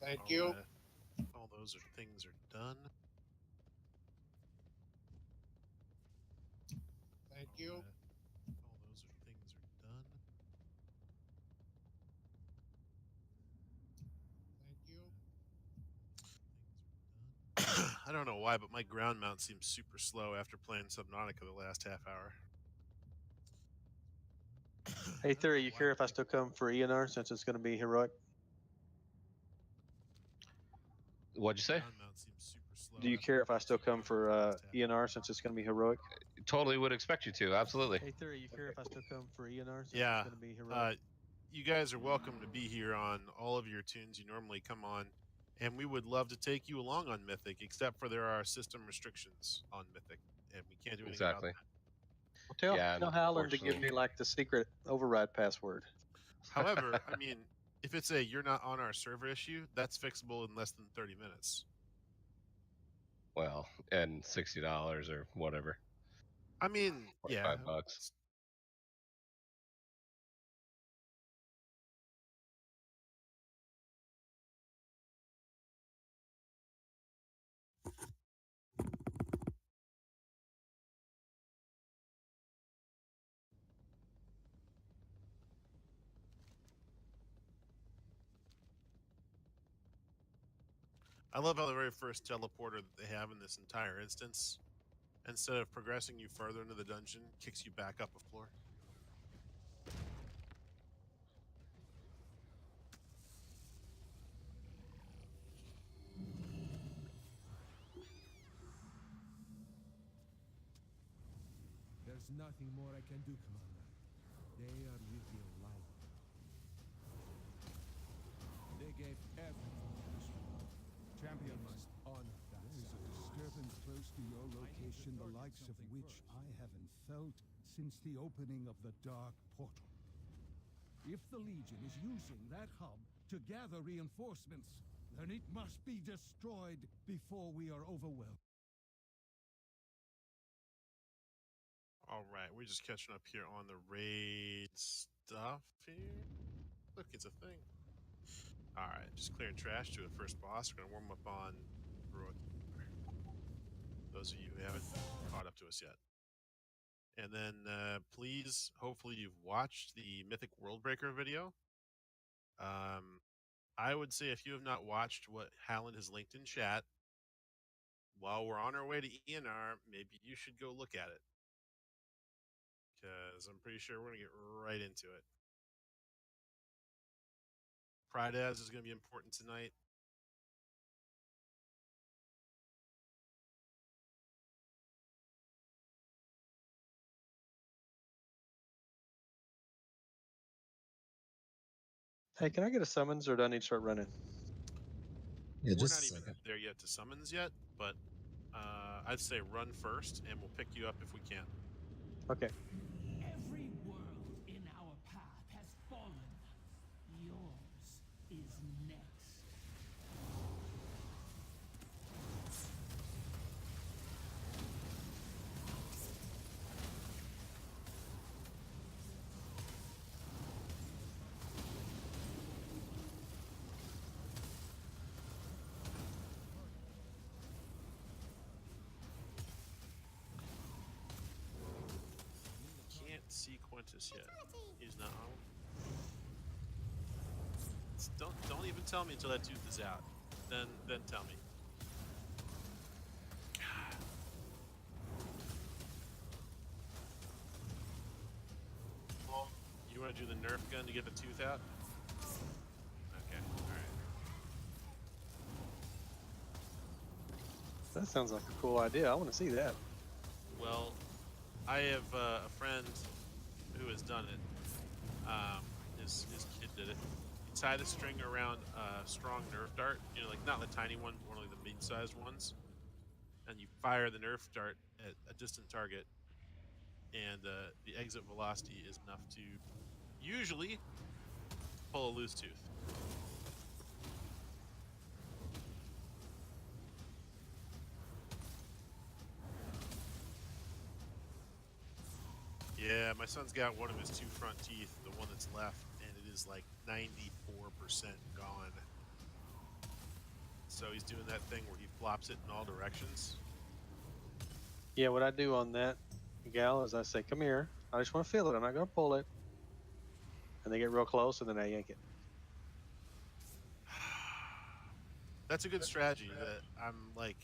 Thank you. All those things are done. Thank you. All those things are done. Thank you. I don't know why, but my ground mount seems super slow after playing Subnautica the last half hour. Hey, Theory, you care if I still come for ENR since it's going to be heroic? What'd you say? Ground mount seems super slow. Do you care if I still come for ENR since it's going to be heroic? Totally would expect you to. Absolutely. Hey, Theory, you care if I still come for ENR since Yeah. it's going to be heroic? You guys are welcome to be here on all of your tunes you normally come on, and we would love to take you along on Mythic, except for there are system restrictions on Mythic, and we can't do anything about that. Well, Yeah, tell Howland to give me unfortunately. like the secret override password. However, I mean, if it's a you're not on our server issue, that's fixable in less than 30 minutes. Well, and $60 or whatever. I mean, yeah. $5. I love how the very first teleporter that they have in this entire instance, instead of progressing you further into the dungeon, kicks you back up a floor. There's nothing more I can do, Commander. They are with your life. They gave everything to this war. Champion must honor that. There is a disturbance close to your location, the likes of which I haven't felt since the opening of the Dark Portal. If the Legion is using that hub to gather reinforcements, then it must be destroyed before we are overwhelmed. All right, we're just catching up here on the raid stuff here. Look, it's a thing. All right, just clearing trash to a first boss. We're gonna warm up on heroic. Those of you who haven't caught up to us yet. And then please, hopefully you've watched the Mythic Worldbreaker video. I would say if you have not watched what Halland has linked in chat, while we're on our way to ENR, maybe you should go look at it. Because I'm pretty sure we're going to get right into it. Pride as is going to be important tonight. Hey, can I get a summons or do I need to start running? Yeah, We're just not a even second. there yet to summons yet, but I'd say run first, and we'll pick you up if we can. Okay. Every world in our path has fallen. Yours is next. Can't see Quintus yet. He's not on. Don't even tell me until that tooth is out. Then tell me. You want to do the Nerf gun to get the tooth out? Okay, alright. That sounds like a cool idea. I want to see that. Well, I have a friend who has done it. His kid did it. You tie the string around a strong Nerf dart, like not the tiny one, but one of the mid-sized ones, and you fire the Nerf dart at a distant target, and the exit velocity is enough to usually pull a loose tooth. Yeah, my son's got one of his two front teeth, the one that's left, and it is like 94% gone. so he's doing that thing where he flops it in all directions. Yeah, what I do on that gal is I say, "Come here. I just want to feel it. I'm not going to pull it." And they get real close, and then I yank it. That's a good strategy. That I'm like,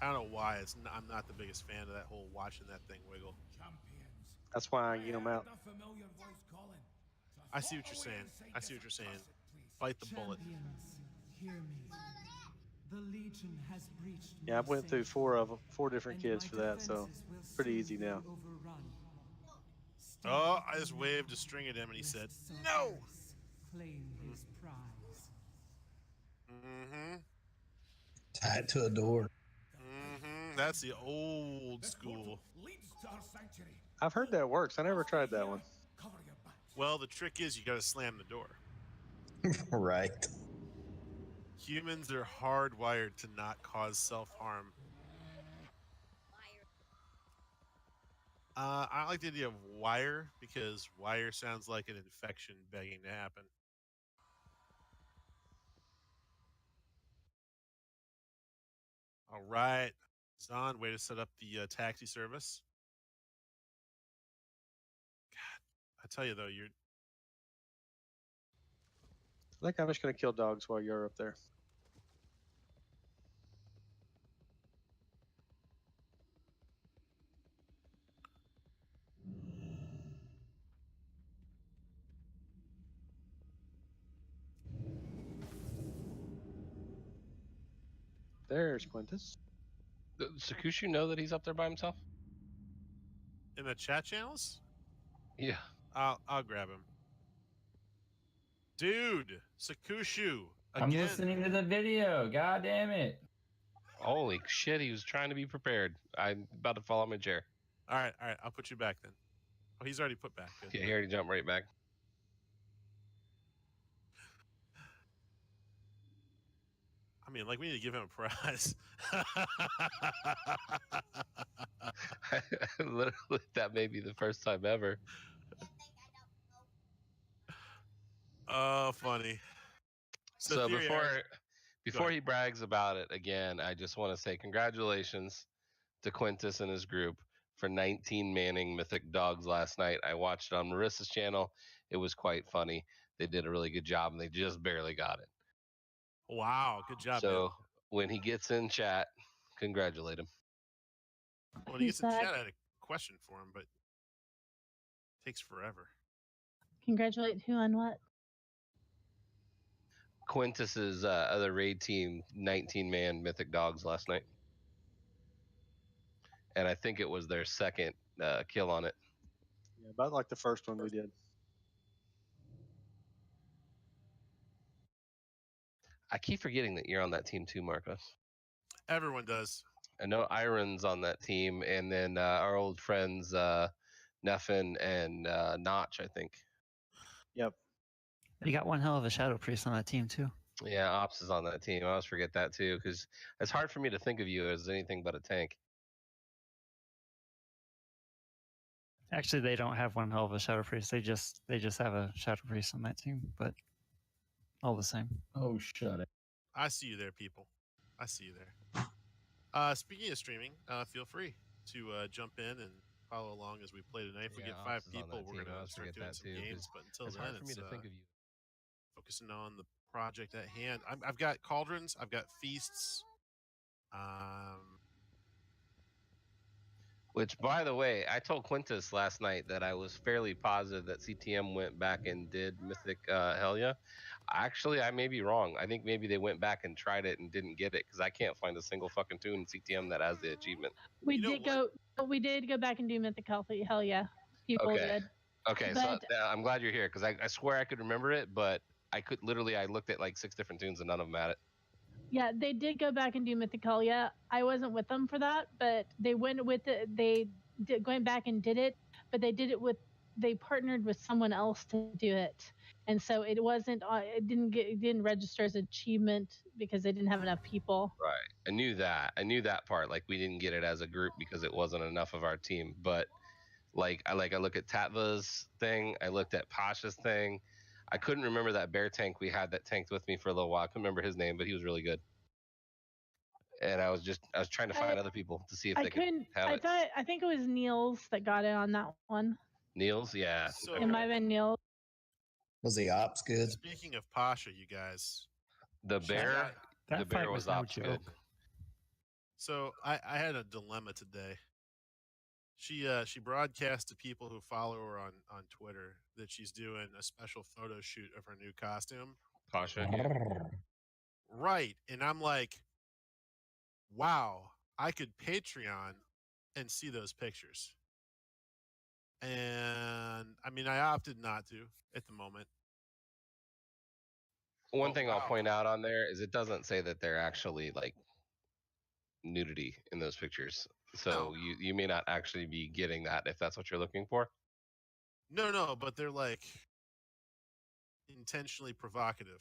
I don't know why I'm not the biggest fan of that whole watching that thing wiggle. Champions. That's why I get them out. The familiar voice calling. I see what you're saying. I see what you're saying. Bite the bullet. Champions, hear me. The Legion has breached. Yeah, I my went through sanctuary, four different and kids my for that, so defenses will pretty soon easy be now. overrun. Oh, I just waved a string at him and he said, "No." Claim his prize. Mm-hmm. Tied to a door. Mm-hmm. That's the old school. Leads to our sanctuary. I've heard that works. I never tried that one. Cover your back. Well, the trick is you got to slam the door. Right. Humans are hardwired to not cause self-harm. I like the idea of wire because wire sounds like an infection begging to happen. All right, Zahn, way to set up the taxi service. God, I tell you though, you're I think I'm just going to kill dogs while you're up there. There's Quintus. Does Sakushu know that he's up there by himself? in the chat channels. Yeah. I'll grab him. Dude, Sakushu. I'm Again. listening to the video. God damn it. Holy shit, he was trying to be prepared. I'm about to fall out my chair. All right. I'll put you back then. Oh, he's already put back. Good. Yeah, he already jumped right back. I mean, like, we need to give him a prize. Literally, that may be the first time ever. Oh, funny. So Theory, before he brags about it again, I just want to say congratulations to Quintus and his group for 19 manning Mythic Dogs last night. I watched it on Marissa's channel. It was quite funny. They did a really good job, and they just barely got it. Wow, good job, So man. when he gets in chat, congratulate him. When he gets in chat, I had a question for him, but it takes forever. Congratulate who on what? Quintus's other raid team, 19-man Mythic Dogs last night. And I think it was their second kill on it. Yeah, about like the first one we did. I keep forgetting that you're on that team too, Marcos. Everyone does. I know Iron's on that team, and then our old friends Neffin and Notch, I think. Yep. You got one hell of a Shadow Priest on that team too. Yeah, Ops is on that team. I always forget that too, because it's hard for me to think of you as anything but a tank. Actually, they don't have one hell of a Shadow Priest. They just have a Shadow Priest on that team, but all the same. Oh, shut it. I see you there, people. I see you there. Speaking of streaming, feel free to jump in and follow along as we play tonight. If we get 5 people, we're going to start doing some games. But until it's then, hard for me it's to think of you. focusing on the project at hand. I've got cauldrons. I've got feasts. Which, by the way, I told Quintus last night that I was fairly positive that CTM went back and did Mythic Helya. Actually, I may be wrong. I think maybe they went back and tried it and didn't get it because I can't find a single fucking tune in CTM that has the achievement. We did go back and do Mythic Hell yeah. People did. Okay, so I'm glad you're here because I swear I could remember it, but I looked at like 6 different tunes and none of them had it. Yeah, they did go back and do Mythic Hell yeah. I wasn't with them for that, but they went with it. They did going back and did it, but they partnered with someone else to do it. And so it didn't register as achievement because they didn't have enough people. Right. I knew that part. Like we didn't get it as a group because it wasn't enough of our team. But I look at Tatva's thing. I looked at Pasha's thing. I couldn't remember that bear tank we had that tanked with me for a little while. I couldn't remember his name, but he was really good. and I was trying to find other people to see if I they could couldn't. have it. I think it was Niels that got it on that one. Niels, yeah. So It might have been Niels. Was the ops good? speaking of Pasha, you guys, The bear, That the bear fight was was no ops good. joke. so I had a dilemma today. She broadcast to people who follow her on Twitter that she's doing a special photo shoot of her new costume. Pasha, yeah. Right. And I'm like, wow, I could Patreon and see those pictures. And I mean, I opted not to at the moment. One Oh, thing I'll wow. point out on there is it doesn't say that they're actually like nudity in those pictures. So No. you may not actually be getting that if that's what you're looking for. No, but they're like intentionally provocative,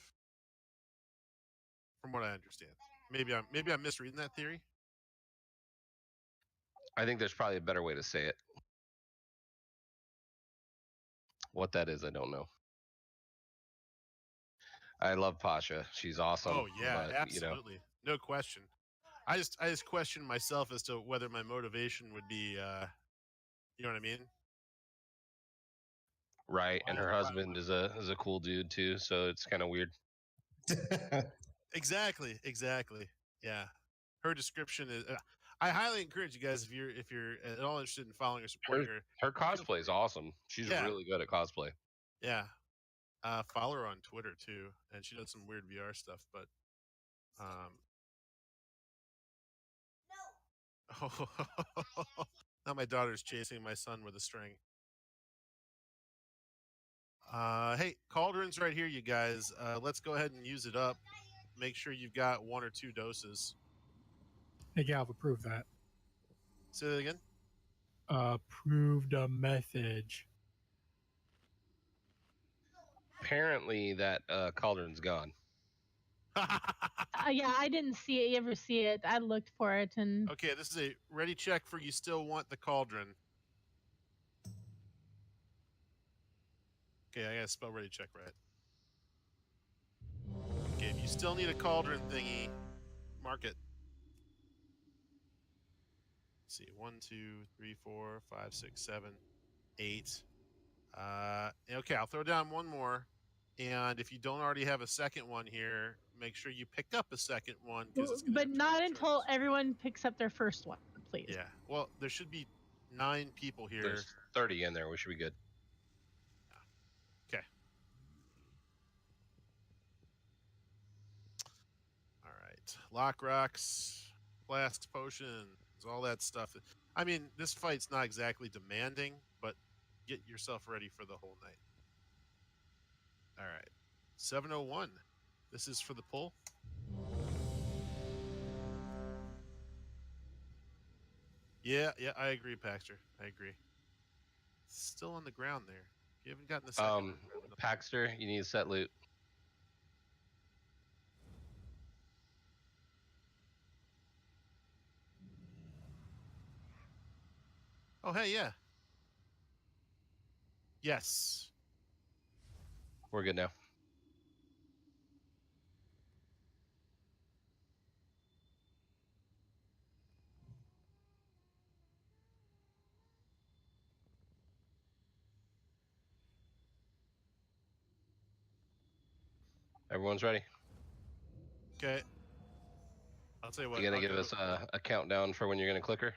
from what I understand. Maybe I'm misreading that theory. I think there's probably a better way to say it. What that is, I don't know. I love Pasha. She's awesome. Oh yeah, but, absolutely, no question. I just question myself as to whether my motivation would be, you know what I mean? Right. And her husband is a cool dude too, so it's kind of weird. Exactly. Yeah, her description is. I highly encourage you guys if you're at all interested in following or supporting her. Her cosplay is awesome. She's really good at cosplay. Yeah, follow her on Twitter too, and she does some weird VR stuff. But now my daughter's chasing my son with a string. Hey, Cauldron's right here, you guys. Let's go ahead and use it up. Make sure you've got 1 or 2 doses. Hey, Gav, approve that. Say that again. Approved a message. Apparently that cauldron's gone. Yeah, I didn't ever see it. I looked for it and. Okay, this is a ready check for you still want the cauldron. Okay, I gotta spell ready check right. Okay, if you still need a cauldron thingy, mark it. Let's see, 1, 2, 3, 4, 5, 6, 7, 8. Okay, I'll throw down one more. And if you don't already have a second one here, make sure you pick up a second one. But not until everyone picks up their first one, please. Yeah. Well, there should be 9 people here. There's 30 in there. We should be good. Okay. All right. Lock rocks, flasks, potions, all that stuff. I mean, this fight's not exactly demanding, but get yourself ready for the whole night. All right. 701. This is for the pull. Yeah, I agree, Paxter. I agree. Still on the ground there. You haven't gotten the second. Paxter, you need to set loot. Oh, hey, yeah. Yes. We're good now. Everyone's ready. Okay. I'll tell you what. You gonna give us a countdown for when you're gonna click her?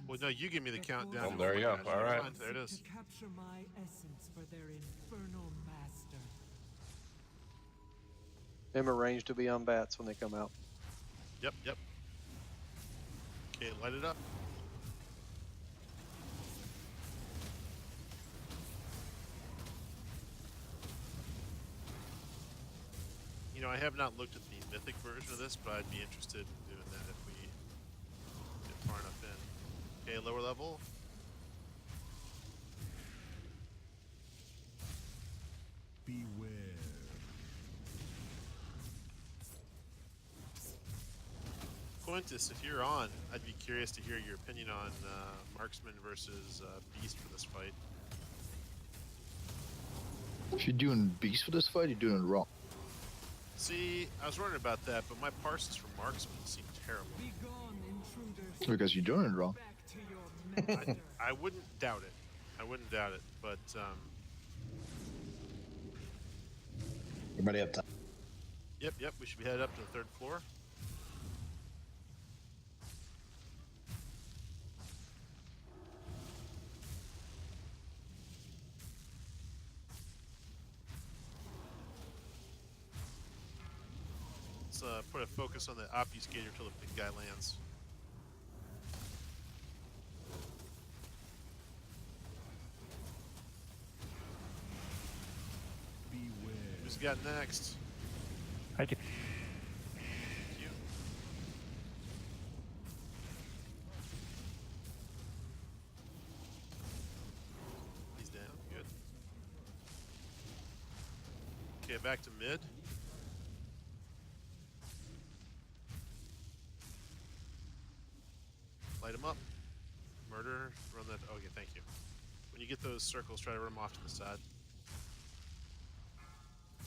Well, no, you give me the countdown. Oh, there you go. All right. There it is. To capture my essence for their infernal master. Them arranged to be on bats when they come out. Yep. Okay, light it up. You know, I have not looked at the mythic version of this, but I'd be interested in doing that if we get far enough in. Okay, lower level. Beware. Quintus, if you're on, I'd be curious to hear your opinion on marksman versus beast for this fight. If you're doing beast for this fight, you're doing it wrong. See, I was wondering about that, but my parsons for marksman seem terrible. Because you're doing it wrong. I wouldn't doubt it. I wouldn't doubt it, but Everybody up top. Yep. We should be headed up to the 3rd floor. Let's put a focus on the obfuscator till the big guy lands. Who's got next? I do. Thank you. He's down. Good. Okay, back to mid. Light him up. Murder. Run that. Okay, thank you. When you get those circles, try to run them off to the side.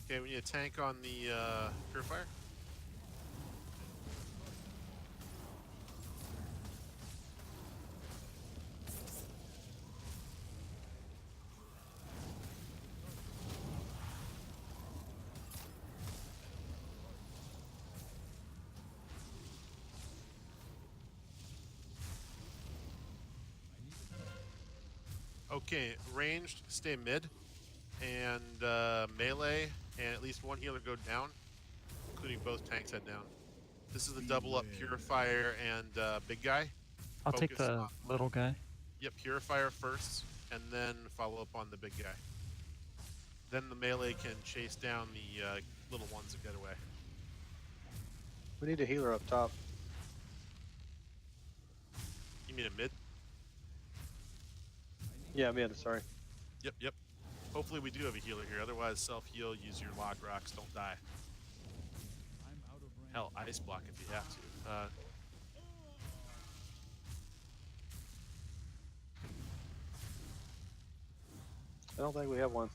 Okay, we need a tank on the purifier. Okay, ranged, stay mid, and melee, and at least one healer go down, including both tanks head down. This is the double up purifier and big guy. I'll take Focus the on- little guy. Yep, purifier first, and then follow up on the big guy. Then the melee can chase down the little ones that get away. We need a healer up top. You mean a mid? Yeah, mid, sorry. Yep. Hopefully we do have a healer here. Otherwise, self-heal, use your lock rocks, don't die. Hell, ice block if you have to. I don't think we have one.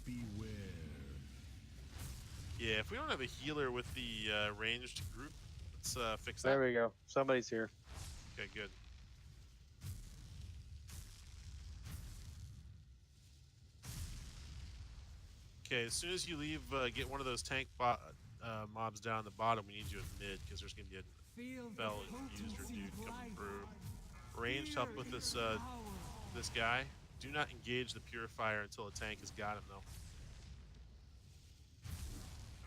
Beware. Yeah, if we don't have a healer with the ranged group, let's fix that. There we go. Somebody's here. Okay, good. Okay, as soon as you leave, get one of those tank mobs down the bottom. We need you at mid because there's going to be a fell user dude coming through. Ranged, help with this this guy. Do not engage the purifier until a tank has got him, though.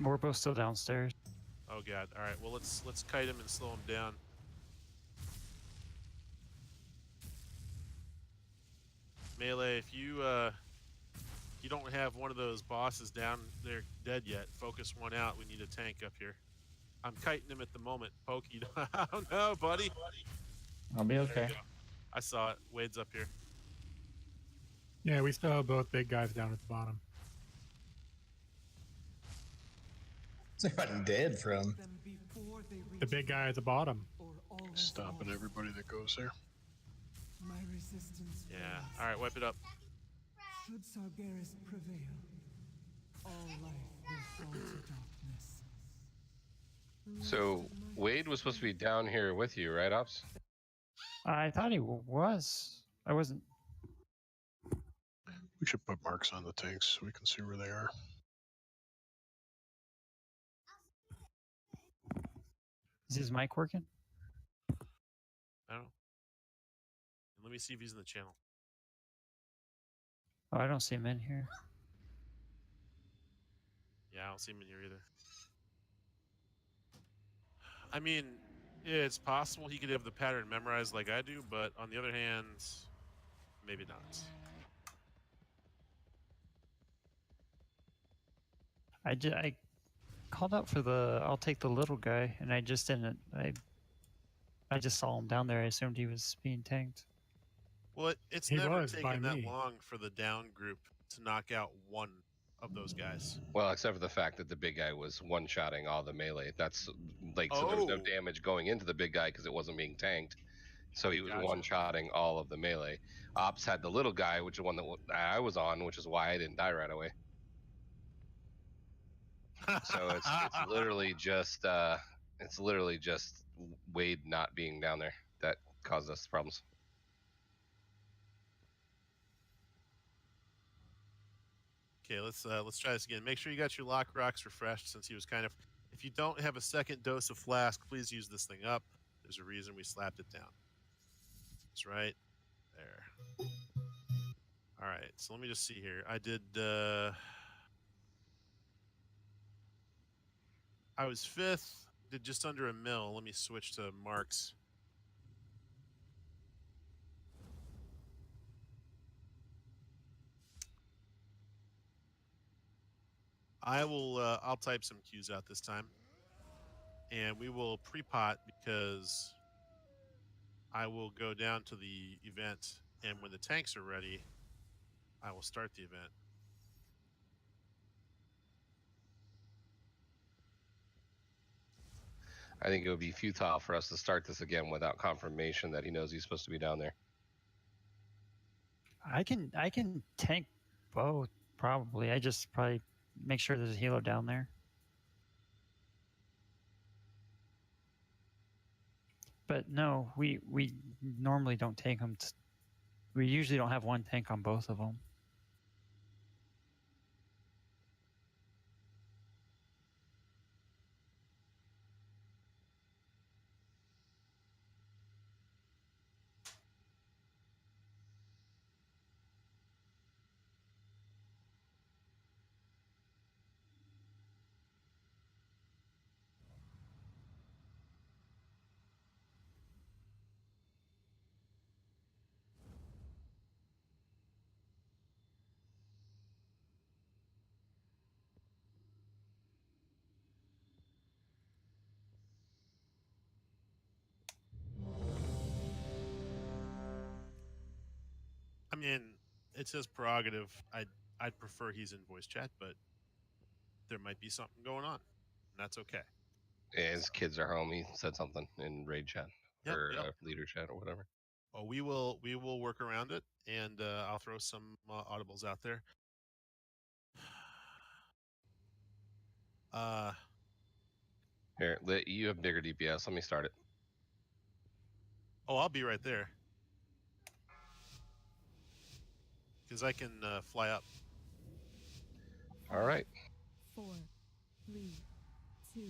We're both still downstairs. Oh god. All right. Well, let's kite him and slow him down. Melee, if you don't have one of those bosses down there dead yet, focus one out. We need a tank up here. I'm kiting him at the moment. Pokey. Oh no, buddy. I'll be okay. I saw it. Wade's up here. Yeah, we still have both big guys down at the bottom. Is everybody dead from? The big guy at the bottom. Stopping everybody that goes there. My resistance Yeah. All right, wipe it up. Should Sargeras prevail, all life will fall to darkness. So Wade was supposed to be down here with you, right, Ops? I thought he was. I wasn't. We should put marks on the tanks so we can see where they are. Is his mic working? I don't know. Let me see if he's in the channel. Oh, I don't see him in here. Yeah, I don't see him in here either. I mean, it's possible he could have the pattern memorized like I do, but on the other hand, maybe not. I called out for the I'll take the little guy, and I just didn't. I just saw him down there. I assumed he was being tanked. Well, it's He never was by taken that me. long for the down group to knock out one of those guys. Well, except for the fact that the big guy was one-shotting all the melee. That's like, so there was no Oh. damage going into the big guy because it wasn't being tanked. So he was Gotcha. one-shotting all of the melee. Ops had the little guy, which is one that I was on, which is why I didn't die right away. So it's literally just Wade not being down there that caused us problems. Okay, let's try this again. Make sure you got your lock rocks refreshed, since he was kind of. If you don't have a second dose of flask, please use this thing up. There's a reason we slapped it down. That's right there. All right, so let me just see here. I did. I was 5th. Did just under a mil. Let me switch to Mark's. I will. I'll type some cues out this time, and we will pre-pot because I will go down to the event, and when the tanks are ready, I will start the event. I think it would be futile for us to start this again without confirmation that he knows he's supposed to be down there. I can tank both probably. I just probably make sure there's a healer down there. But no, we normally don't tank them. We usually don't have one tank on both of them. I mean, it's his prerogative. I'd prefer he's in voice chat, but there might be something going on, and that's okay. Yeah, his kids are home. He said something in raid chat or leader chat or whatever. Oh, we will work around it, and I'll throw some audibles out there. Here, you have bigger DPS. Let me start it. Oh, I'll be right there because I can fly up. All right. 4, 3, 2,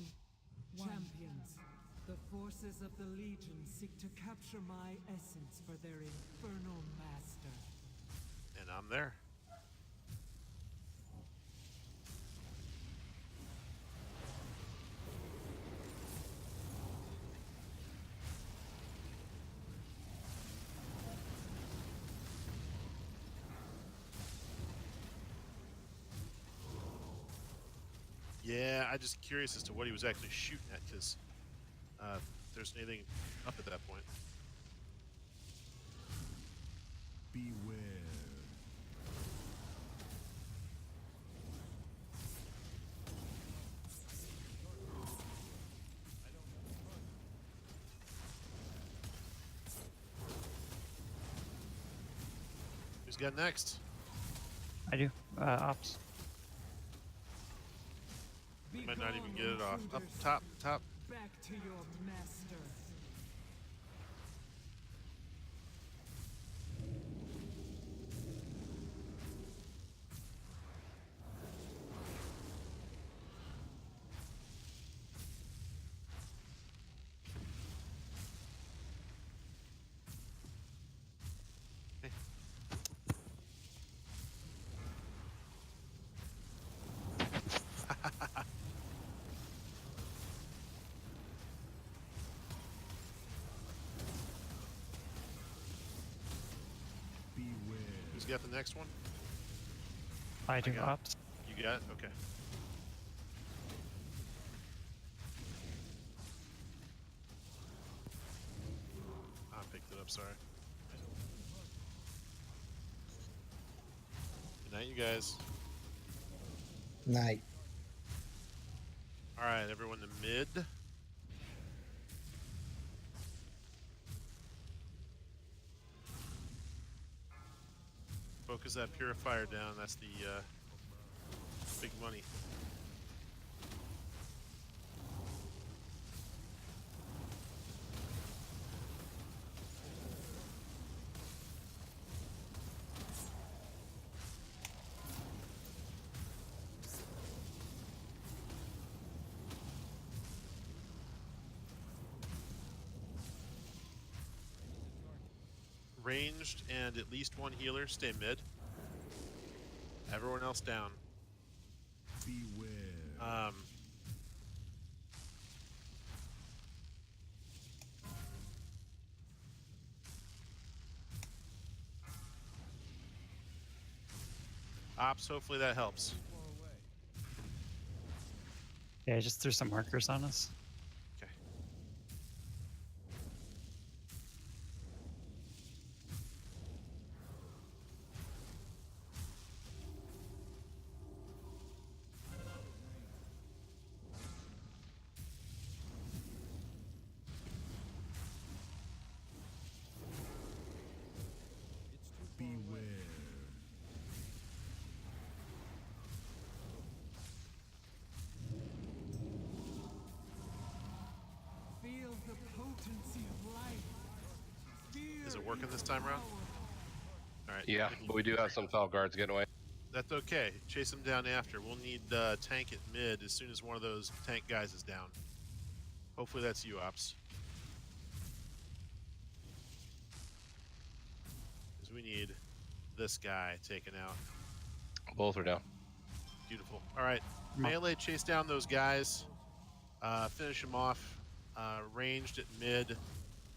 1. Champions, the forces of the Legion seek to capture my essence for their infernal master. And I'm there. Yeah, I'm just curious as to what he was actually shooting at, because if there's anything up at that point. Beware. Who's got next? I do. Ops. You might not even get it off. Up top, top. Back to your master. Who's got the next one? I do. got it. Ops. You got it? Okay. I picked it up, sorry. Good night, you guys. Night. All right, everyone to mid. Focus that purifier down. That's the big money. ranged and at least one healer stay mid. Everyone else down. Beware. Ops, hopefully that helps. Yeah, I just threw some markers on us. Okay. Beware. Feel the potency of life. Is it working this time around? All right. Yeah, but we do have some fell guards getting away. That's okay. Chase them down after. We'll need tank at mid as soon as one of those tank guys is down. Hopefully that's you, Ops. Because we need this guy taken out. Both are down. Beautiful. All right. Melee, chase down those guys. Finish them off. Ranged at mid.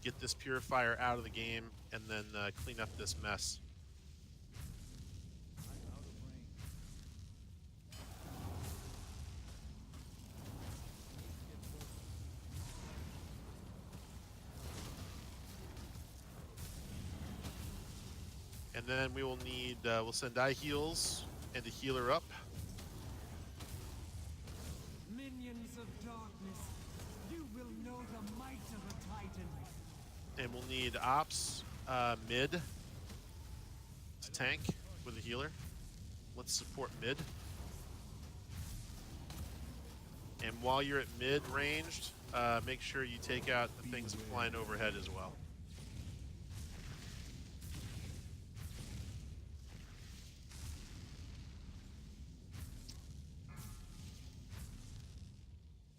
Get this purifier out of the game. And then clean up this mess. And then we will need, we'll send eye heals and a healer up. Minions of darkness, you will know the might of a titan. And we'll need ops mid to tank with a healer. Let's support mid. And while you're at mid ranged, make sure you take out the things flying overhead as well.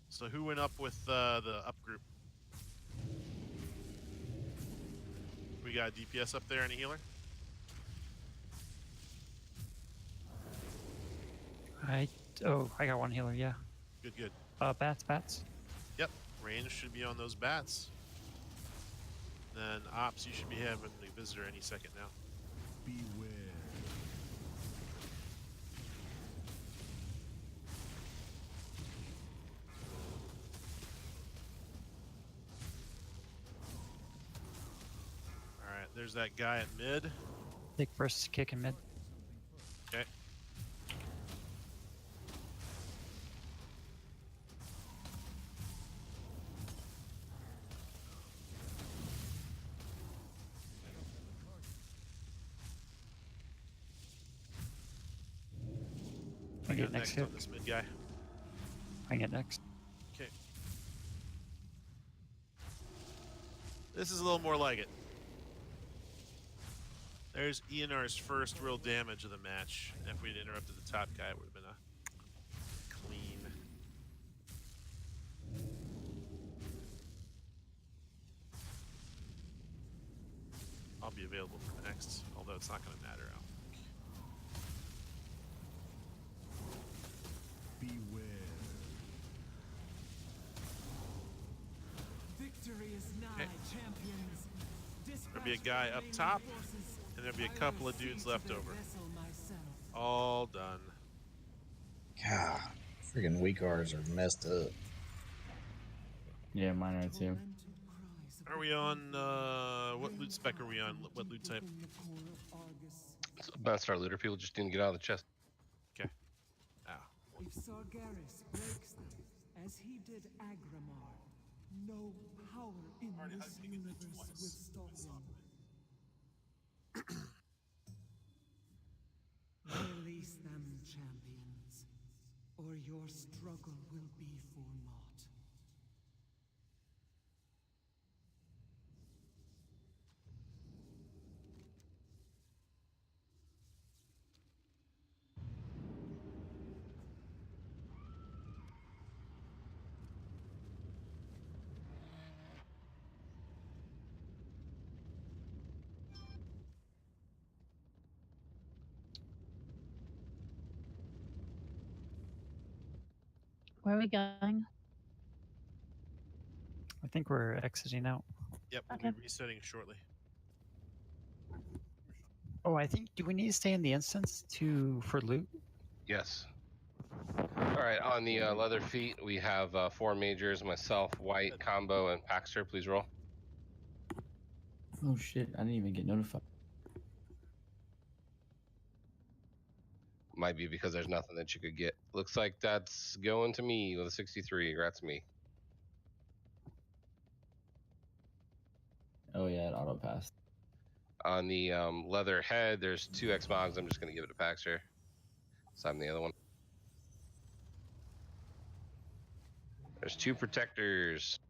So who went up with the up group? We got a DPS up there and a healer? I got one healer, yeah. Good, good. Bats. Yep, range should be on those bats. Then ops, you should be having a visitor any second now. Beware. Alright, there's that guy at mid. Take first kick in mid. Okay. I Go get next hit. on this mid guy. I get next. Okay. This is a little more like it. There's ENR's first real damage of the match. If we'd interrupted the top guy, it would have been a clean. I'll be available for next, although it's not going to matter. I don't think. Beware. Victory is nigh, champions. There'll be a guy up top, and there'll be a couple of dudes left over. All done. God, freaking weak R's are messed up. Yeah, mine are too. Are we on, what loot spec are we on? What loot type? So that's our looter. People just need to get out of the chest. Okay. Ow. If Sargeras breaks them, as he did Agramar, no power in this universe will stop him. Release them, champions, or your struggle will be for naught. Where are we going? I think we're exiting out. Yep, we'll Okay. be resetting shortly. Oh, I think, do we need to stay in the instance for loot? Yes. All right, on the leather feet, we have 4 majors, myself, White, Combo, and Paxter. Please roll. Oh shit, I didn't even get notified. Might be because there's nothing that you could get. Looks like that's going to me with a 63. Congrats me. Oh yeah, it auto passed. On the leather head, there's 2 Xbox. I'm just going to give it to Paxter. So I'm the other one. There's 2 protectors.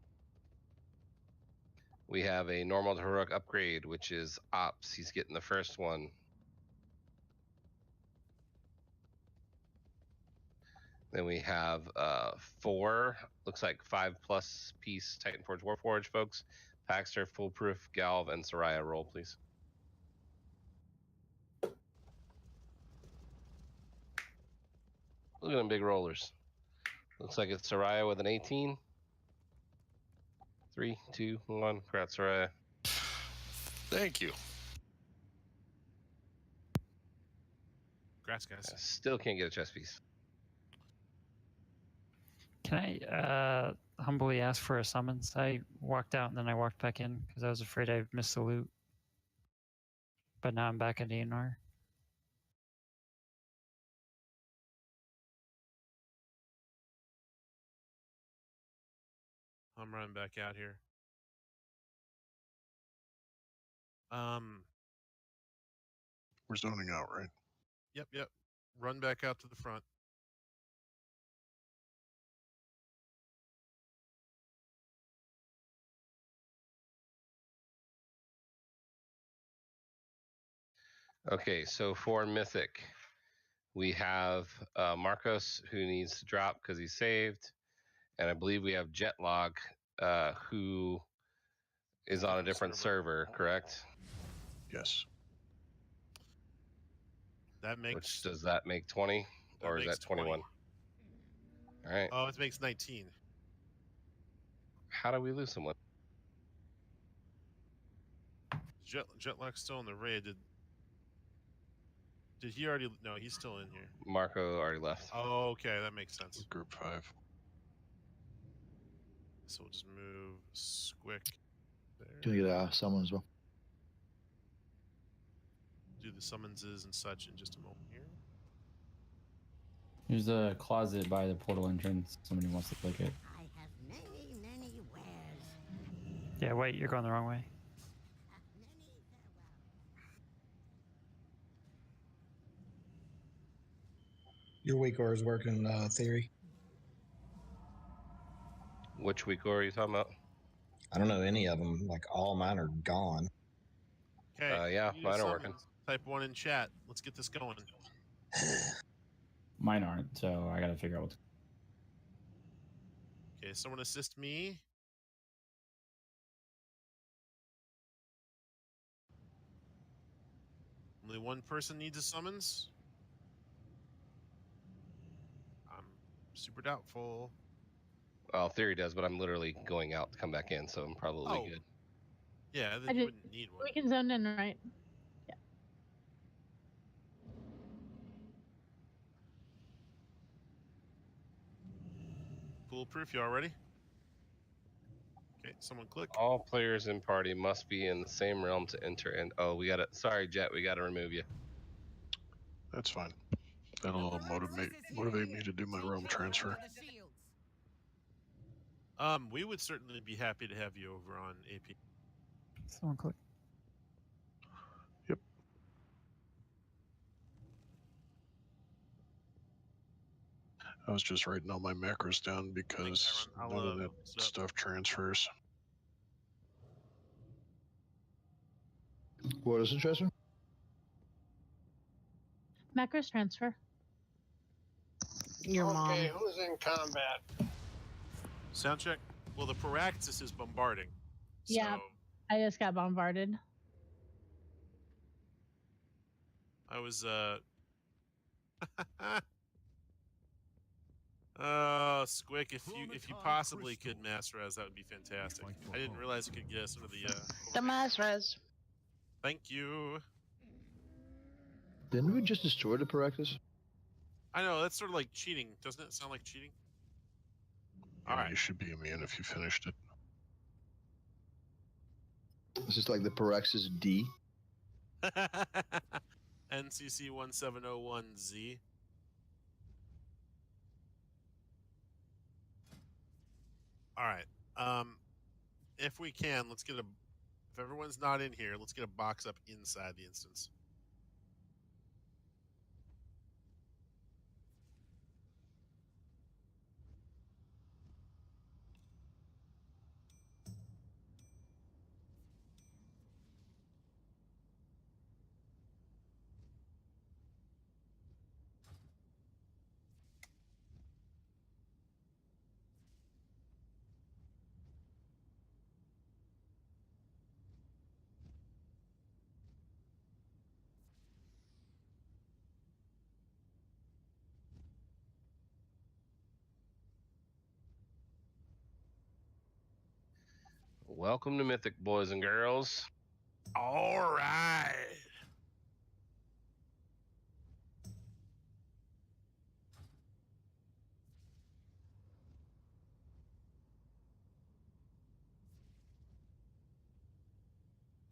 We have a normal to heroic upgrade, which is Ops. He's getting the first one. Then we have 4, looks like 5+ piece Titan Forge Warforge, folks. Paxter, Foolproof, Galv, and Soraya. Roll, please. Look at them big rollers. Looks like it's Soraya with an 18. 3, 2, 1. Congrats, Soraya. Thank you. Congrats, guys. Still can't get a chess piece. Can I humbly ask for a summons? I walked out and then I walked back in because I was afraid I'd missed the loot. But now I'm back at DNR. I'm running back out here. We're zoning out, right? Yep. Run back out to the front. Okay, so for Mythic, we have Marcos, who needs to drop because he's saved. And I believe we have Jetlog, who is on a different server, correct? Yes. That makes. Which does that make 20? Or is that 21? 20. All right. Oh, it makes 19. How do we lose someone? Jetlog's still in the raid. Did he already? No, he's still in here. Marco already left. Oh, okay, that makes sense. Group 5. So we'll just move Squick there. Can you get someone as well? Do the summonses and such in just a moment here. There's a closet by the portal entrance. Somebody wants to click it. I have many wares. Yeah, wait, you're going the wrong way. Your weak ore is working, Theory. Which week are you talking about? I don't know any of them. Like, all mine are gone. Okay. Yeah, mine are working. Type 1 in chat. Let's get this going. Mine aren't, so I gotta figure out what to... Okay, someone assist me. Only one person needs a summons. I'm super doubtful. Well, Theory does, but I'm literally going out to come back in, so I'm probably good. Yeah, then you wouldn't need one. We can zone in, right? Yeah. Foolproof, you all ready? Okay, someone click. All players in party must be in the same realm to enter in. Oh, we got to... Sorry, Jet, we got to remove you. That's fine. That'll motivate me to do my realm transfer. We would certainly be happy to have you over on AP. Someone click. Yep. I was just writing all my macros down because none of that stuff transfers. What is it, Chester? Macros transfer. Your mom. Okay, who's in combat? Sound check. Well, the Paraxis is bombarding. Yeah, so I just got bombarded. I was Oh, Squick, if you possibly could mass res, that would be fantastic. I didn't realize it could get us into the The mass res. Thank you. Didn't we just destroy the Paraxis? I know, that's sort of like cheating. Doesn't it sound like cheating? Yeah, All right. You should be immune if you finished it. This is like the Paraxis D. NCC 1701Z. All right. If we can, let's get a. If everyone's not in here, let's get a box up inside the instance. Welcome to Mythic, boys and girls. All right.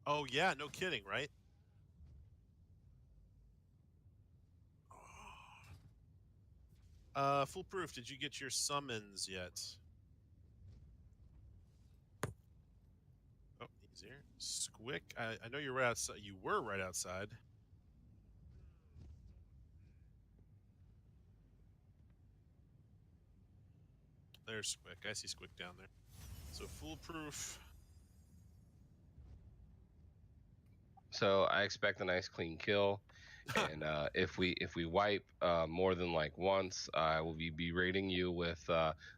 Oh yeah, no kidding, right? Foolproof, did you get your summons yet? Oh, he's here. Squick, I know you're right outside. You were right outside. There's Squick. I see Squick down there. So Foolproof. So I expect a nice clean kill, and if we wipe more than like once, I will be berating you with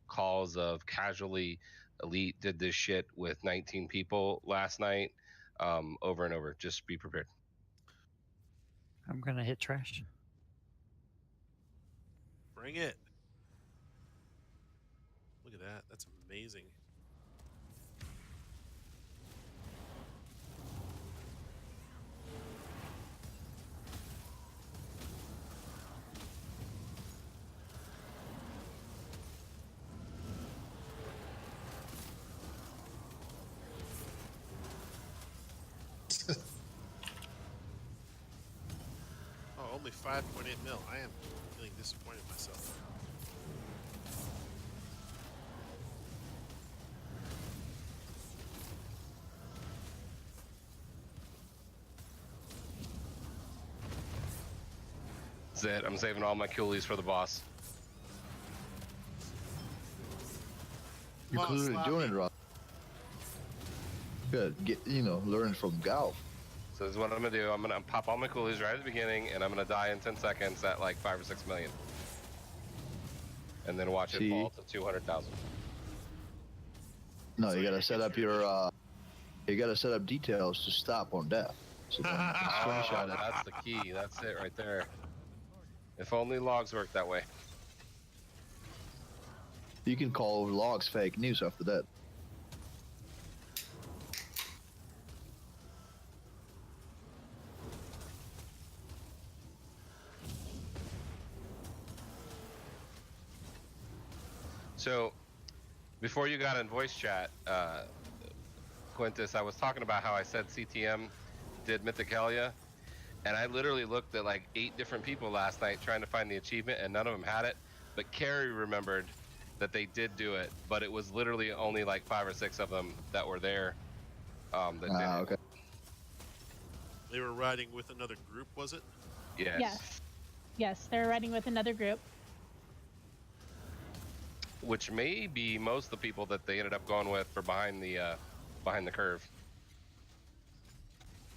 calls of casually elite did this shit with 19 people last night, over and over. Just be prepared. I'm gonna hit trash. Bring it. Look at that. That's amazing. Oh, only 5.8 mil. I am feeling disappointed in myself. That's it. I'm saving all my coolies for the boss. You're clearly doing it, Rob. Good. Learn from Gal. So this is what I'm gonna do. I'm gonna pop all my coolies right at the beginning, and I'm gonna die in 10 seconds at like 5 or 6 million, and then watch it fall to 200,000. No, you gotta set up your. You gotta set up details to stop on death. So then screenshot it. That's the key. That's it right there. If only logs worked that way. You can call logs fake news after that. So, before you got in voice chat, Quintus, I was talking about how I said CTM did Mythicalia, and I literally looked at like 8 different people last night trying to find the achievement, and none of them had it. But Carrie remembered that they did do it, but it was literally only like 5 or 6 of them that were there. That did it. Okay. They were riding with another group, was it? Yes. Yes, they're riding with another group. Which may be most of the people that they ended up going with for behind the curve.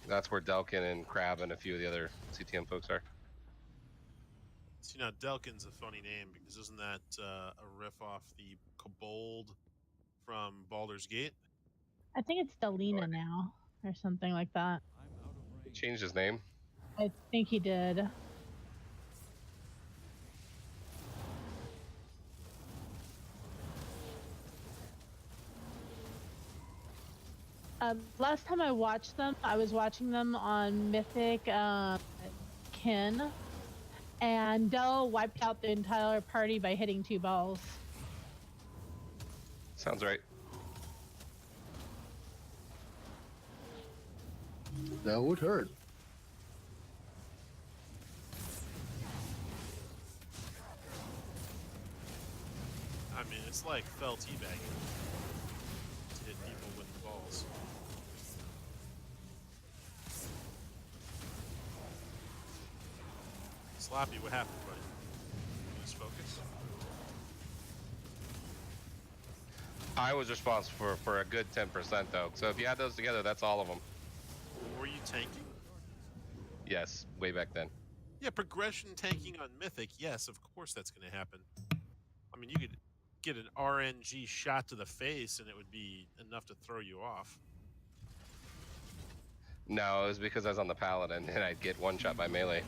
That's where Delkin and Crab and a few of the other CTM folks are. See, now Delkin's a funny name because isn't that a riff off the Kobold from Baldur's Gate? I think it's Delina now, or something like that. He changed his name. I think he did. Last time I watched them, I was watching them on Mythic Kin, and Dell wiped out the entire party by hitting 2 balls. Sounds right. That would hurt. I mean, it's like fell teabagging to hit people with balls. Sloppy, what happened, buddy? Lose focus? I was responsible for a good 10% though. So if you add those together, that's all of them. Were you tanking? Yes, way back then. Yeah, progression tanking on Mythic. Yes, of course that's going to happen. I mean, you could get an RNG shot to the face and it would be enough to throw you off. No, it was because I was on the Paladin and I'd get one shot by melee.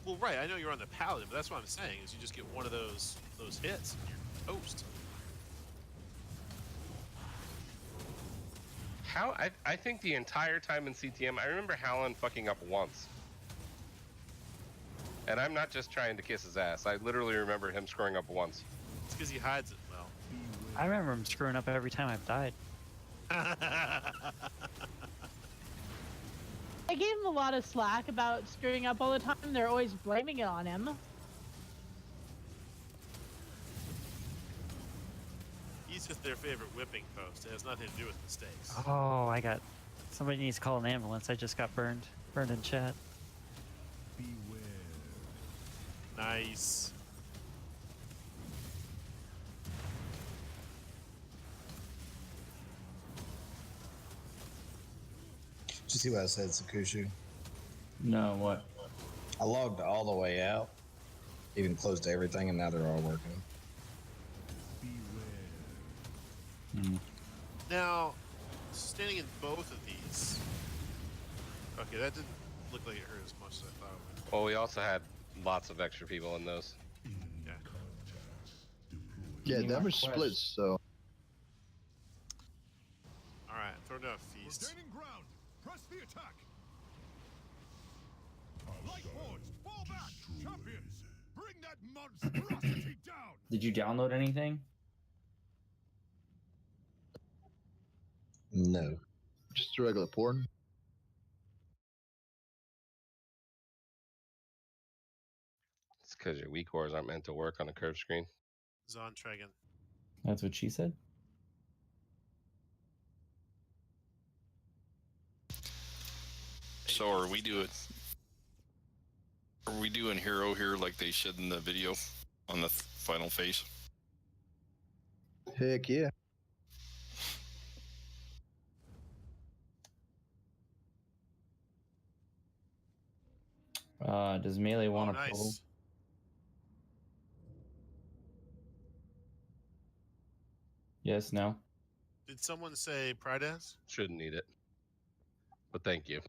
Well, right, I know you're on the Paladin, but that's what I'm saying, is you just get one of those hits and you're toast. How I think the entire time in CTM, I remember Hallen fucking up once. And I'm not just trying to kiss his ass. I literally remember him screwing up once. It's because he hides it well. I remember him screwing up every time I've died. I gave him a lot of slack about screwing up all the time. They're always blaming it on him. He's just their favorite whipping post. It has nothing to do with mistakes. Oh, somebody needs to call an ambulance. I just got burned in chat. Nice. Did you see what I said, Sakushu? No, what? I logged all the way out, even closed everything, and now they're all working. Now, standing in both of these. Okay, that didn't look like it hurt as much as I thought it would. Well, we also had lots of extra people in those. Yeah. Yeah, damage splits, so. Alright, throw down a feast. Gaining ground. Press the attack. Light forged, fall back. Champions, bring that monstrosity down. Did you download anything? No. Just a regular porn. It's because your weak cores aren't meant to work on a curved screen. Zon Tregan. That's what she said. So are we doing hero here like they should in the video on the final phase? Heck yeah. Does melee want to nice. pull? Yes, no. Did someone say Prides? Shouldn't need it. But thank you.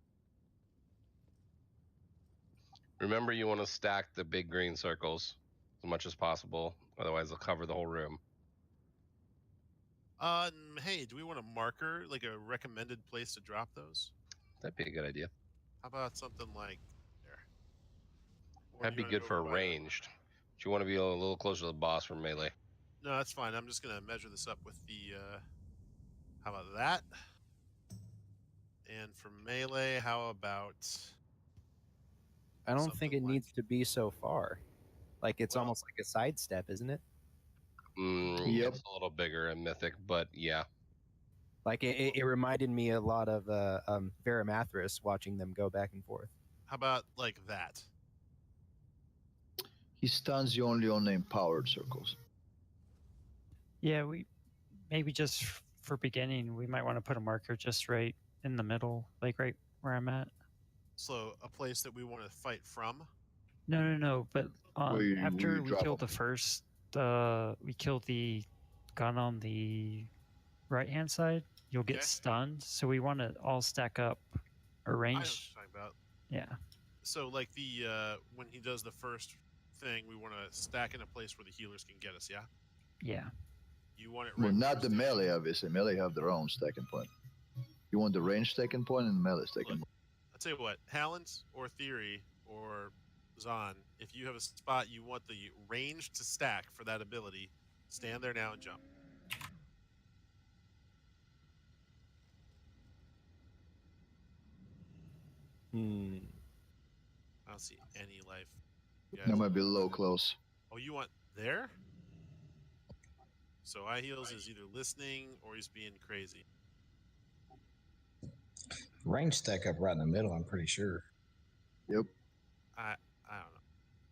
Remember, you want to stack the big green circles as much as possible. Otherwise, they'll cover the whole room. Hey, do we want a marker, like a recommended place to drop those? That'd be a good idea. How about something like there? Or That'd do be you wanna good go for over by the- ranged. But you want to be a little closer to the boss for melee. No, that's fine. I'm just gonna measure this up with the. How about that? And for melee, how about? I don't think it needs to be so far. Like it's almost like a sidestep, isn't it? Yep. It's a little bigger in Mythic, but yeah. Like it reminded me a lot of Varamathras watching them go back and forth. How about like that? He stuns you only on the empowered circles. Yeah, we maybe just for beginning, we might want to put a marker just right in the middle, like right where I'm at. So a place that we want to fight from. No. But after we drop killed the first, we killed the gun on the right-hand side. You'll get stunned, so we want to all stack up I or know what range. you're talking about. Yeah. So like the when he does the first thing, we want to stack in a place where the healers can get us. Yeah. Yeah. You want it Well, right not the melee, obviously. Melee have their own stacking point. You want the range taking point and the melee taking point. I'll tell you what, Halland or Theory or Zahn, if you have a spot you want the range to stack for that ability, stand there now and jump. I don't see any life. That might be a little close. Oh, you want there? So iHeels is either listening or he's being crazy. Range stack up right in the middle, I'm pretty sure. Yep. I don't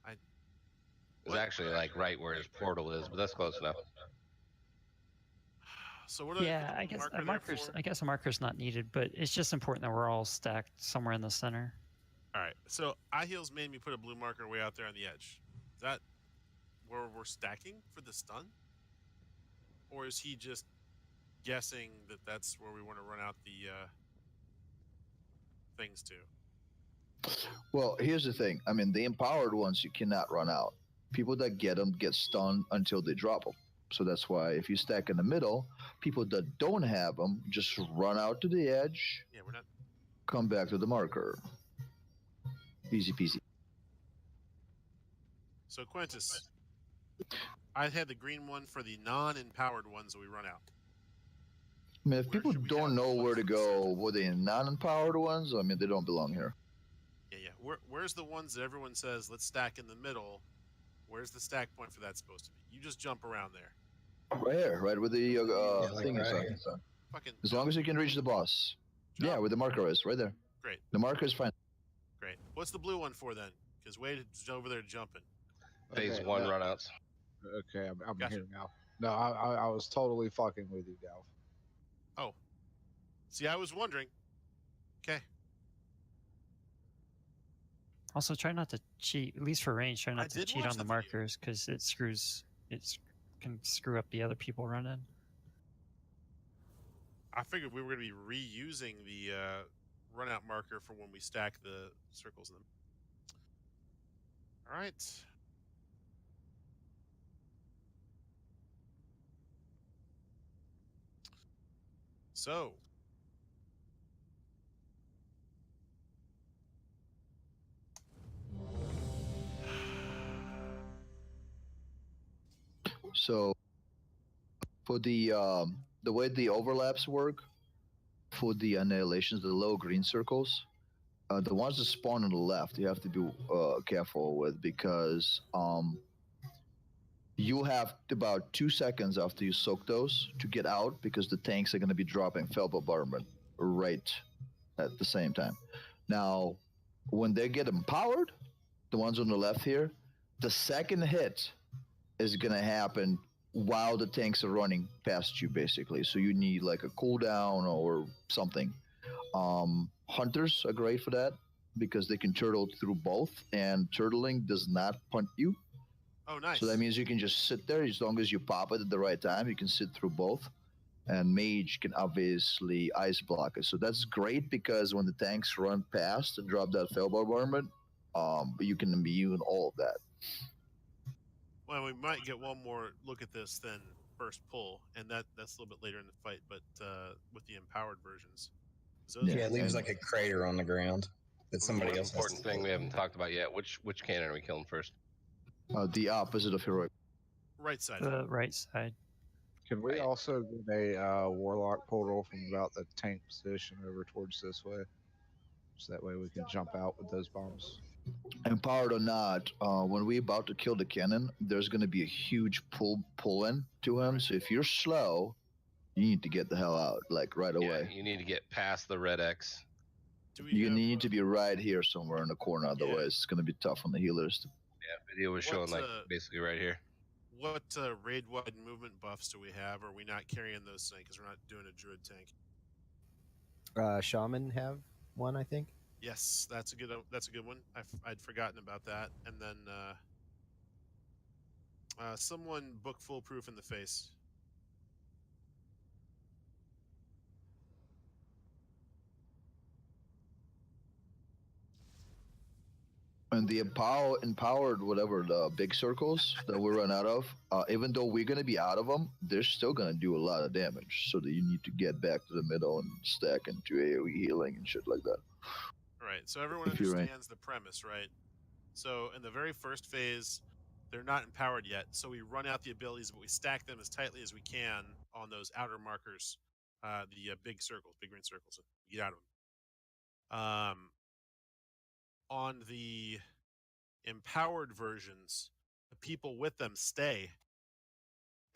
know. It's actually like right where his portal is, but that's close enough. So what? Yeah, I guess a marker's. I guess a marker's not needed, but it's just important that we're all stacked somewhere in the center. All right. So iHeels made me put a blue marker way out there on the edge. Is that where we're stacking for the stun, or is he just guessing that that's where we want to run out the things to? Well, here's the thing. I mean, the empowered ones you cannot run out. People that get them get stunned until they drop them. So that's why if you stack in the middle, people that don't have them just run out to the edge. Yeah, we're not. Come back to the marker. Easy peasy. So Quintus, I had the green one for the non-empowered ones that we run out. I mean, if people don't know where to go with the non-empowered ones, I mean, they don't belong here. Yeah. Where's the ones that everyone says let's stack in the middle? Where's the stack point for that supposed to be? You just jump around there. Right here, right where the thing is. As long as you can reach the boss. Jump. Yeah, where the marker is, right there. Great. The marker is fine. Great. What's the blue one for then? Because Wade is over there jumping. Phase 1 runouts. Okay, I'm Gotcha. here now. No, I was totally fucking with you, Gal. Oh. See, I was wondering. Okay. Also, try not to cheat. At least for range, try not to cheat on the markers because it can screw up the other people running. I figured we were going to be reusing the runout marker for when we stack the circles in them. All right. So. So for the way the overlaps work, for the annihilations, the low green circles, the ones that spawn on the left, you have to be careful with because you have about 2 seconds after you soak those to get out because the tanks are going to be dropping fell bombardment right at the same time. Now, when they get empowered, the ones on the left here, the second hit is going to happen while the tanks are running past you, basically. So you need like a cooldown or something. Hunters are great for that because they can turtle through both, and turtling does not punt you. Oh, nice. So that means you can just sit there as long as you pop it at the right time. You can sit through both. And mage can obviously ice block it. So that's great because when the tanks run past and drop that fell bombardment, you can immune all of that. Well, we might get one more look at this than first pull, and that's a little bit later in the fight, but with the empowered versions. Yeah, it leaves like a crater on the ground that somebody else. Important thing we haven't talked about yet. Which cannon are we killing first? The opposite of heroic. Right side. The right side. Can we also get a warlock portal from about the tank position over towards this way? So that way we can jump out with those bombs. Empowered or not, when we're about to kill the cannon, there's going to be a huge pull-in to him. So if you're slow, you need to get the hell out, like right away. You need to get past the red X. You need to be right here somewhere in the corner, otherwise it's going to be tough on the healers. Yeah, video was showing like basically right here. What raid-wide movement buffs do we have? Or are we not carrying those things because we're not doing a druid tank? Shaman have one, I think. Yes, that's a good one. I'd forgotten about that. And then someone book foolproof in the face. And the empowered, whatever, the big circles that we run out of, even though we're going to be out of them, they're still going to do a lot of damage. So that you need to get back to the middle and stack into AoE healing and shit like that. Right. So everyone If you're right. understands the premise, right? So in the very first phase, they're not empowered yet. So we run out the abilities, but we stack them as tightly as we can on those outer markers, the big circles, big green circles. Get out of them. On the empowered versions, the people with them stay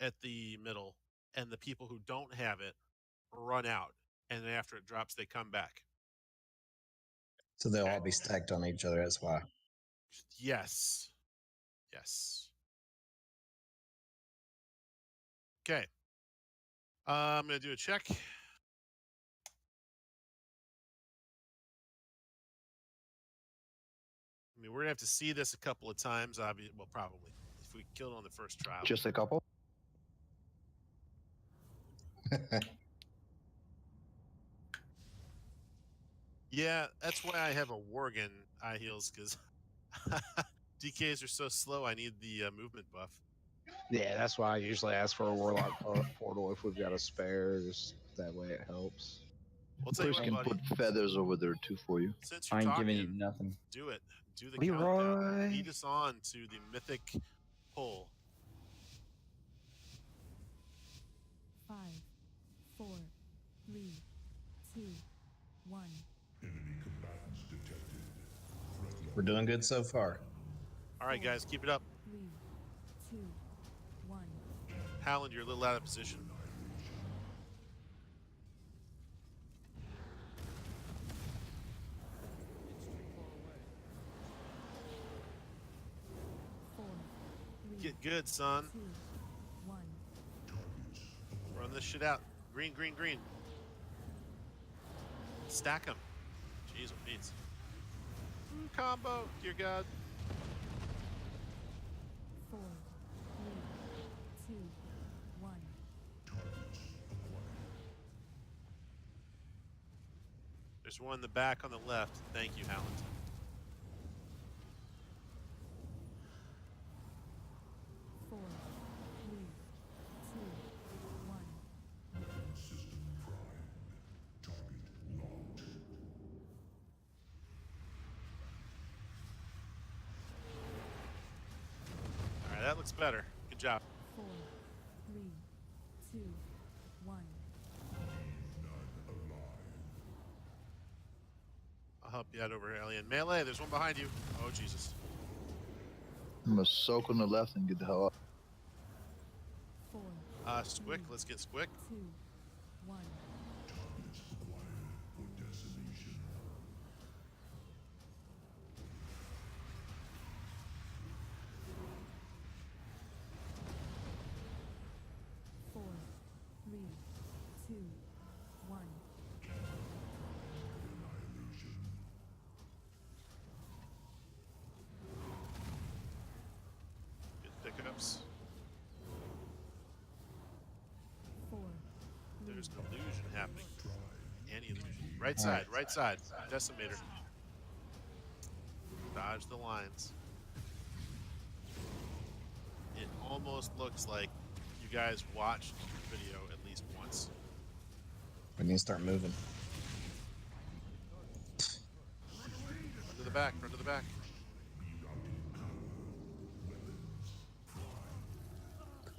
at the middle, and the people who don't have it run out. And then after it drops, they come back. So they'll all be stacked on each other. That's why. Yes. Yes. Okay. I'm going to do a check. I mean, we're going to have to see this a couple of times, obviously. Well, probably. If we kill it on the first trial. Just a couple? Yeah, that's why I have a Worgen eye heals, because DKs are so slow. I need the movement buff. Yeah, that's why I usually ask for a Warlock portal if we've got a spare. Just that way it helps. Well, tell you Chris what, can buddy. put feathers over there too for you. Since you're I ain't talking, giving you nothing. do it. Do the Leroy. countdown. Lead us on to the mythic pull. 5, 4, 3, 2, 1. We're doing good so far. All right, guys, keep it up. 3, 2, 1. Howland, you're a little out of position. Get good, son. 2, 1. Run this shit out. Green, green, green. Stack them. Jeez, what beats. Combo, dear God. 4, 3, 2, 1. There's one in the back on the left. Thank you, Howland. 4, 3, 2, 1. All right, that looks better. Good job. 4, 3, 2, 1. I'll help you out over here, Alien. Melee, there's one behind you. Oh, Jesus. I'm gonna soak on the left and get the hell up. 4, Squick, let's get Squick. 2, 1. Four, 3, 2, 1. Good pickups. 4, There's an illusion happening. Anti-illusion. Right side, right side. Decimator. Dodge the lines. It almost looks like you guys watched the video at least once. We need to start moving. Run to the back, run to the back.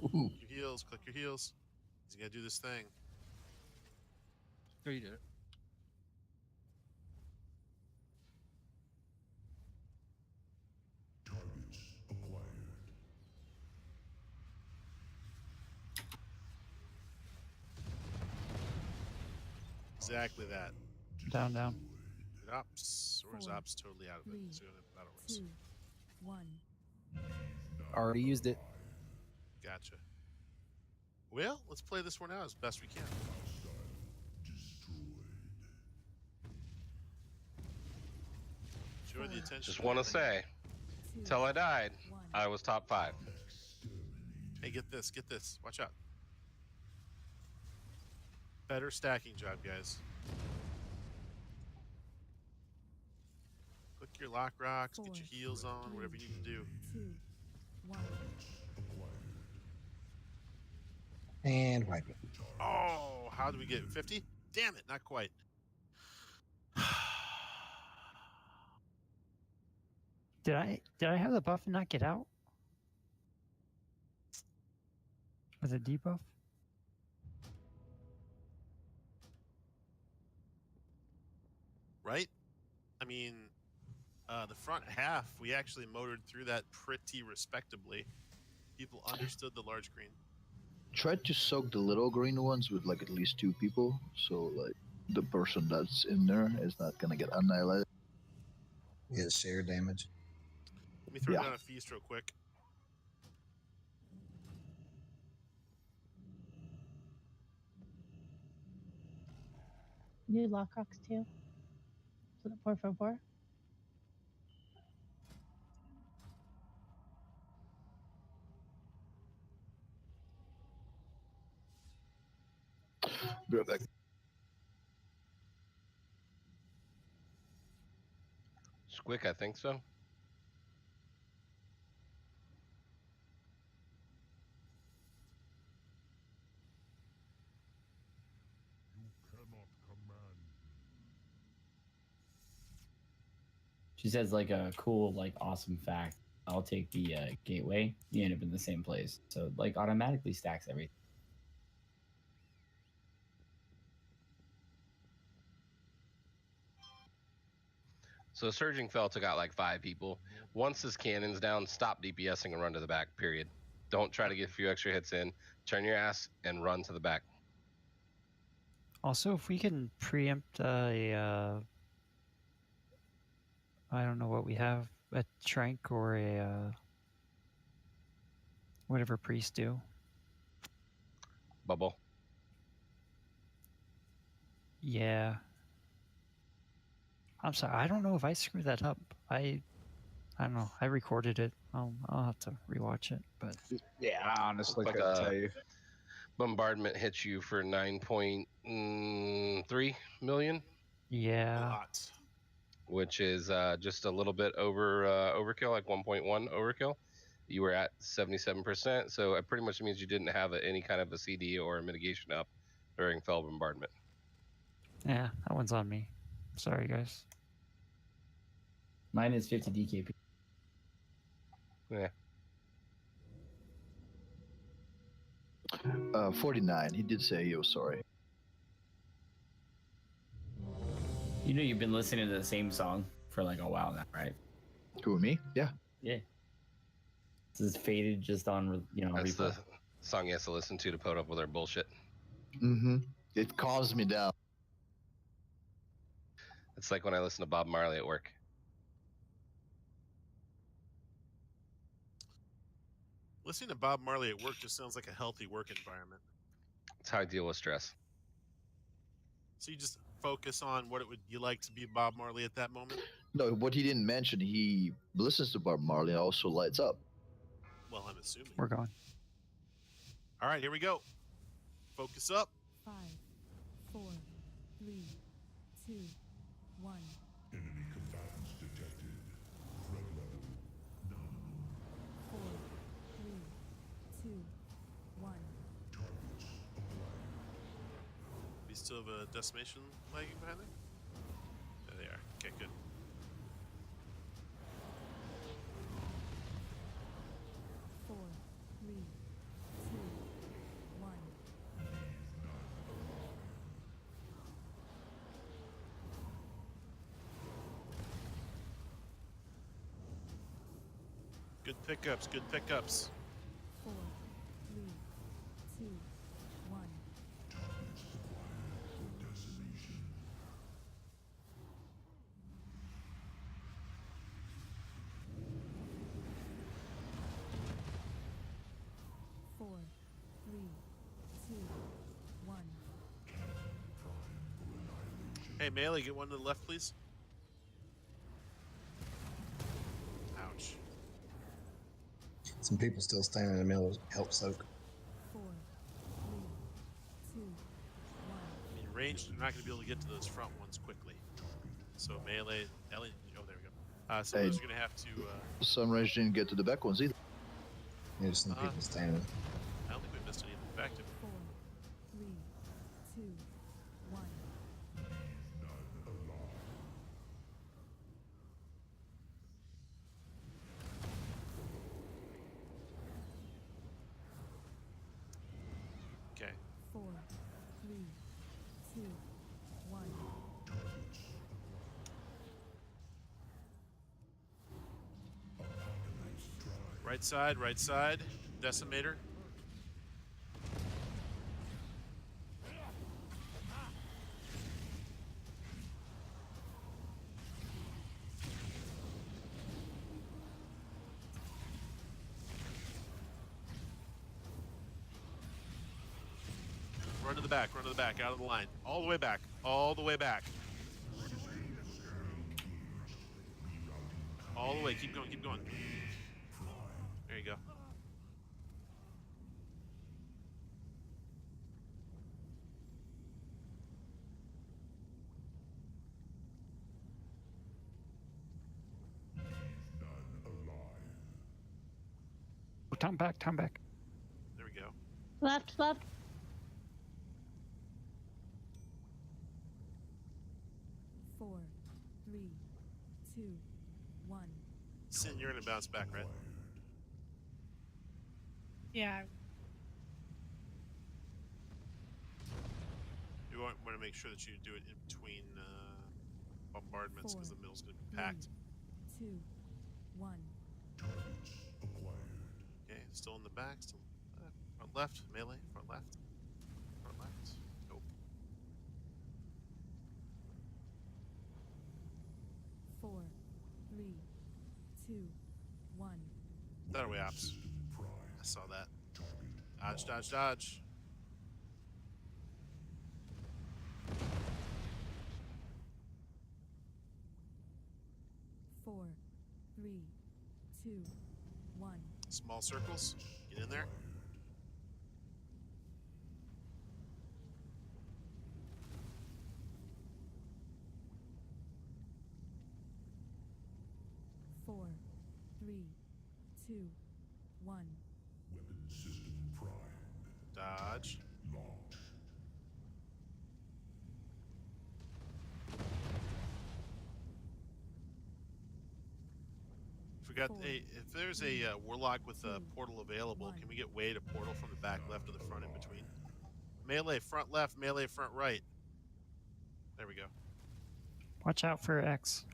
Ooh. Click your heels, click your heels. He's gonna do this thing. Oh, you did it. Exactly that. Down, down. Did Ops, or is 4, Ops totally out of it? 3, He's doing it battle race. 2, 1. Already used it. Gotcha. Well, let's play this one out as best we can. Enjoy the attention. Just want to say, till I died, I was top 5. Hey, get this, get this. Watch out. Better stacking job, guys. Click your lock rocks, get your heals on, whatever you need to do. 2, 1. And wipe it. Oh, how do we get 50? Damn it, not quite. Did I have the buff and not get out? Was it debuff? Right? I mean, the front half, we actually motored through that pretty respectably. People understood the large green. Try to soak the little green ones with like at least 2 people, so like the person that's in there is not gonna get annihilated. Yeah, share damage. Let me throw Yeah. down a feast real quick. New lock rocks too. So the 444. Be right back. Squick, I think so. She says like a cool, like awesome fact. I'll take the gateway. You end up in the same place, so like automatically stacks everything. So Surging Fell took out like 5 people. Once his cannon's down, stop DPSing and run to the back, period. Don't try to get a few extra hits in. Turn your ass and run to the back. Also, if we can preempt I don't know what we have, a Trank or a whatever priests do. Bubble. Yeah. I'm sorry. I don't know if I screwed that up. I don't know. I recorded it. I'll have to rewatch it. But yeah, I honestly Like couldn't tell you. Bombardment hits you for 9.3 million. Yeah. A lot. Which is just a little bit over overkill, like 1.1 overkill. You were at 77%, so it pretty much means you didn't have any kind of a CD or a mitigation up during Fell Bombardment. Yeah, that one's on me. Sorry, guys. Mine is 50 DKP. Yeah. 49. He did say he was sorry. You know you've been listening to the same song for like a while now, right? Who, me? Yeah. Yeah. This is faded just on, That's replay. the song he has to listen to put up with our bullshit. Mm-hmm. It calms me down. It's like when I listen to Bob Marley at work. Listening to Bob Marley at work just sounds like a healthy work environment. It's how I deal with stress. So you just focus on what it would you like to be Bob Marley at that moment? No, what he didn't mention, he listens to Bob Marley and also lights up. Well, I'm assuming. We're going. All right, here we go. Focus up. 5, 4, 3, 2, 1. Enemy combatants detected. Threat level none. 4, 3, 2, 1. Targets acquired. We still have a decimation lagging behind them? There they are. Okay, good. Four, 3, 2, 1. Good pickups, good pickups. 4, 3, 2, 1. Targets acquired for decimation. Four, 3, 2, 1. Hey, Melee, get one to the left, please. Ouch. Some people still standing in the middle to help soak. 4, 3, 2, 1. I mean, ranged, they're not going to be able to get to those front ones quickly. So Melee, Ellie, oh, there we go. So Hey. we're going to have to. Sunrise didn't get to the back ones either. There's some people standing. I don't think we missed any effective. 4, 3, 2, 1. Okay. 4, 3, 2, 1. Right side, right side. Decimator. Run to the back, run to the back, out of the line. All the way back, all the way back. All the way, keep going, keep going. There you go. Oh, time back, time back. There we go. Left, left. Four, 3, 2, 1. Sin, you're going to bounce back, right? Yeah. You want to make sure that you do it in between bombardments because the middle's going to be packed. 2, 1. Okay, still in the back, still front left, melee, front left. Front left. Nope. 4, 3, 2, 1. That away ops. I saw that. Dodge, dodge, dodge. Four, 3, 2, 1. Small circles. Get in there. Four, 3, 2, 1. Dodge. Forgot. Hey, if there's a warlock with a portal available, can we get Wade a portal from the back left to the front in between? Melee front left, melee front right. There we go. Watch out for X.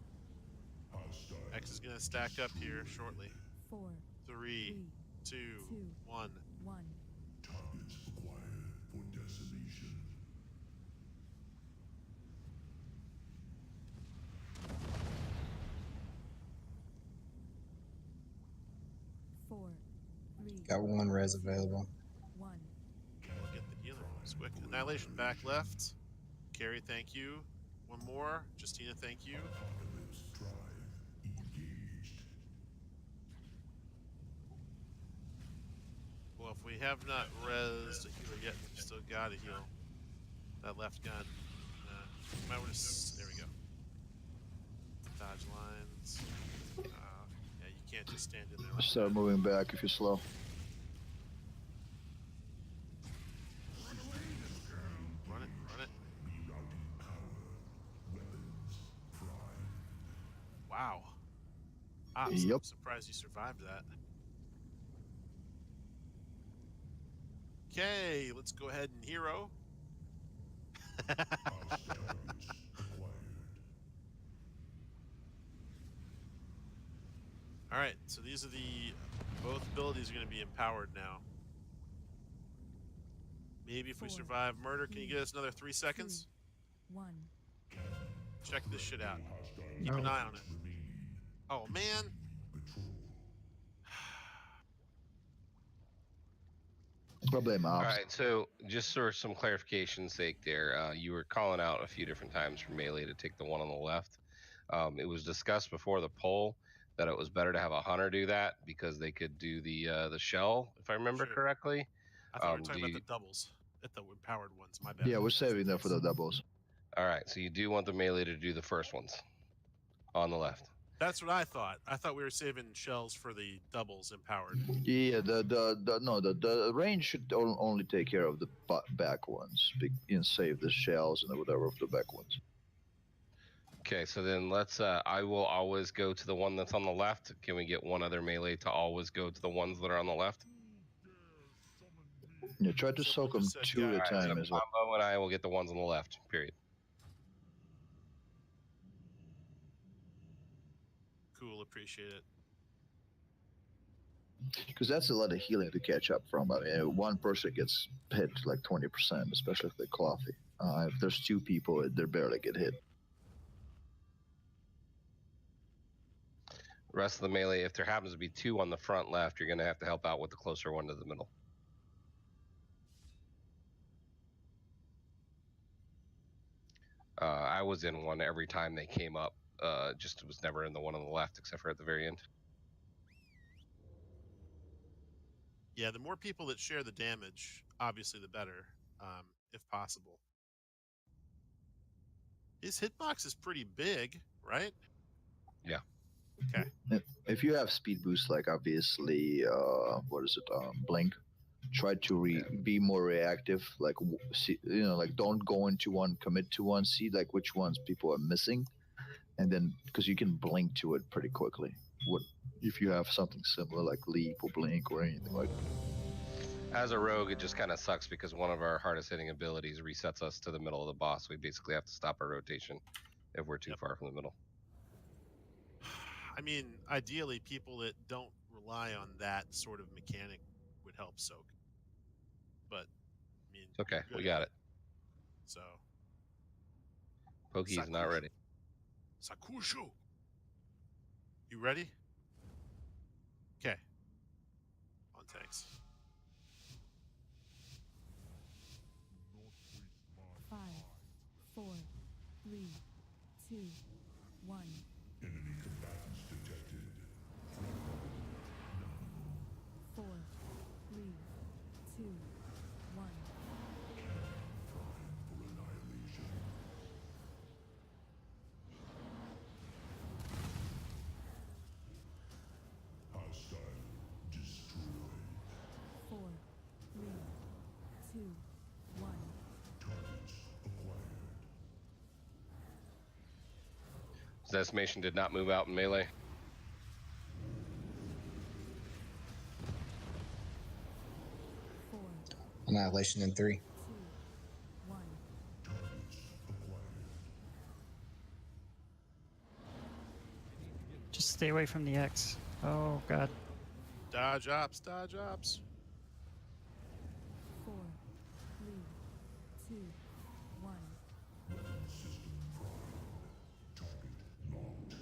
X is gonna stack up here shortly. 4, 3, 2, 1. 1. Four, 3, Got one res available. 1. We'll get the healer. It's quick. Annihilation back left. Carrie, thank you. One more. Justina, thank you. Well, if we have not rezzed a healer yet, we've still got to heal. That left gun. Might want to. There we go. Dodge lines. Yeah, you can't just stand in there. Like Start moving back if you're slow. Run it, run it. Wow. I'm surprised you survived that. Okay, let's go ahead and hero. All right, so these are both abilities are going to be empowered now. Maybe if we survive murder, can you get us another 3 seconds? 1. Check this shit out. Keep an eye on it. Oh man. Problem. All right, so just for some clarification's sake there, you were calling out a few different times for melee to take the one on the left. It was discussed before the poll that it was better to have a hunter do that because they could do the shell, if I remember correctly. I thought we were talking about the doubles, at the empowered ones. My bad. Yeah, we're saving that for the doubles. All right, so you do want the melee to do the first ones on the left. That's what I thought. I thought we were saving shells for the doubles empowered. Yeah, the range should only take care of the back ones, and save the shells and whatever of the back ones. Okay, so then let's. I will always go to the one that's on the left. Can we get one other melee to always go to the ones that are on the left? Yeah, try to soak them two at a time as well. Combo and I will get the ones on the left. Period. Cool, appreciate it. Because that's a lot of healing to catch up from. I mean, one person gets hit like 20%, especially if they're clothy. If there's two people, they barely get hit. Rest of the melee, if there happens to be two on the front left, you're going to have to help out with the closer one to the middle. I was in one every time they came up. Just was never in the one on the left, except for at the very end. Yeah, the more people that share the damage, obviously the better, if possible. His hitbox is pretty big, right? Yeah. Okay. If you have speed boost, like obviously, blink, try to be more reactive. Like, see, like don't go into one, commit to one, see like which ones people are missing, and then because you can blink to it pretty quickly. What if you have something similar like leap or blink or anything like that? As a rogue, it just kind of sucks because one of our hardest hitting abilities resets us to the middle of the boss. We basically have to stop our rotation if we're too far from the middle. I mean, ideally, people that don't rely on that sort of mechanic would help soak. But, I mean, It's okay, we got it. So, Pokey's not ready. Sakushu! You ready? Okay. On tanks. 5, 4, 3, 2, 1. Enemy combatants detected. 4, 3, 2, 1. For annihilation. Hostile destroyed. 4, 3, 2, 1. Targets acquired. His estimation did not move out in melee. Annihilation in 3. 2, 1. Just stay away from the X. Oh god. Dodge ops, dodge ops. 4, 3, 2, 1. Weapon system primed. Target locked.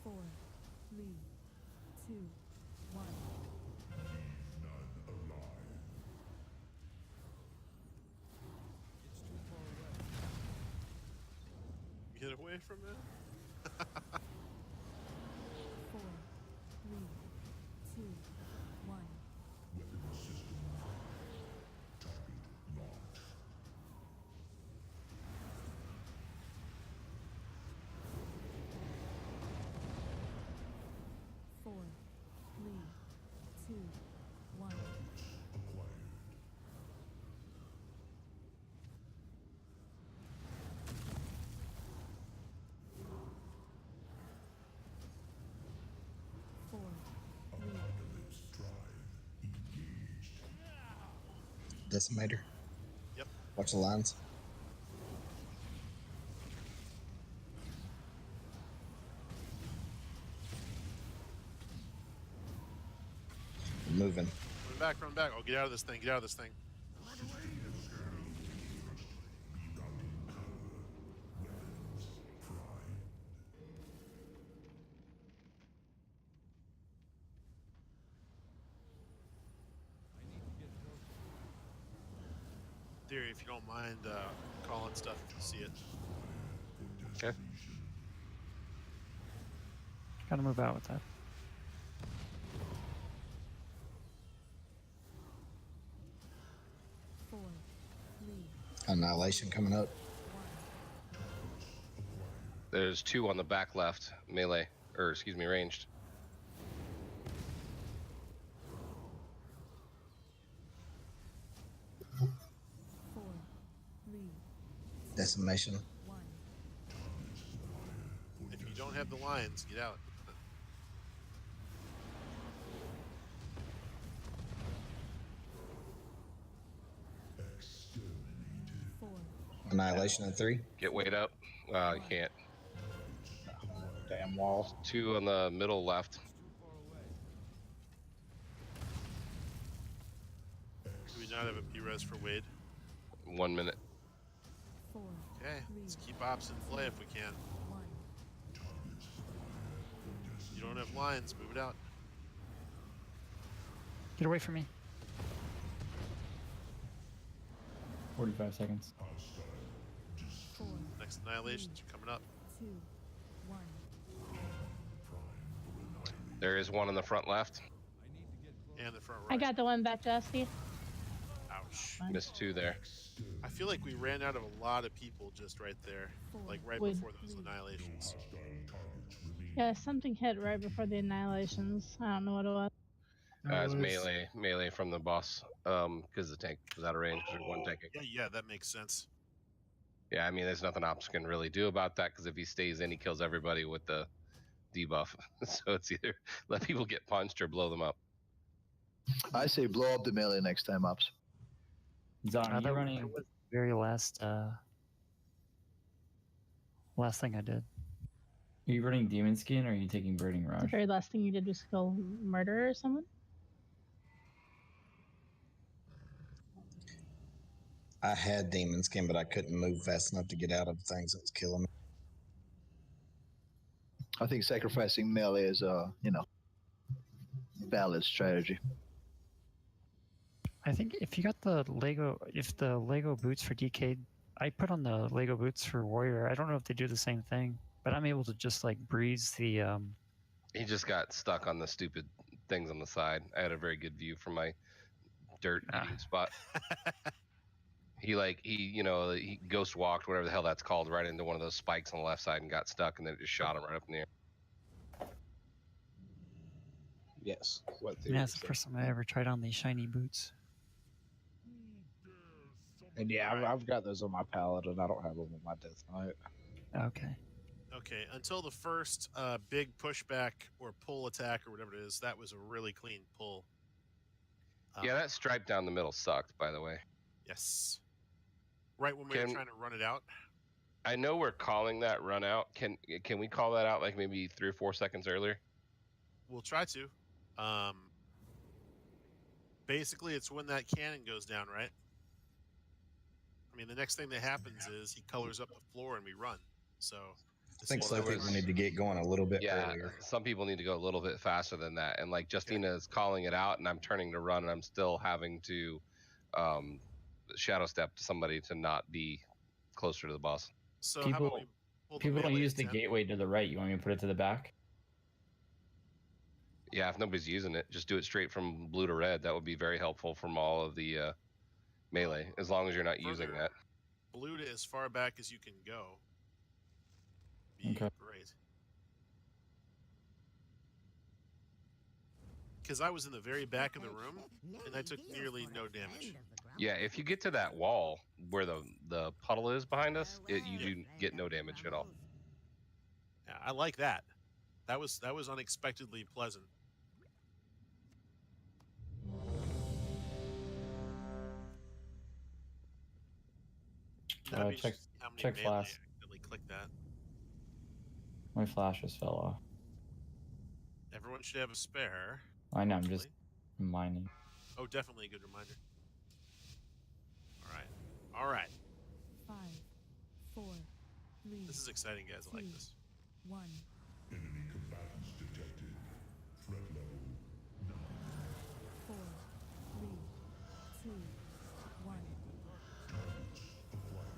4, 3, 2, 1. None alive. Get away from it. 4, 3, 2, 1. Weapon system primed. Target locked. 4, 3, 2, 1. Acquired. 4, 3. Apocalypse drive engaged. Decimator. Yep. Watch the lines. Moving. Run back. Oh, get out of this thing, get out of this thing. Theory, if you don't mind calling stuff if you see it. Okay. Gotta move out with that. 4, Annihilation coming up. There's 2 on the back left, melee, or excuse me, ranged. Decimation. If you don't have the lines, get out. Annihilation in 3. Get weight up. Well, you can't. Damn wall. 2 on the middle left. Do we not have a P-res for Wade? 1 minute. Okay, let's keep ops in play if we can. You don't have lines, move it out. Get away from me. 45 seconds. Next annihilations are coming up. There is 1 on the front left. And the front right. I got the one back, Dusty. Ouch. Missed 2 there. I feel like we ran out of a lot of people just right there. Like right before those annihilations. Yeah, something hit right before the annihilations. I don't know what it was. It's melee from the boss, because the tank was out of range. There's 1 tanking. Yeah, that makes sense. Yeah, I mean, there's nothing Ops can really do about that, because if he stays in, he kills everybody with the debuff. So it's either let people get punched or blow them up. I say blow up the melee next time, Ops. Zon, are you running? That was the very last thing I did. Are you running Demon Skin or are you taking Burning The Rush? very last thing you did was kill murder or someone? I had demon skin, but I couldn't move fast enough to get out of things that was killing me. I think sacrificing melee is a valid strategy. I think if you got the Lego boots for DK, I put on the Lego boots for Warrior. I don't know if they do the same thing, but I'm able to just like breeze the. He just got stuck on the stupid things on the side. I had a very good view from my dirt eating spot. He ghost walked, whatever the hell that's called, right into one of those spikes on the left side and got stuck, and then it just shot him right up in the air. Yes. Yeah, it's the first time I ever tried on these shiny boots. And yeah, I've got those on my paladin. I don't have them on my Death Knight. Okay. Okay, until the first big pushback or pull attack or whatever it is, that was a really clean pull. Yeah, that stripe down the middle sucked, by the way. Yes. Right when we were trying to run it out. I know we're calling that run out. Can we call that out like maybe 3 or 4 seconds earlier? We'll try to. Basically, it's when that cannon goes down, right? I mean, the next thing that happens is he colors up the floor and we run. So I think some people need to get going a little bit earlier. Some people need to go a little bit faster than that. And like Justina is calling it out, and I'm turning to run, and I'm still having to shadow step to somebody to not be closer to the boss. So people don't use the gateway to the right. You want me to put it to the back? Yeah, if nobody's using it, just do it straight from blue to red. That would be very helpful from all of the melee, as long as you're not using that. Blue to as far back as you can go. Okay. Great. Because I was in the very back of the room, and I took nearly no damage. Yeah, if you get to that wall where the puddle is behind us, you do get no damage at all. Yeah, I like that. That was unexpectedly pleasant. Check flash. Click that. My flash just fell off. Everyone should have a spare. I know, I'm just mining. Oh, definitely a good reminder. All right. 5, 4, 3. This is exciting, guys. I like this. 1. Enemy combatants detected. Threat level 9. 4, 3, 2, 1. Targets acquired.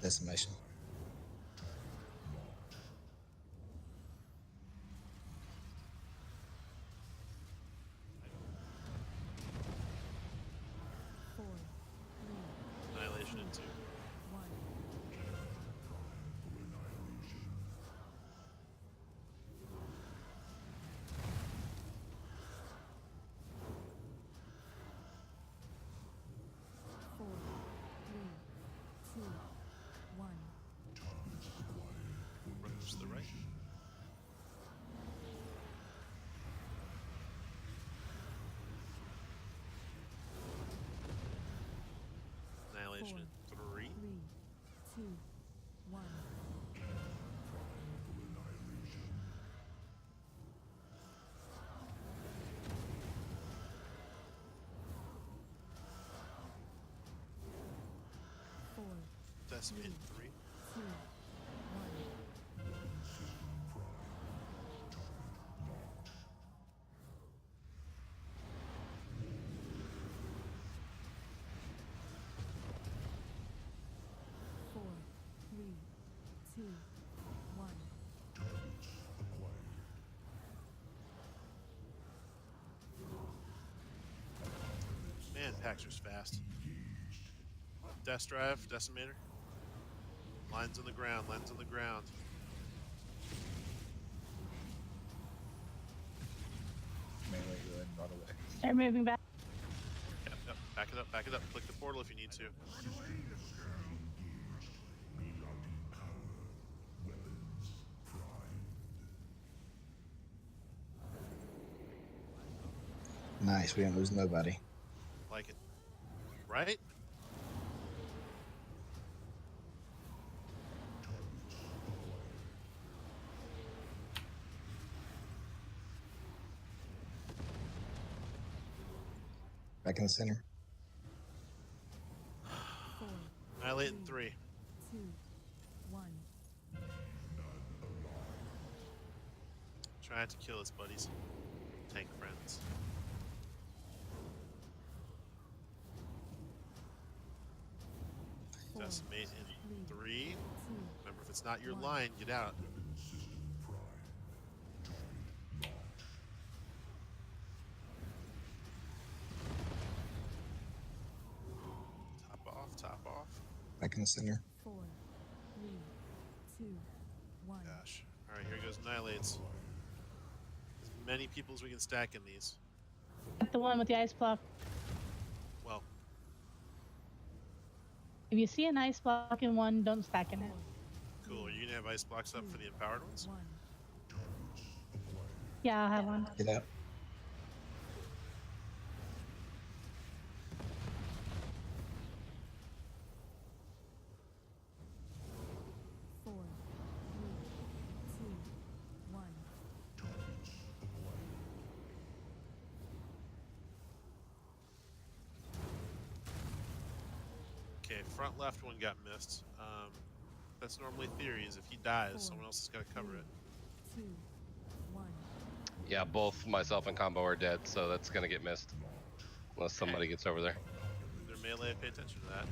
Decimation. Annihilation in 2. Rush to the right. Annihilation in 3. 2, 1. Decimate in 3. 2, 1. Four, three, two, one. Man, Paxer's fast. Death Drive, Decimator. Lines on the ground, lines on the ground. Melee, go ahead and run away. Start moving back. Yep, yep. Back it up, back it up. Click the portal if you need to. Nice. We didn't lose nobody. Like it. Right? Back in the center. Annihilate in 3. 2, 1. Trying to kill his buddies. Tank friends. Decimate in 3. Remember, if it's not your line, get out. Top off, top off. Back in the center. 4, 3, 2, 1. Gosh. Alright, here goes Annihilates. As many people as we can stack in these. The one with the ice block. Well, If you see an ice block in one, don't stack in it. cool. Are you gonna have ice blocks up for the empowered ones? Yeah, I'll have one. Get out. Four, three, two, one. Okay, front left one got missed. That's normally theories. If he dies, someone else has got to cover it. 2, 1. Yeah, both myself and Combo are dead, so that's gonna get missed. Unless somebody gets over there. Their melee, pay attention to that.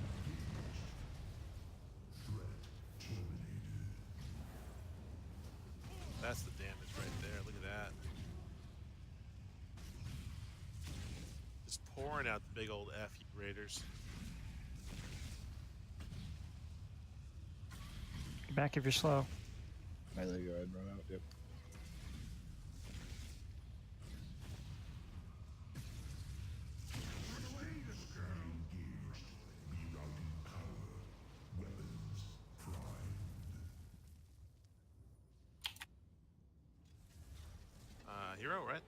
That's the damage right there. Look at that. Just pouring out the big old F, you Raiders. Get back if you're slow. Melee, go ahead and run out. Yep. Hero, right?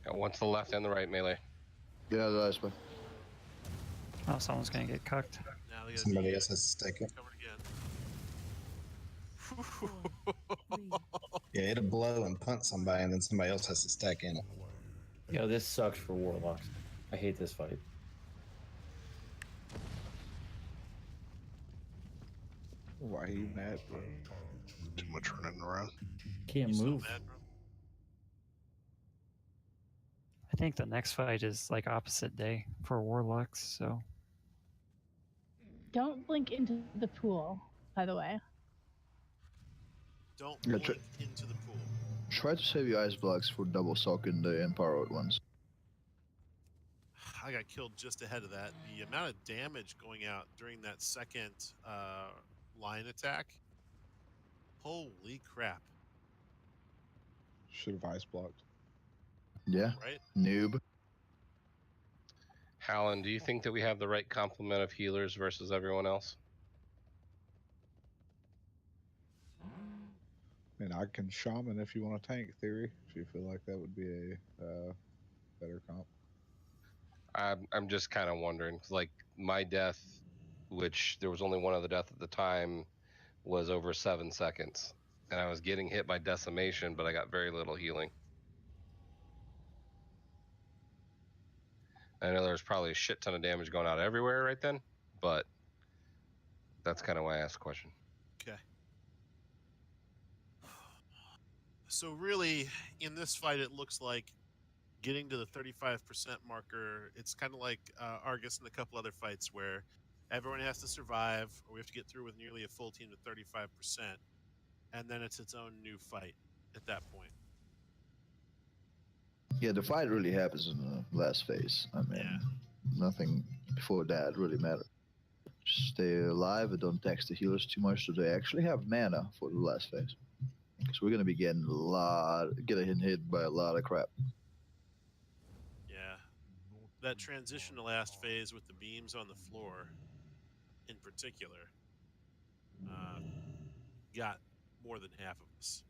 Got one to the left and the right melee. Yeah, that's fine. Oh, someone's gonna get cucked. Now they gotta Somebody be else has to stake it. covered again. Yeah, it'll blow and punt somebody, and then somebody else has to stack in it. Yo, this sucks for Warlocks. I hate this fight. Why are you mad, bro? Too much running around. Can't You so move. mad, bro? think the next fight is like opposite day for warlocks, so Don't blink into the pool, by the way. Don't Yeah, blink into the pool. Try to save your ice blocks for double soak in the empowered ones. I got killed just ahead of that. The amount of damage going out during that second line attack. Holy crap. Should have ice blocked. Yeah. Right? Noob. Hallen, do you think that we have the right complement of healers versus everyone else? I mean, I can shaman if you want a tank theory. If you feel like that would be a better comp. I'm just kind of wondering, 'cause like my death, which there was only one other death at the time, was over 7 seconds, and I was getting hit by decimation, but I got very little healing. I know there's probably a shit ton of damage going out everywhere right then, but that's kind of why I asked the question. Okay. So really, in this fight, it looks like getting to the 35% marker. It's kind of like Argus and a couple other fights where everyone has to survive, or we have to get through with nearly a full team to 35%, and then it's its own new fight at that point. Yeah, the fight really happens in the last phase. I mean, nothing before that really matters. Just stay alive and don't tax the healers too much so they actually have mana for the last phase. Because we're going to be getting hit by a lot of crap. Yeah. That transition to last phase with the beams on the floor, in particular, got more than half of us.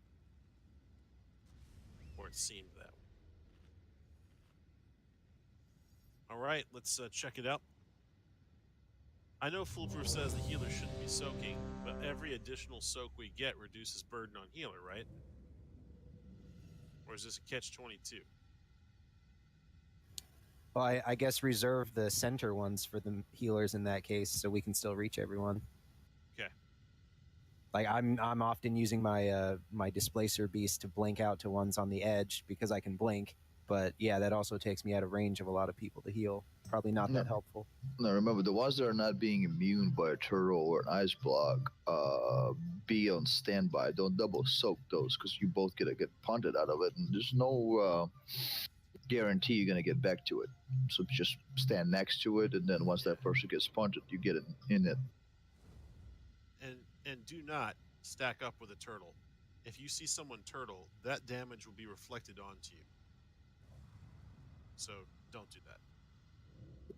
Or it seemed that way. All right, let's check it out. I know Foolproof says the healer shouldn't be soaking, but every additional soak we get reduces burden on healer, right? Or is this a catch-22? Well, I guess reserve the center ones for the healers in that case, so we can still reach everyone. Okay. Like I'm often using my my displacer beast to blink out to ones on the edge because I can blink. But yeah, that also takes me out of range of a lot of people to heal. Probably not that helpful. Now remember, the ones that are not being immune by a turtle or an ice block, be on standby. Don't double soak those because you both get punted out of it, and there's no guarantee you're going to get back to it. So just stand next to it, and then once that person gets punted, you get it in it. And do not stack up with a turtle. If you see someone turtle, that damage will be reflected onto you. So don't do that.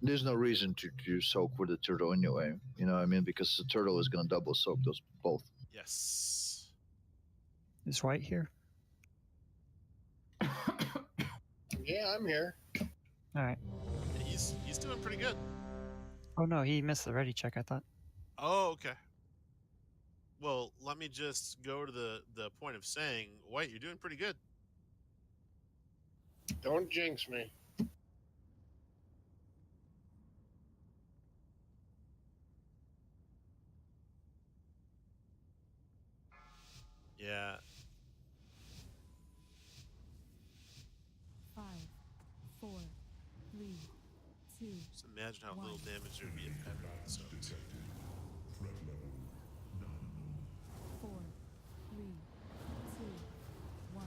There's no reason to soak with a turtle anyway. You know what I mean? Because the turtle is going to double soak those both. Yes. Is White here? Yeah, I'm here. All right. He's doing pretty good. Oh no, he missed the ready check, I thought. Oh, okay. Well, let me just go to the point of saying, White, you're doing pretty good. Don't jinx me. Yeah. 5, 4, 3, 2. Just imagine how little damage there would be if everyone soaked. 4, 3, 2, 1.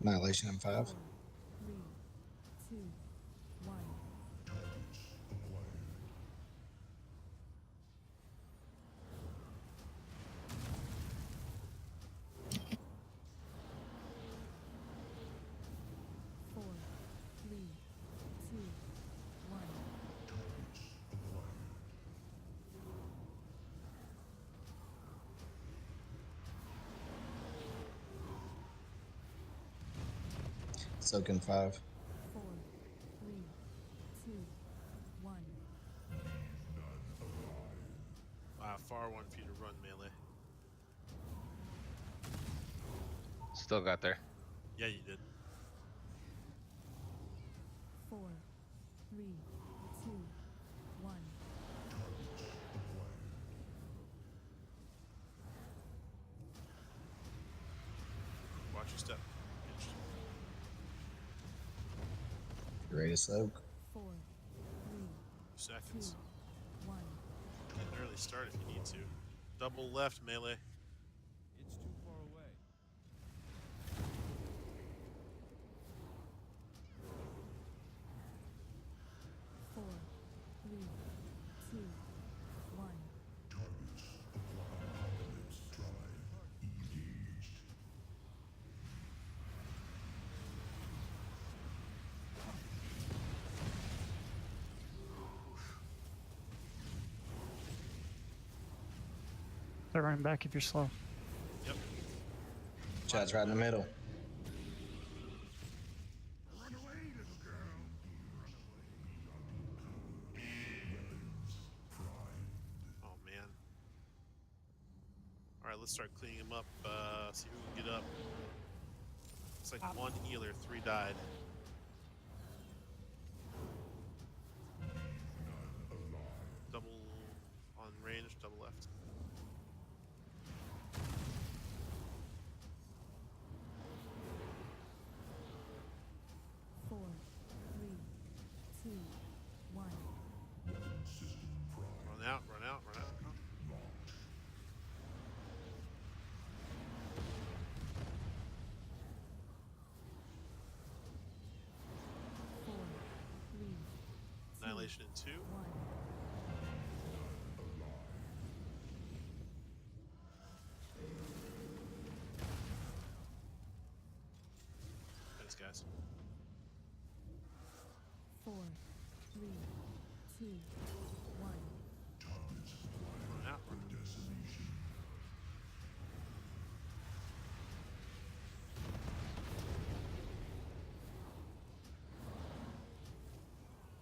Annihilation in 5. 4, 3, 2, 1. Soak in 5. 4, 3, 2, 1. Far one for you to run melee. Still got there. Yeah, you did. 4, 3, 2, 1. Watch your step. You ready to soak? 4, 3, 2 seconds. 2, 1. Get an early start if you need to. Double left melee. It's too far away. 4, 3, 2, 1. Start running back if you're slow. Yep. Chad's right in the middle. Oh man. All right, let's start cleaning them up. See who can get up. It's like 1 healer, 3 died. Double on range, double left. Four, 3, 2, 1. Run out, run out, run out. Four, 3, Annihilation in 2. 1. Thanks, guys. 4, 3, 2, 1. Run out, run out.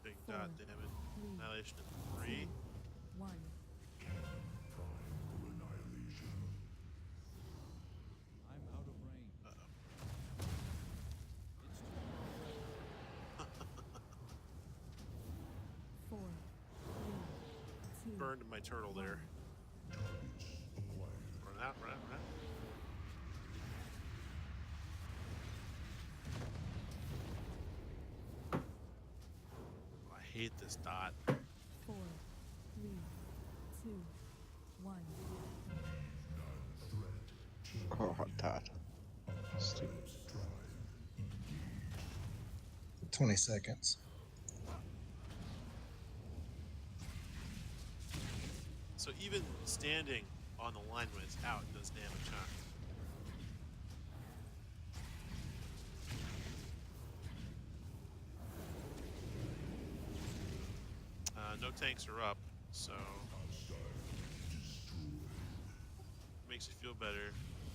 Big dot damage. Annihilation in 3. 1. I'm out of range. Uh-oh. It's too far away. 4, 3, 2. Burned my turtle there. Run out, run out, run out. Oh, I hate this dot. 4, 3, 2, 1. Oh, God. Stupid. 20 seconds. So even standing on the line when it's out does damage, huh? No tanks are up, so makes you feel better.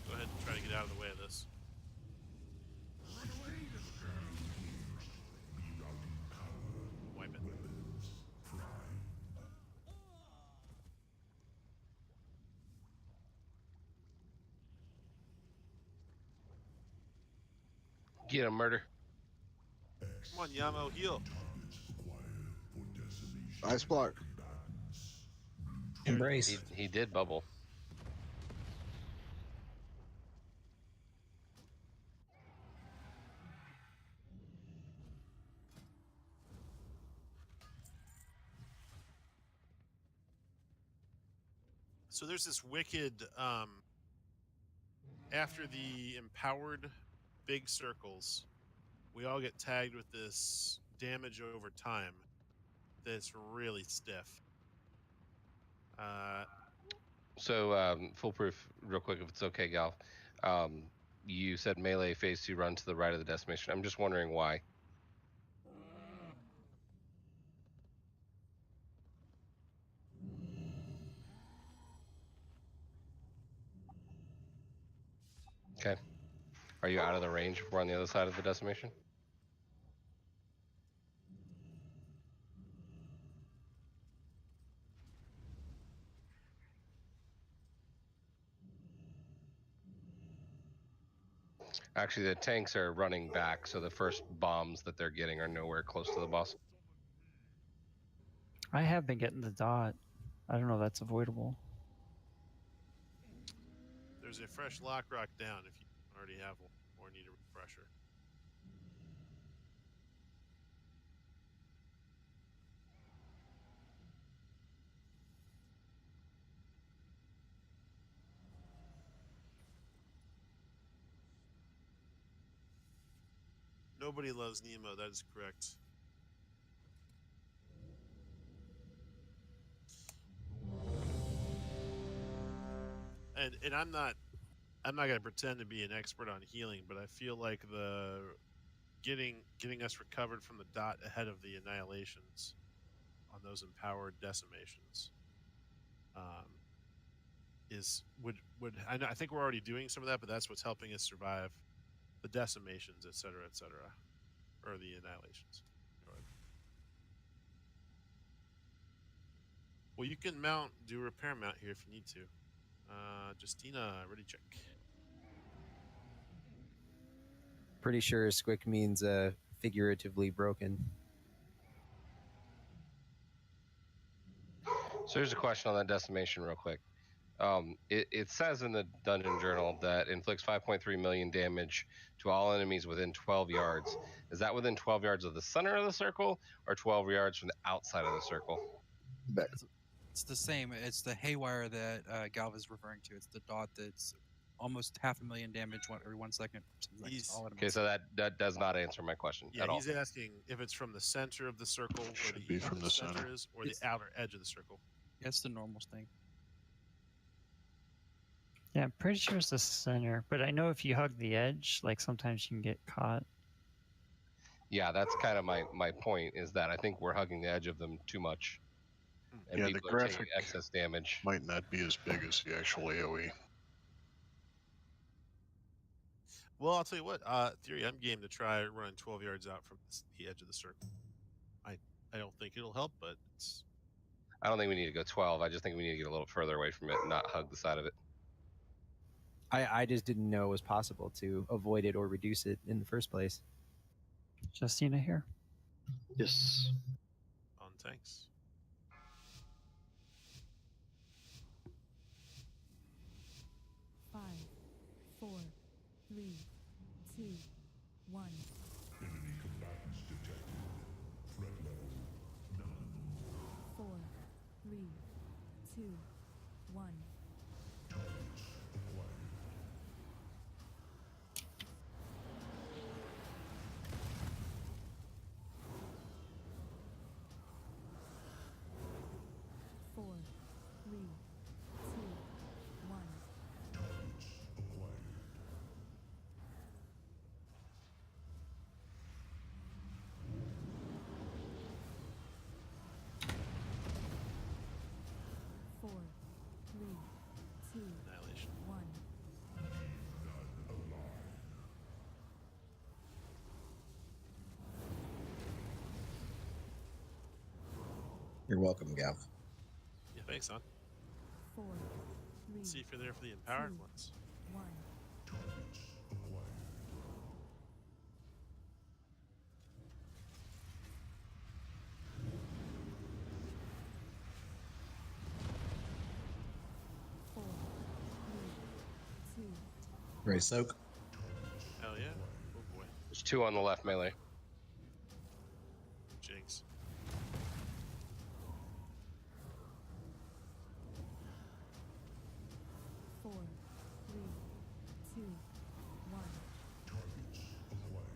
Go ahead and try to get out of the way of this. Wipe it. Get him, murder. Come on, Yamo, heal. Ice block. Embrace. He did bubble. So there's this wicked, after the empowered big circles, we all get tagged with this damage over time that's really stiff. So, foolproof, real quick, if it's okay, Gal. You said melee phase 2 run to the right of the decimation. I'm just wondering why. Okay. Are you out of the range if we're on the other side of the decimation? Actually, the tanks are running back, so the first bombs that they're getting are nowhere close to the boss. I have been getting the dot. I don't know if that's avoidable. There's a fresh lock rock down if you already have one, or need a refresher. Nobody loves Nemo. That is correct. And I'm not gonna pretend to be an expert on healing, but I feel like the getting us recovered from the dot ahead of the annihilations on those empowered decimations would I think we're already doing some of that, but that's what's helping us survive the decimations, et cetera, or the annihilations. Well, you can do a repair mount here if you need to. Justina, ready check. Pretty sure squick means figuratively broken. So here's a question on that decimation real quick. It says in the Dungeon Journal that inflicts 5.3 million damage to all enemies within 12 yards. Is that within 12 yards of the center of the circle or 12 yards from the outside of the circle? It's the same. It's the haywire that Galv is referring to. It's the dot that's almost 500,000 damage every 1 second. Okay, so that does not answer my question Yeah, at all. he's asking if it's from the center of the circle where Should be from the center. is, or the outer edge of the circle. That's the normal thing. Yeah, I'm pretty sure it's the center, but I know if you hug the edge, like sometimes you can get caught. Yeah, that's kind of my point, is that I think we're hugging the edge of them too much. And Yeah, the people are taking graphic excess damage. might not be as big as the actual AoE. Well, I'll tell you what, Theory, I'm game to try running 12 yards out from the edge of the circle. I don't think it'll help, but it's... I don't think we need to go 12. I just think we need to get a little further away from it and not hug the side of it. I just didn't know it was possible to avoid it or reduce it in the first place. Justina here. Yes. On tanks. Five, 4, 3, 2, 1. Enemy combatants detected. Threat level none. 4, 3, 2, 1. Targets acquired. Four, 3, 2, 1. Targets acquired. Four, 3, 2, Annihilation. 1. None alive. You're welcome, Gav. Yeah, thanks, son. 4, 3, Let's see if you're there for the empowered 2, ones. 1. Targets acquired. Four, 3, 2. Ready to soak? Hell yeah. Oh boy. There's 2 on the left melee. Jinx. Four, 3, 2, 1. Targets acquired.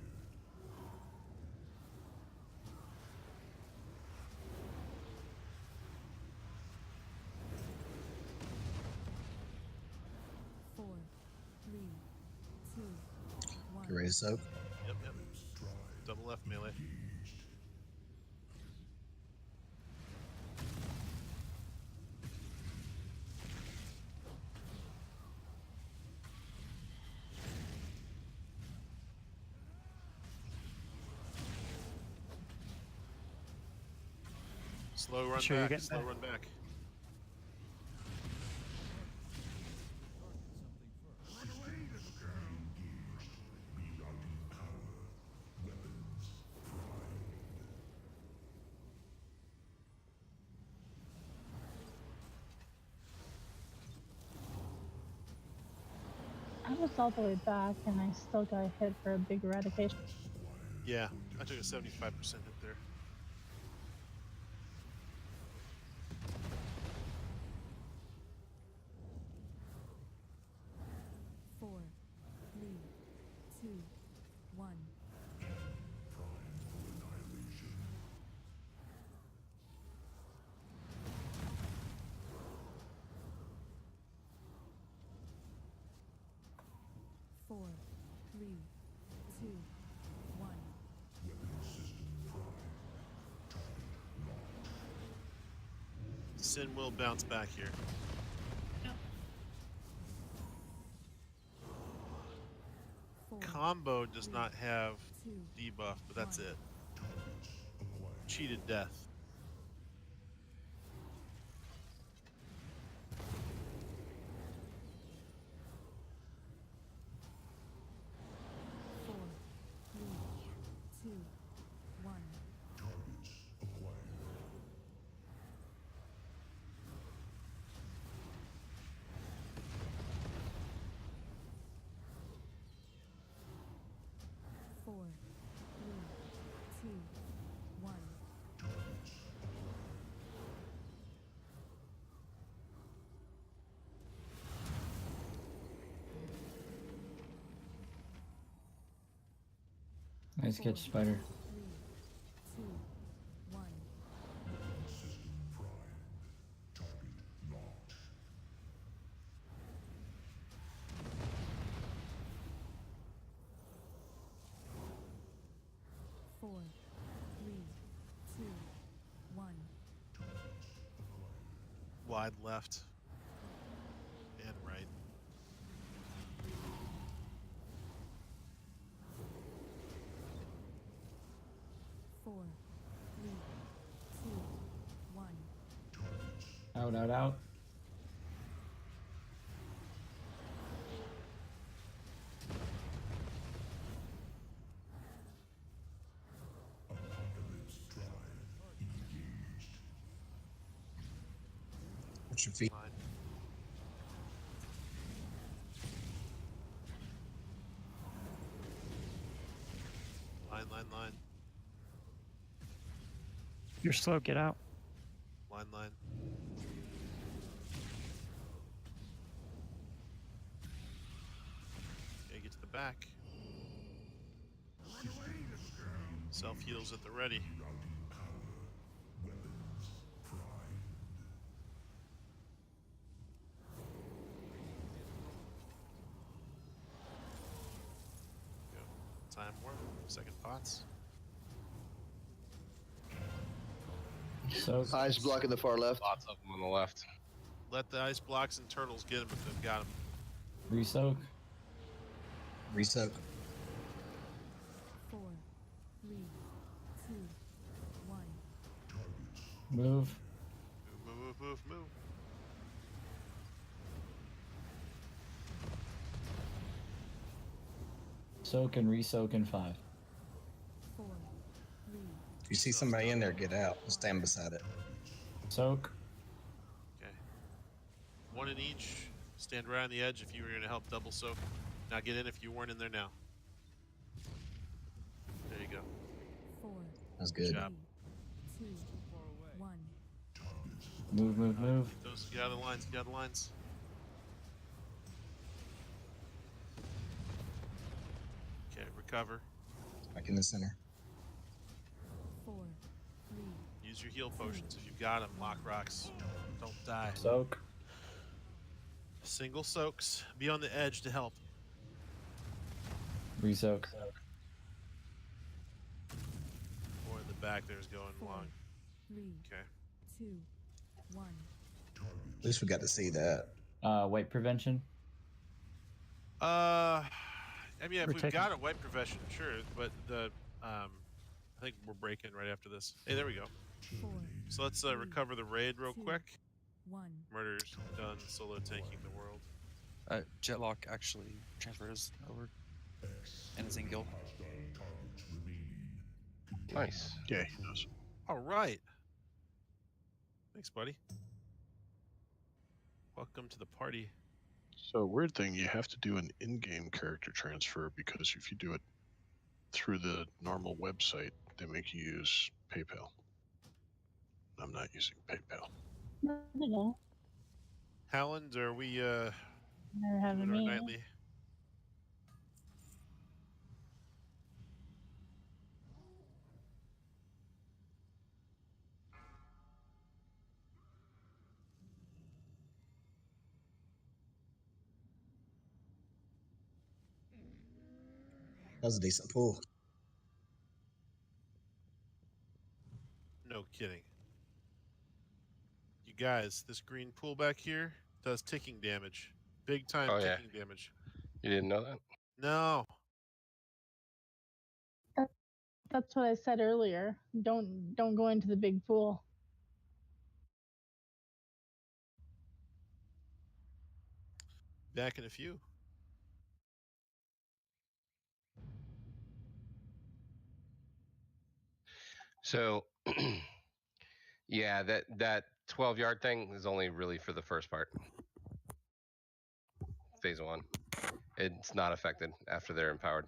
Four, 3, 2, 1. You ready to soak? Yep. Double left melee. Slow run Sure, you're back. getting Slow back. run back. I don't almost all the way back, and I still got hit for a big eradication. Yeah, I took a 75% hit there. Four, three, two, one. Four, three, two, one. Sin will bounce back here. Combo does not have debuff, but that's it. Cheated death. Four, three, two, one. Four, three, two, one. Nice catch, Spider. 3, 2, 1. Four, three, two, one. Wide left and right. Four, three, two, one. Out, out, out. What's your feet? Line. You're slow. Get out. Line. Okay, get to the back. Self heals at the ready. Go. Time warp. Second pots. So Ice block in the far left. Lots of them on the left. Let the ice blocks and turtles get him if they've got him. Resoak. Resoak. Four, three, two, one. Move. Move. Soak and resoak in 5. Four, three. If you see somebody in there, get out and stand beside it. Soak. Okay. One in each. Stand right on the edge if you were going to help double soak. Now get in if you weren't in there now. There you go. Four, That's good. Good job. two, one. Move. Get out of the lines. Okay, recover. Back in the center. Four, three. Use your heal potions if you've got them. Lock rocks. Don't die. Soak. Single soaks. Be on the edge to help. Resoak. Or in the back there's going long. Three, Okay. two, one. At least we got to see that. White prevention. I mean, if We're we've taking- got a white profession, sure, but I think we're breaking right after this. Hey, there we go. Four, So let's recover the raid real quick. one. Murder's done, solo tanking the world. Jetlock actually transfers over, and it's in guild. Nice. Yeah, he does. All right. Thanks, buddy. Welcome to the party. So weird thing, you have to do an in-game character transfer because if you do it through the normal website, they make you use PayPal. I'm not using PayPal. No, Howland, are we Never doing having our me. nightly? That was a decent pool. No kidding. You guys, this green pool back here does ticking damage. Big time Oh, yeah. ticking damage. You didn't know that? No. That's what I said earlier. Don't go into the big pool. Back in a few. So, yeah, that 12-yard thing is only really for the first part. Phase 1. It's not affected after they're empowered.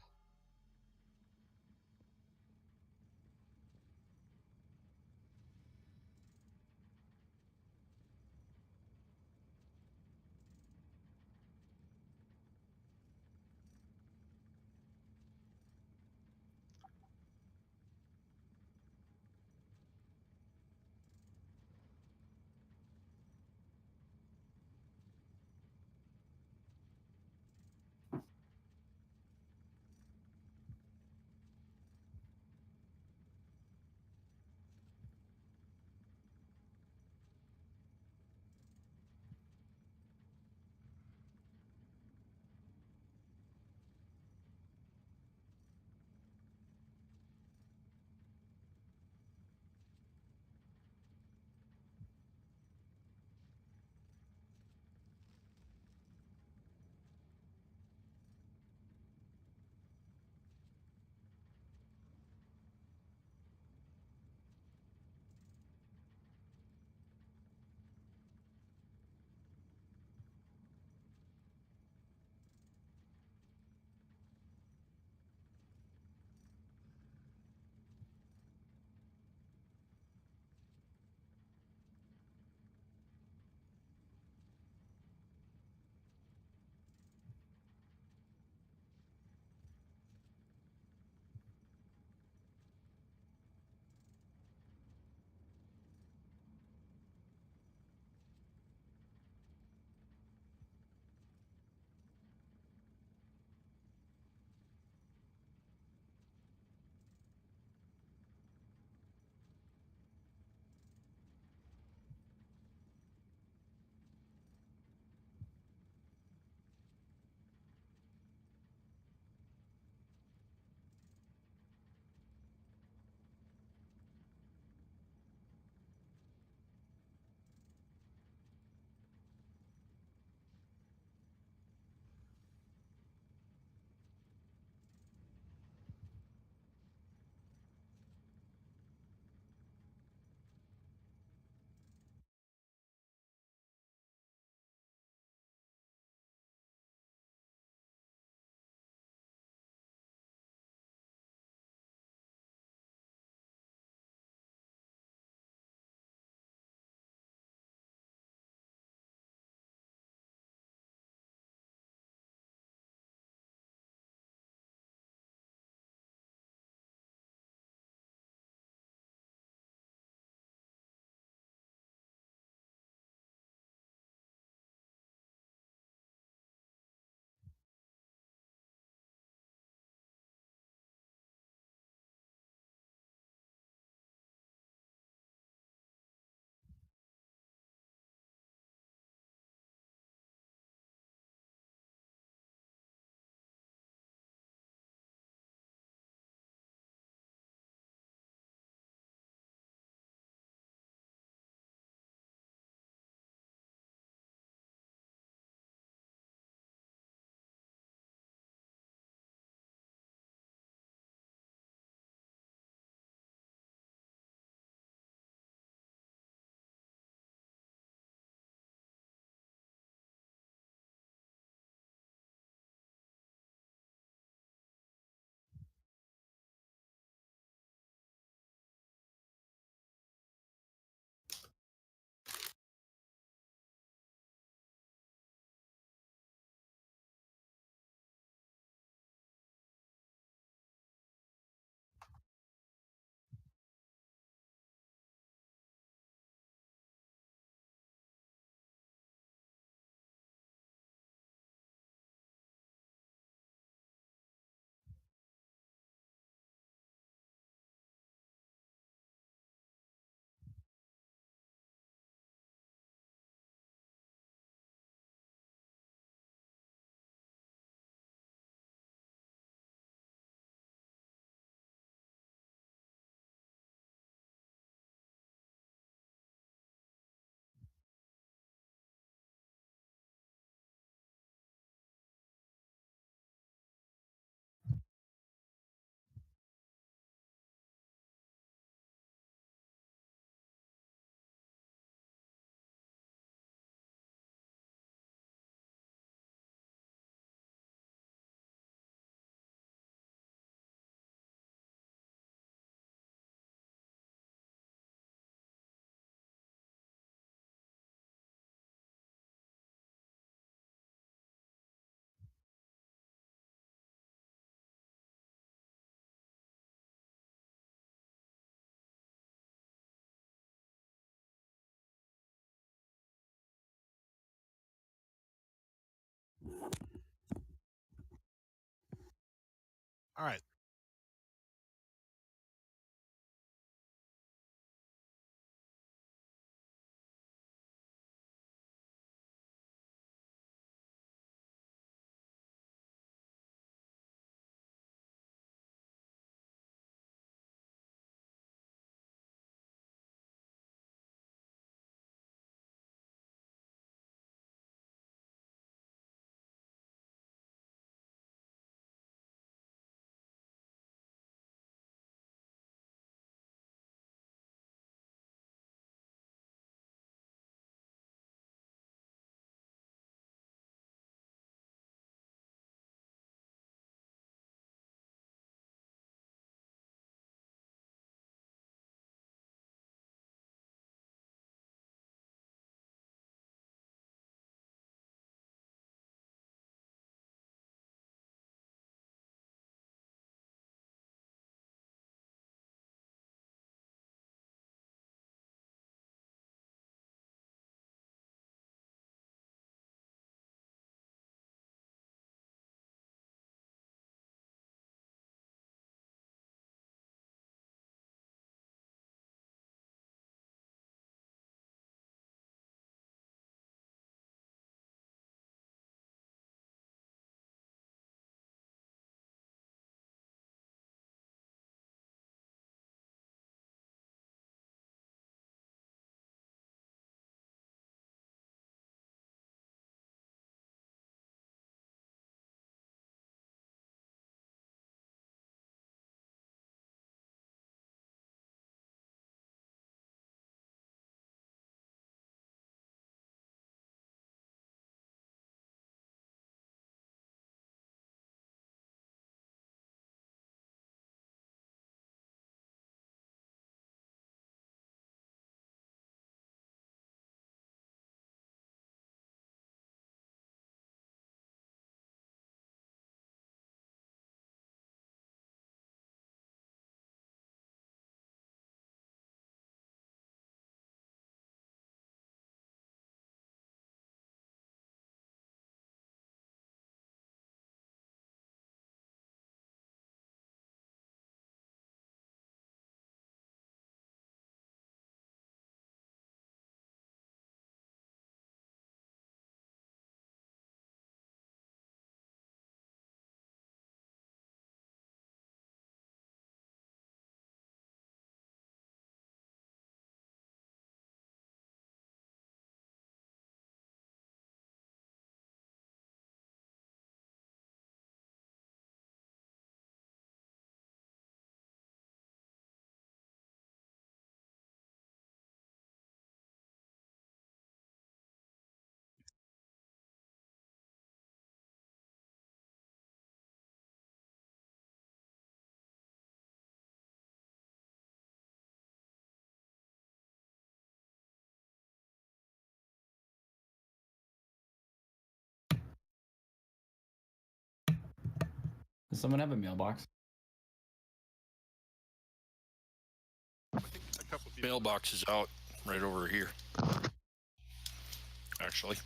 All right. Does someone have a mailbox? I think a couple people. Mailbox is out right over here. Actually.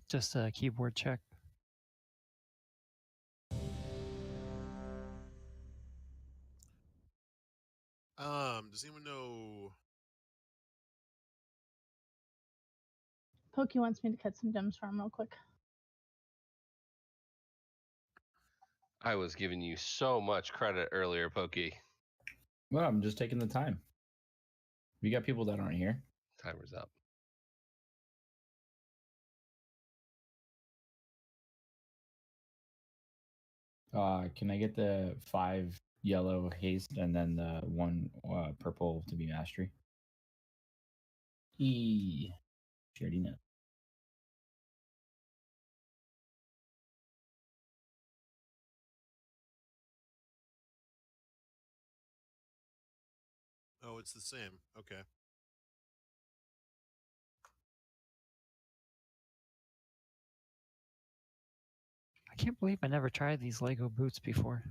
Just a keyboard check. Does anyone know? Pokey wants me to cut some gems for him real quick. I was giving you so much credit earlier, Pokey. Well, I'm just taking the time. We got people that aren't here. Timer's up. Can I get the 5 yellow haste and then the 1 purple to be mastery? She already know. it's the same. Okay. I can't believe I never tried these Lego boots before.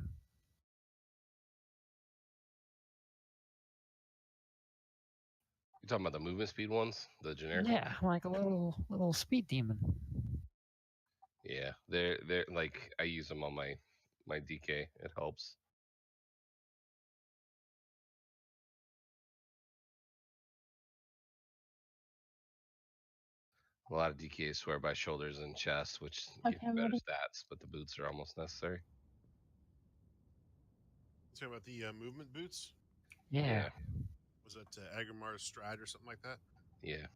You talking about the movement speed ones, the generic? Yeah, like a little speed demon. Yeah, they're like I use them on my DK. It helps. A lot of DKs swear by shoulders and chest, which give you better stats, but the boots are almost necessary. You talking about the movement boots? Yeah. Was that Agrimar's Stride or something like that? Yeah.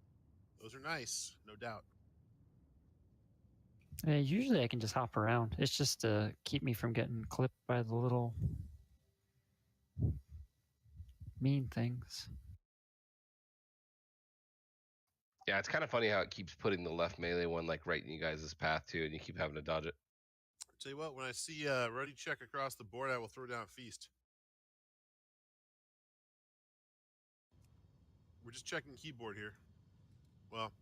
Those are nice, no doubt. Usually I can just hop around. It's just to keep me from getting clipped by the little mean things. Yeah, it's kind of funny how it keeps putting the left melee one like right in you guys' path too, and you keep having to dodge it. Tell you what, when I see Ruddy check across the board, I will throw down Feast. We're just checking keyboard here. Well,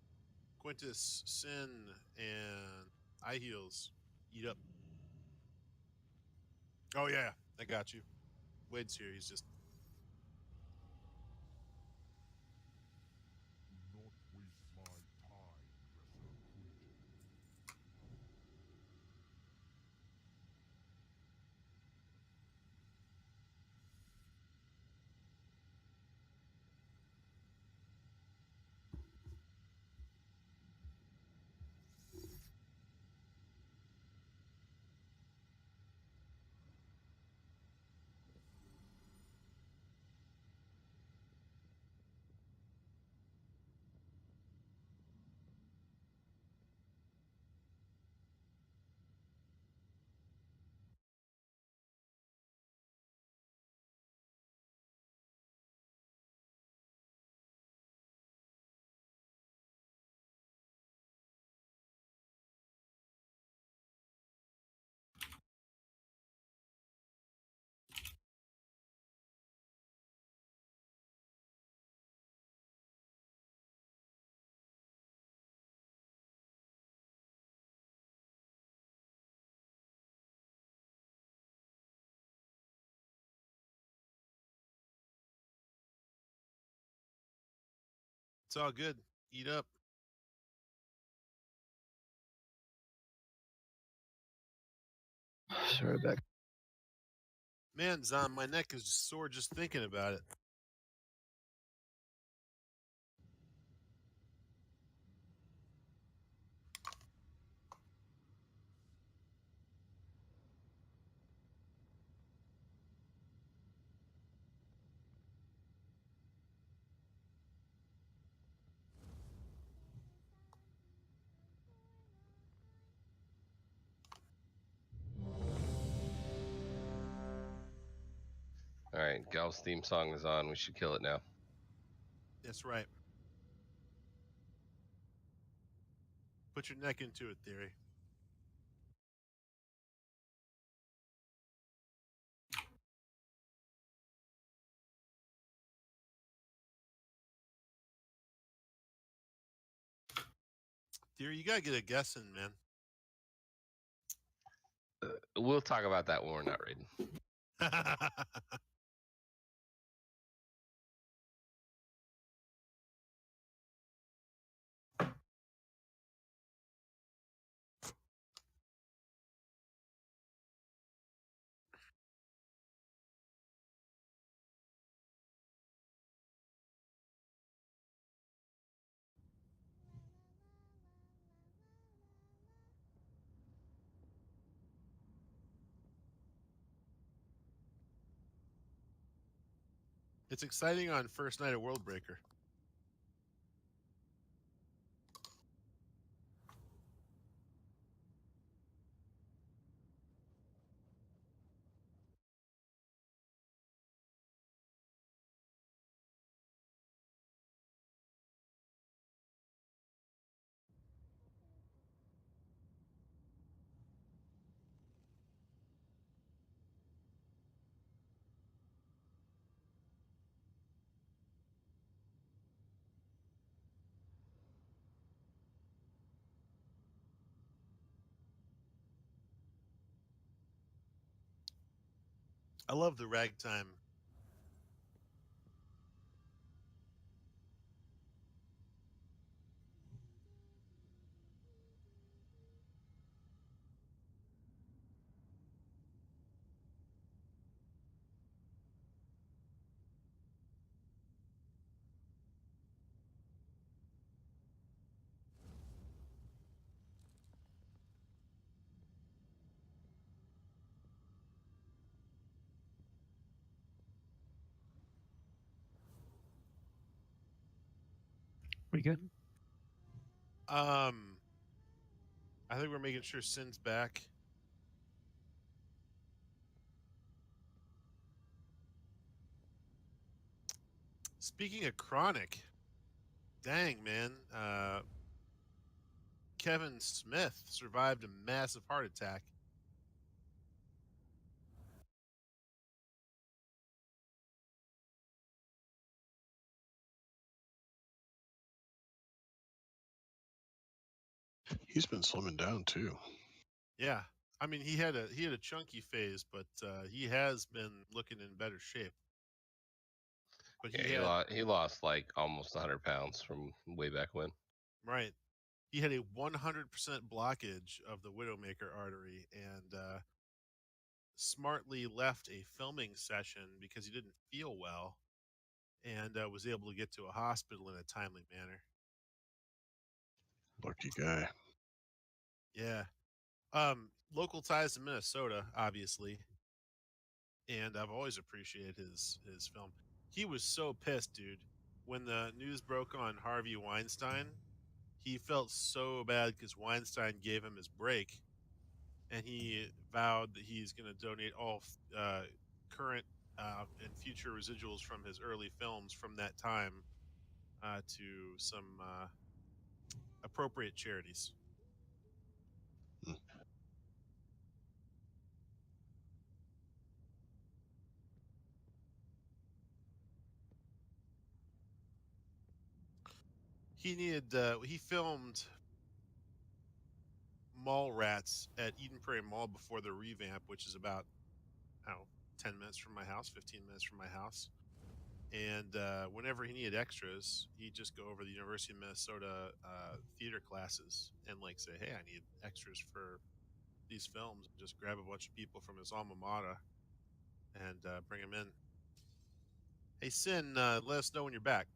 Quintus, Sin, and Eye Heals, eat up. Oh yeah, I got you. Wade's here. He's just. It's all good. Eat up. Sorry, back. Man, Zon, my neck is sore just thinking about it. All right, Gal's theme song is on. We should kill it now. That's right. Put your neck into it, Theory. Theory, you gotta get a guess in, man. We'll talk about that when we're not raiding. It's exciting on first night of World Breaker. I love the ragtime. We good? I think we're making sure Sin's back. Speaking of chronic, dang man, Kevin Smith survived a massive heart attack. He's been slimming down too. Yeah, I mean he had a chunky phase, but he has been looking in better shape. But Yeah, he lost like almost 100 pounds from way back when. Right. He had a 100% blockage of the Widowmaker artery and smartly left a filming session because he didn't feel well and was able to get to a hospital in a timely manner. Lucky guy. Yeah. Local ties to Minnesota, obviously. And I've always appreciated his film. He was so pissed, dude. When the news broke on Harvey Weinstein, he felt so bad because Weinstein gave him his break, and he vowed that he's going to donate all current and future residuals from his early films from that time to some appropriate charities. He filmed Mall Rats at Eden Prairie Mall before the revamp, which is about, I don't know, 10 minutes from my house, 15 minutes from my house. And whenever he needed extras, he'd just go over to the University of Minnesota theater classes and like say, hey, I need extras for these films. And just grab a bunch of people from his alma mater and bring them in. Hey, Sin, let us know when you're back.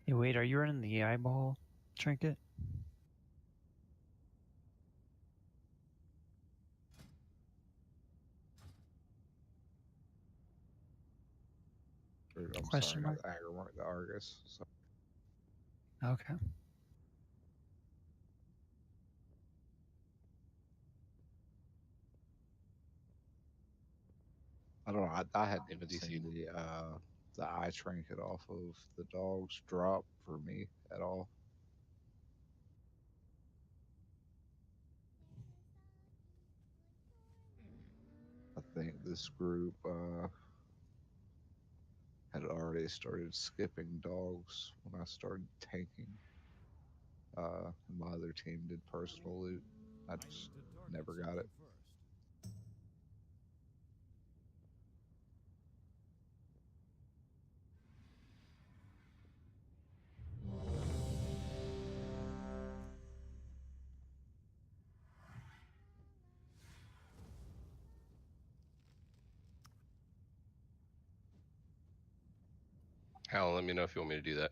Hey, wait, are you running the eyeball trinket? I'm Question sorry, mark? not the Argus. So. Okay. I don't know. I hadn't even seen the eye trinket off of the dog's drop for me at all. I think this group had already started skipping dogs when I started tanking. My other team did personal loot. I just never got it. Hal, let me know if you want me to do that.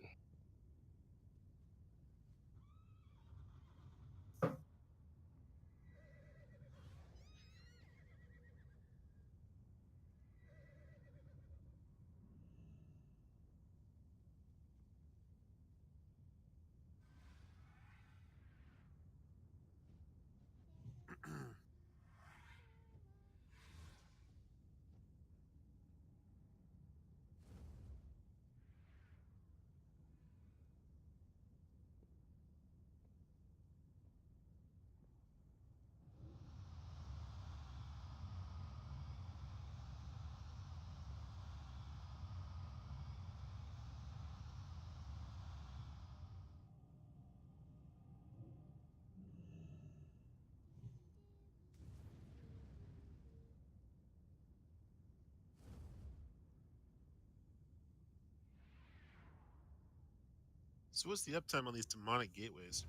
So what's the uptime on these demonic gateways?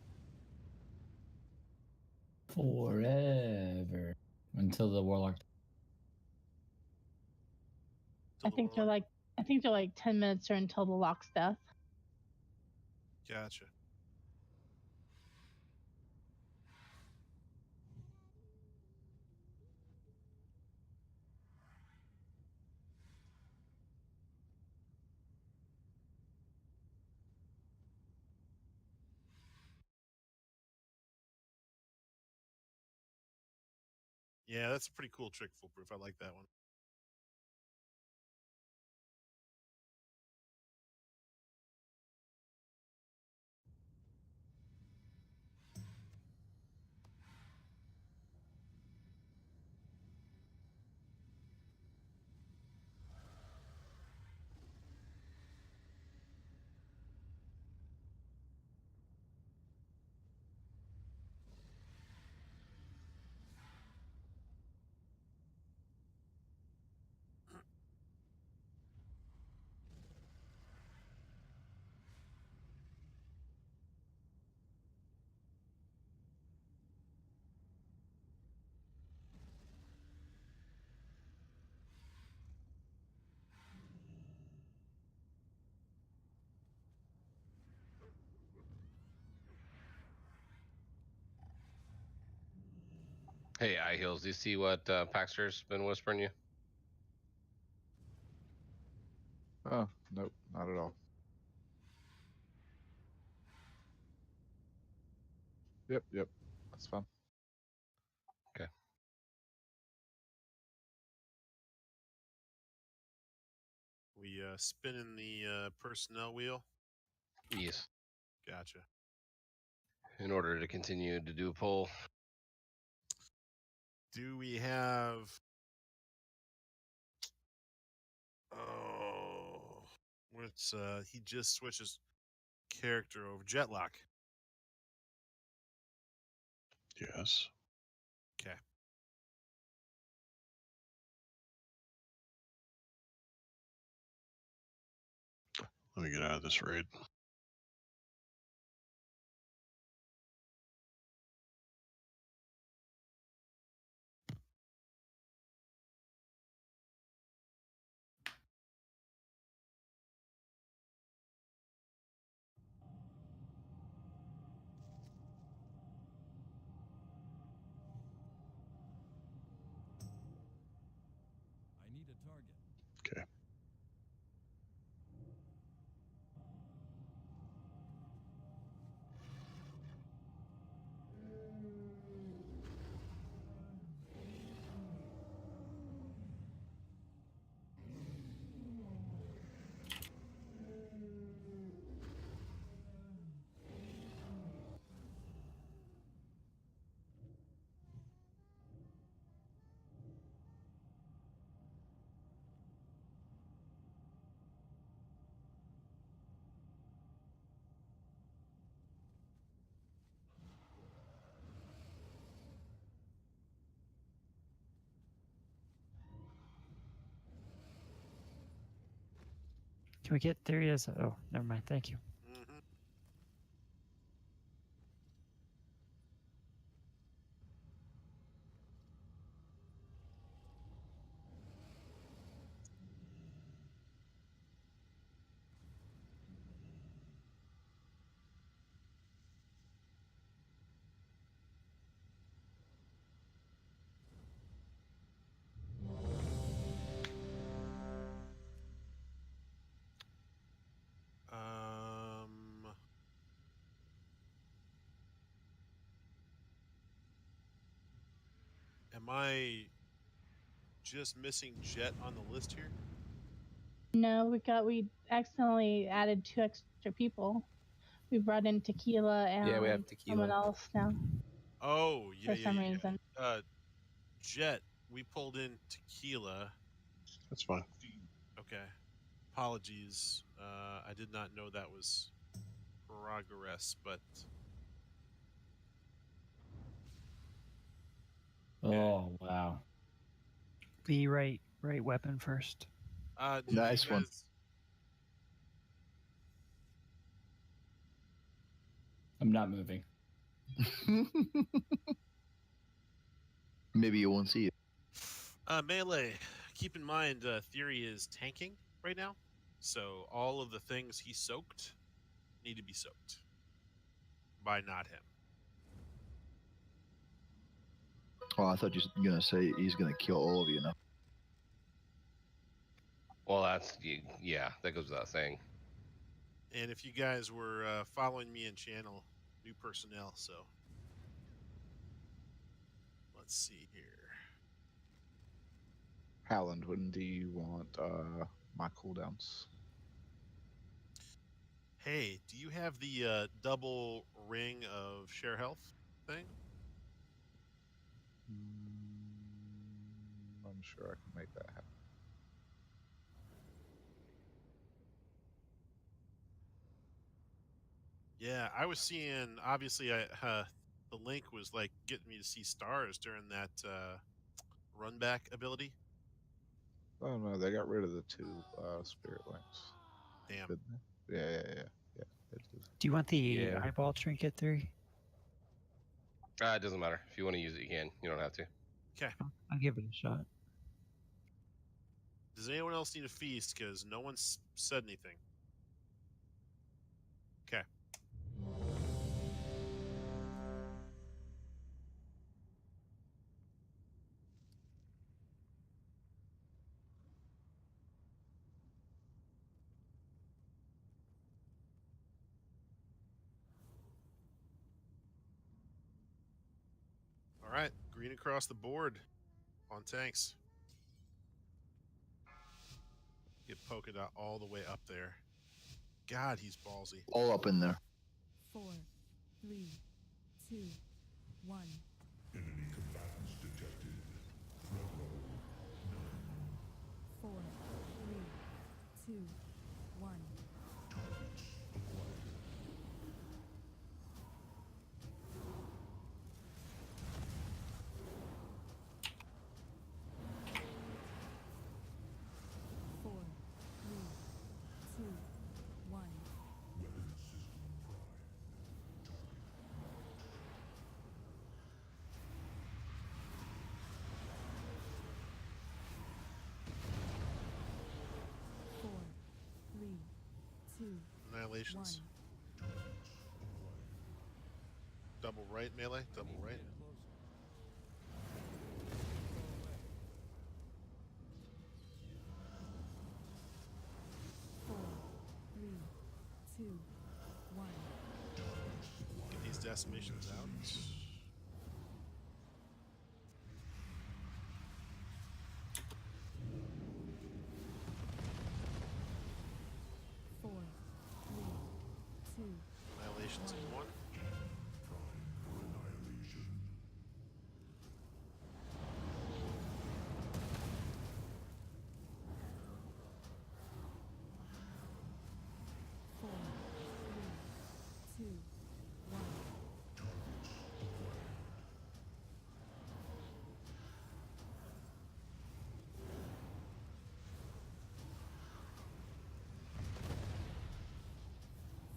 Forever until the warlock. I think they're like 10 minutes or until the lock's death. Gotcha. Yeah, that's a pretty cool trick, Foolproof. I like that one. Hey, Eye Heels, do you see what Paxter's been whispering you? Oh, nope, not at all. Yep, that's fine. Okay. We spinning the personnel wheel. Yes. Gotcha. In order to continue to do a poll. Do we have? Oh, what's he just switches character over Jetlock. Yes. Okay. Let me get out of this raid. I need a target. Okay. Can we get there? Yes. Oh, never mind. Thank you. Mm-hmm. Am I just missing Jet on the list here? No, we accidentally added 2 extra people. We brought in Tequila and Yeah, we have someone Tequila. else now. Oh, yeah, For some reason. Jet, we pulled in Tequila. That's fine. Okay. Apologies. I did not know that was progress, but Oh wow. Be right weapon first. did Nice you guys, I'm not moving. Maybe you won't see it. Melee, keep in mind, Theory is tanking right now, so all of the things he soaked need to be soaked by not him. Oh, I thought you were gonna say he's gonna kill all of you now. Well, that's yeah, that goes without saying. And if you guys were following me in channel, new personnel, so let's see here. Howland, when do you want my cooldowns? Hey, do you have the double ring of share health thing? I'm sure I can make that happen. Yeah, I was seeing. Obviously, the link was like getting me to see stars during that run back ability. Oh no, they got rid of the 2 spirit links. Damn. Didn't they? Yeah. They did. Do you want the eyeball trinket 3? It doesn't matter. If you want to use it, you can. You don't have to. Okay. I'll give it a shot. Does anyone else need a feast? Because no one's said anything. Okay. All right, green across the board on tanks. Get polka dot all the way up there. God, he's ballsy. All up in there. 4, 3, 2, 1. Enemy combatants detected. Threat level 4, 3, 2, 1. targets acquired. Four, three, two, one. Weapon system prime. Four, three, two, Annihilations. one. Double right melee. Double right. Four, three, two, one. Get these decimations out. Four, three, two, Annihilations in one. four, three, two, one.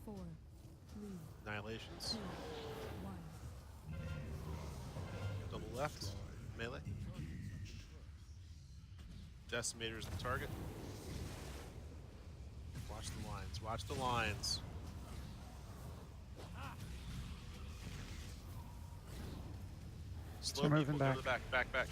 Four, three, Annihilations. two, one. Double left. Melee. Decimator's the target. Watch the lines. Watch the lines. Slow Start people. moving Go to the back. Back.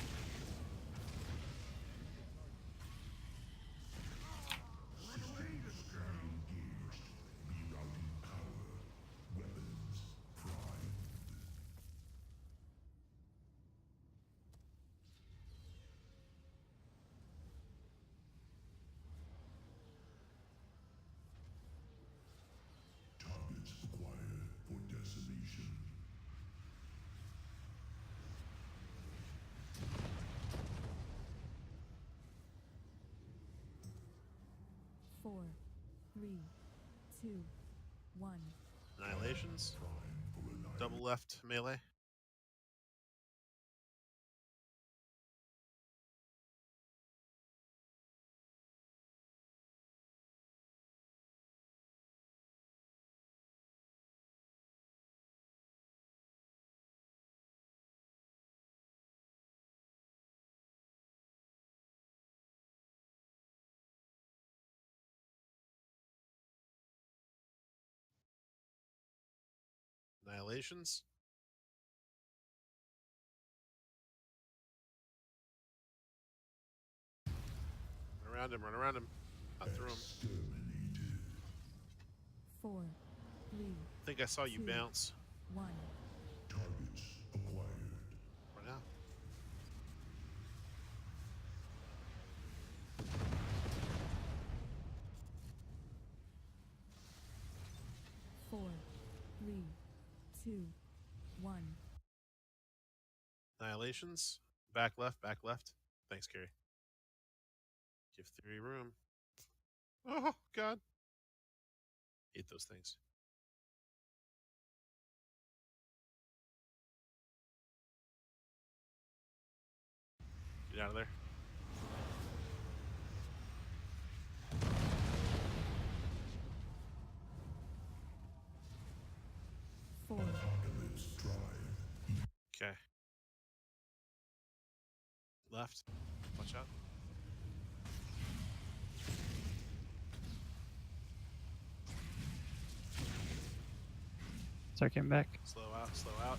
Targets acquired for decimation. Four, three, two, one. Annihilations. Double left melee. Annihilations. Run around him. Not through him. 4, 3, I think I saw you 2, bounce. 1. Targets acquired. Right now. Four, 3, 2, 1. Annihilations. Back left, back left. Thanks, Carrie. Give theory room. Oh, God. Hate those things. Get out of there. Four. Okay. Left. Watch out. Start getting back. Slow out, slow out.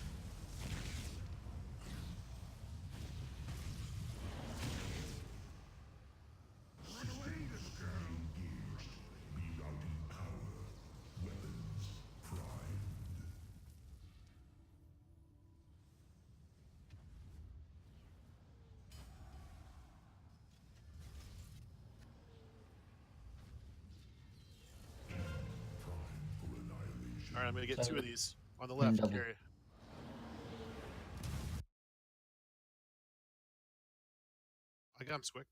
All right, I'm gonna get two of these on the left. double. Carry. I got him, Squick.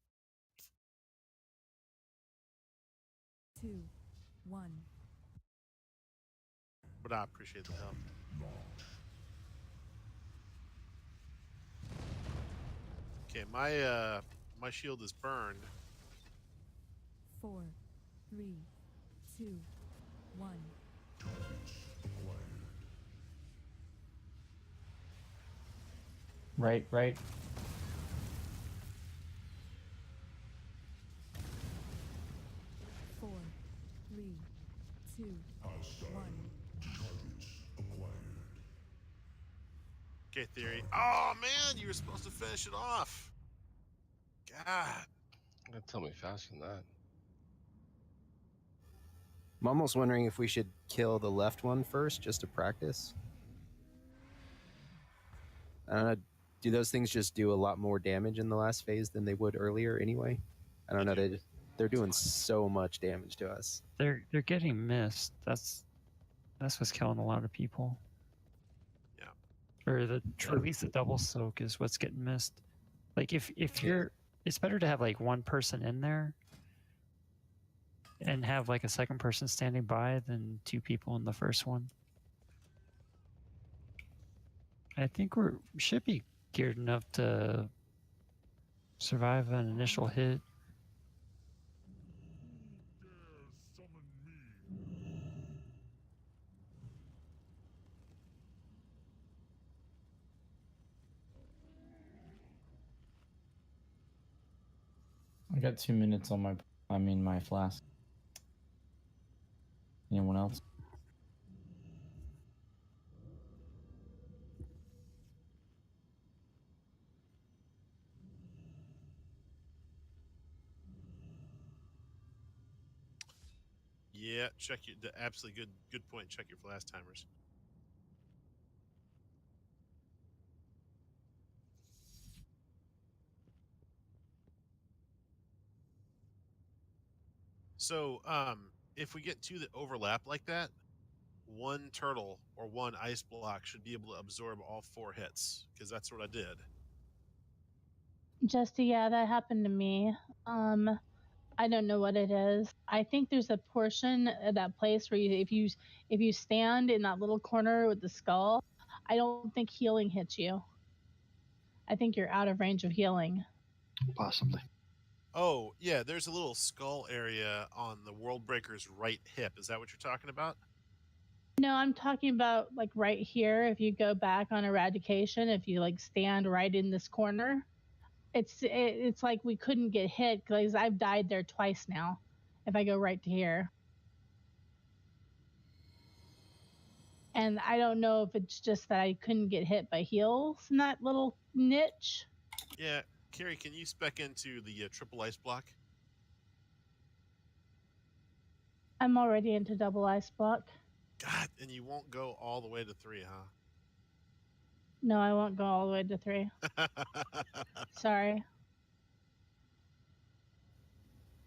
2, 1. But I appreciate the help. Okay, my shield is burned. 4, 3, 2, 1. Right. 4, 3, 2, 1. Okay, theory. Oh man, you were supposed to finish it off. God. Don't tell me faster than that. I'm almost wondering if we should kill the left one first just to practice. I don't know. Do those things just do a lot more damage in the last phase than they would earlier anyway? I don't know. They're doing so much damage to us. They're getting missed. That's what's killing a lot of people. Yeah. Or at least the double soak is what's getting missed. Like if you're, it's better to have like one person in there and have like a second person standing by than two people in the first one. I think we should be geared enough to survive an initial hit. I got 2 minutes on my flask. Anyone else? Yeah, check your absolutely good point. Check your flash timers. So, if we get two that overlap like that, one turtle or one ice block should be able to absorb all 4 hits, because that's what I did. Justy, yeah, that happened to me. I don't know what it is. I think there's a portion of that place where if you stand in that little corner with the skull, I don't think healing hits you. I think you're out of range of healing. Possibly. Oh, yeah, there's a little skull area on the World Breaker's right hip. Is that what you're talking about? No, I'm talking about like right here. If you go back on eradication, if you like stand right in this corner, it's like we couldn't get hit because I've died there twice now. If I go right to here. And I don't know if it's just that I couldn't get hit by heals in that little niche. Yeah, Carrie, can you spec into the triple ice block? I'm already into double ice block. God, and you won't go all the way to 3, huh? No, I won't go all the way to 3. Sorry.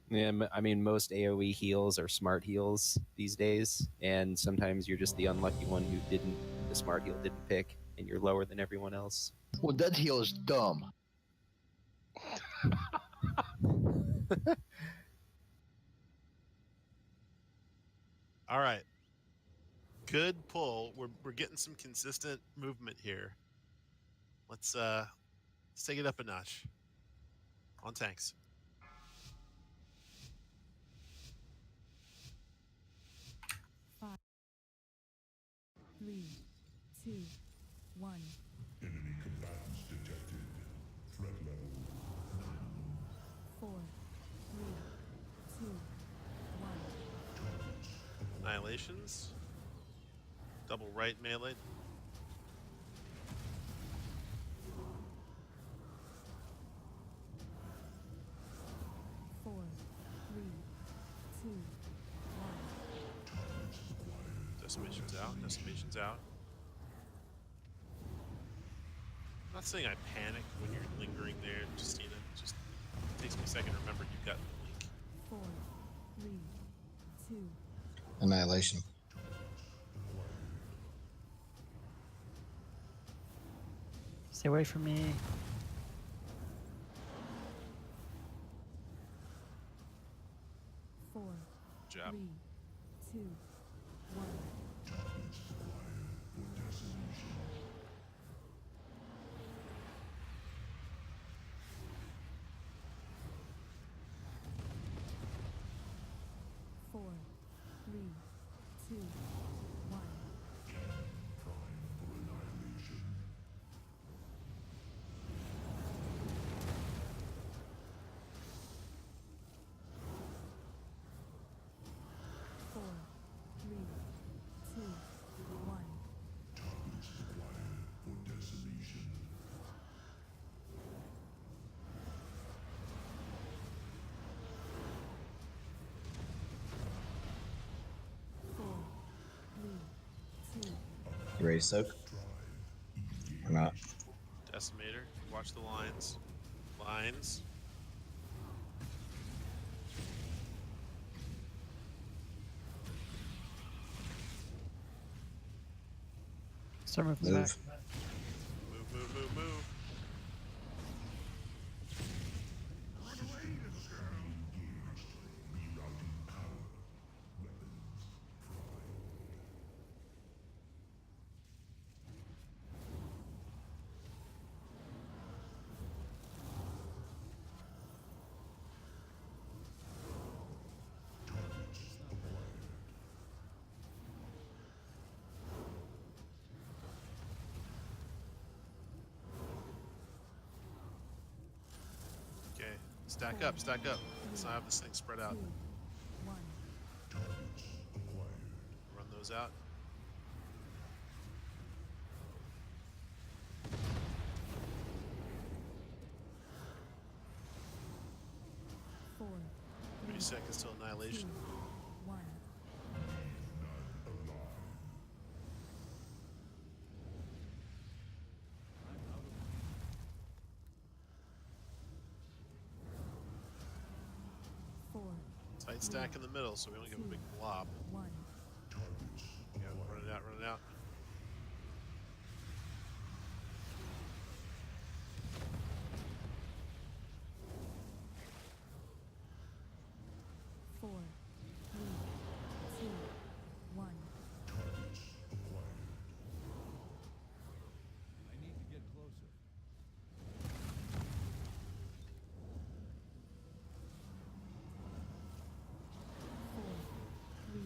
Yeah, I mean, most AoE heals are smart heals these days, and sometimes you're just the unlucky one who the smart heal didn't pick, and you're lower than everyone else. Well, that heal is dumb. All right. Good pull. We're getting some consistent movement here. Let's take it up a notch on tanks. Five, 3, 2, 1. Enemy combatants detected. Threat level 4, 3, 2, 1. Annihilations. Double right melee. 4, 3, 2, 1. Decimation's out. Decimation's out. I'm not saying I panic when you're lingering there, Justina. It just takes me a second to remember you've got the link. 4, 3, 2. Annihilation. Stay away from me. Four, Job. 3, 2, 1. Four, 3, 2, 1. Four, 3, 2, 1. Four, 3, 2. You ready to soak? Or not? Decimator. Watch the lines. Lines. Start moving Move. back. Move. Okay. Stack up. Let's not have this thing spread out. 2, 1. Run those out. Four, 30 seconds till annihilation. 1. Four, Tight stack in the middle so we don't get a big blob. 1. Yeah, run it out. Four, 3, 2, 1. I need to get closer. Four, 3,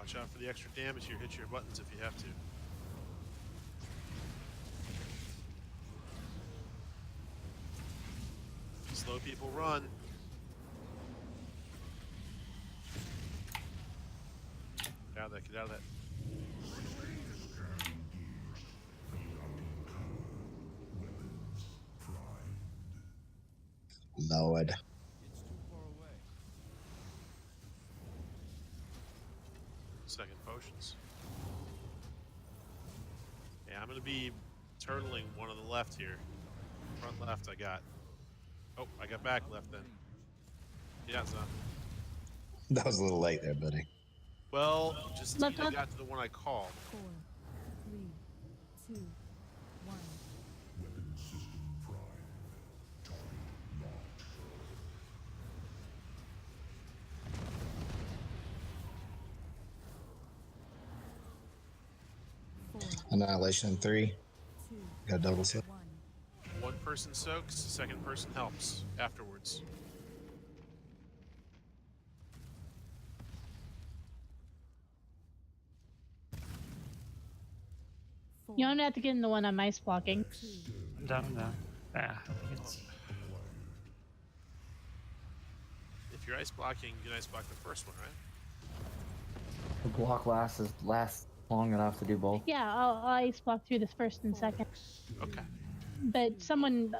Watch out for the extra damage here. Hit your buttons if you have to. Slow people run. Get out of that, get out of that. Lord. Second potions. Yeah, I'm gonna be turtling one on the left here. Front left I got. Oh, I got back left then. Yeah, son. That was a little late there, buddy. Well, Justina Left on. got to the one I called. 4, 3, 2, 1. Annihilation in 3. Got double set. One person soaks, second person helps afterwards. You don't have to get in the one I'm ice blocking. I'm down, I'm down. Ah, I think it's... If you're ice blocking, you can ice block the first one, right? The block lasts long enough to do both. Yeah, I'll ice block through this first and second. Okay. But someone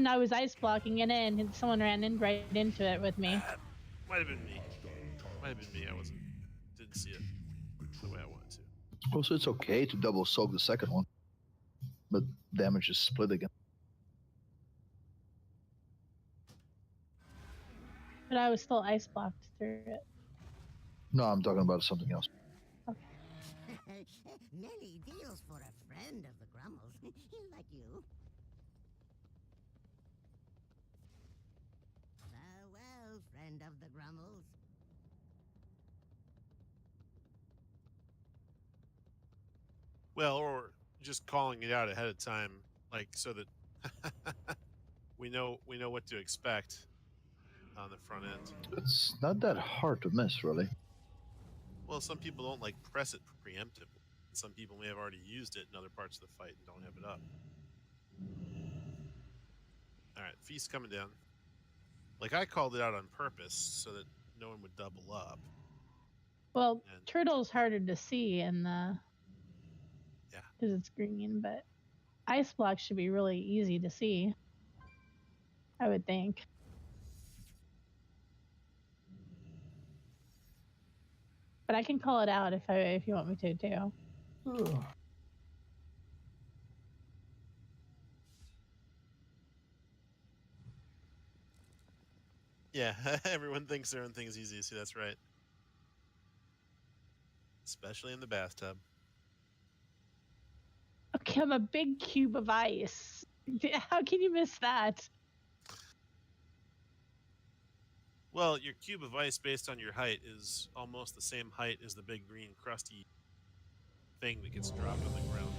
I was ice blocking it in, and someone ran in right into it with me. Might have been me. Might have been me. I didn't see it the way I wanted to. Also, it's okay to double soak the second one, but damage is split again. But I was still ice blocked through it. No, I'm talking about something else. Many deals for a friend of the Grummles, like you. Farewell, friend of the Grummles. Well, or just calling it out ahead of time, like so that we know what to expect on the front end. It's not that hard to miss, really. Well, some people don't like press it preemptively. Some people may have already used it in other parts of the fight and don't have it up. All right, feast coming down. Like I called it out on purpose so that no one would double up. Well, turtle's harder to see in the yeah, because it's green, but ice block should be really easy to see. I would think. But I can call it out if you want me to too. Ugh. Yeah, everyone thinks their own thing is easy. See, that's right. Especially in the bathtub. Okay, I'm a big cube of ice. How can you miss that? Well, your cube of ice based on your height is almost the same height as the big green crusty thing that gets dropped on the ground.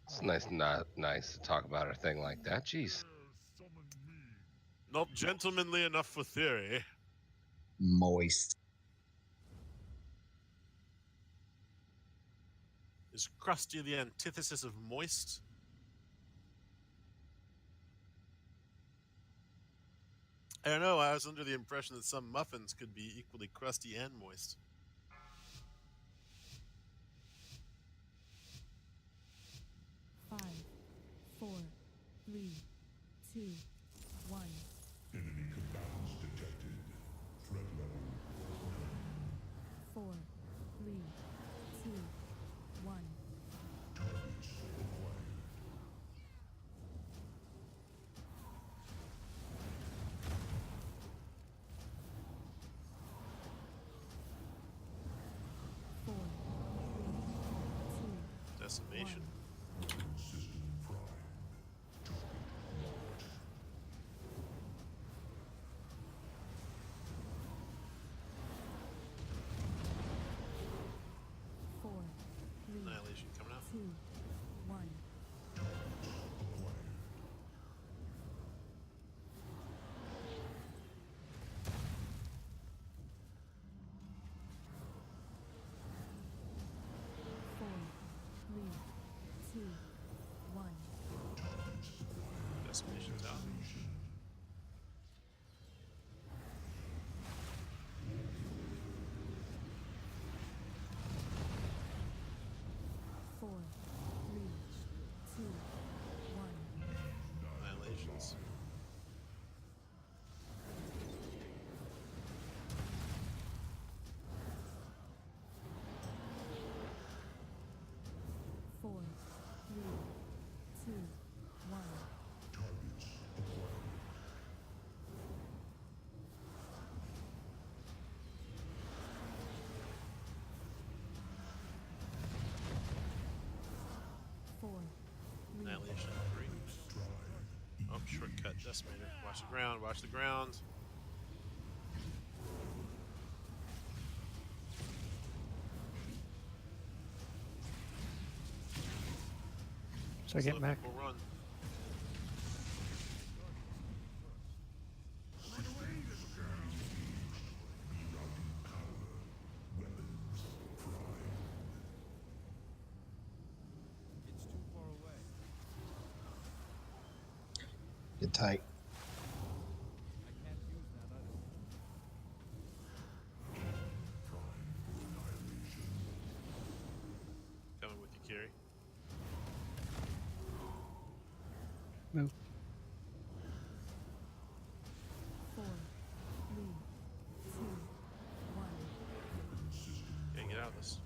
It's not nice to talk about a thing like that. Jeez. Not gentlemanly enough for theory. Moist. Is crusty the antithesis of moist? I don't know. I was under the impression that some muffins could be equally crusty and moist. Five, 4, 3, 2, 1. Enemy combatants detected. Threat level 4, 3, 2, 1. targets acquired. Decimation. System prime. Locked. 4, 3, Annihilation coming out. 2, 1. Annihilation 3. Oh, shortcut decimator. Watch the ground. Watch the ground. So I get back. We'll run. Get tight. Coming with you, Kiri. Move. 4, 3, 2, 1. Okay, get out of this.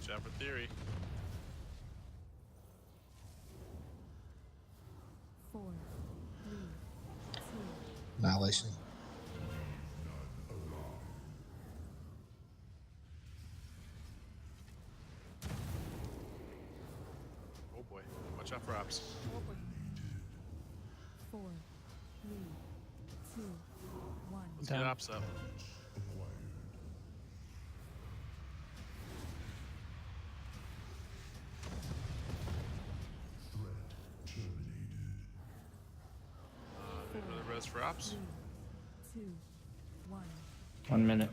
Watch out for theory. 4, 3, 2. Annihilation. Oh boy. Watch out for ops. 4, 3, 2, 1. Let's get ops up. Another res for ops. 3, 2, 1. 1 minute.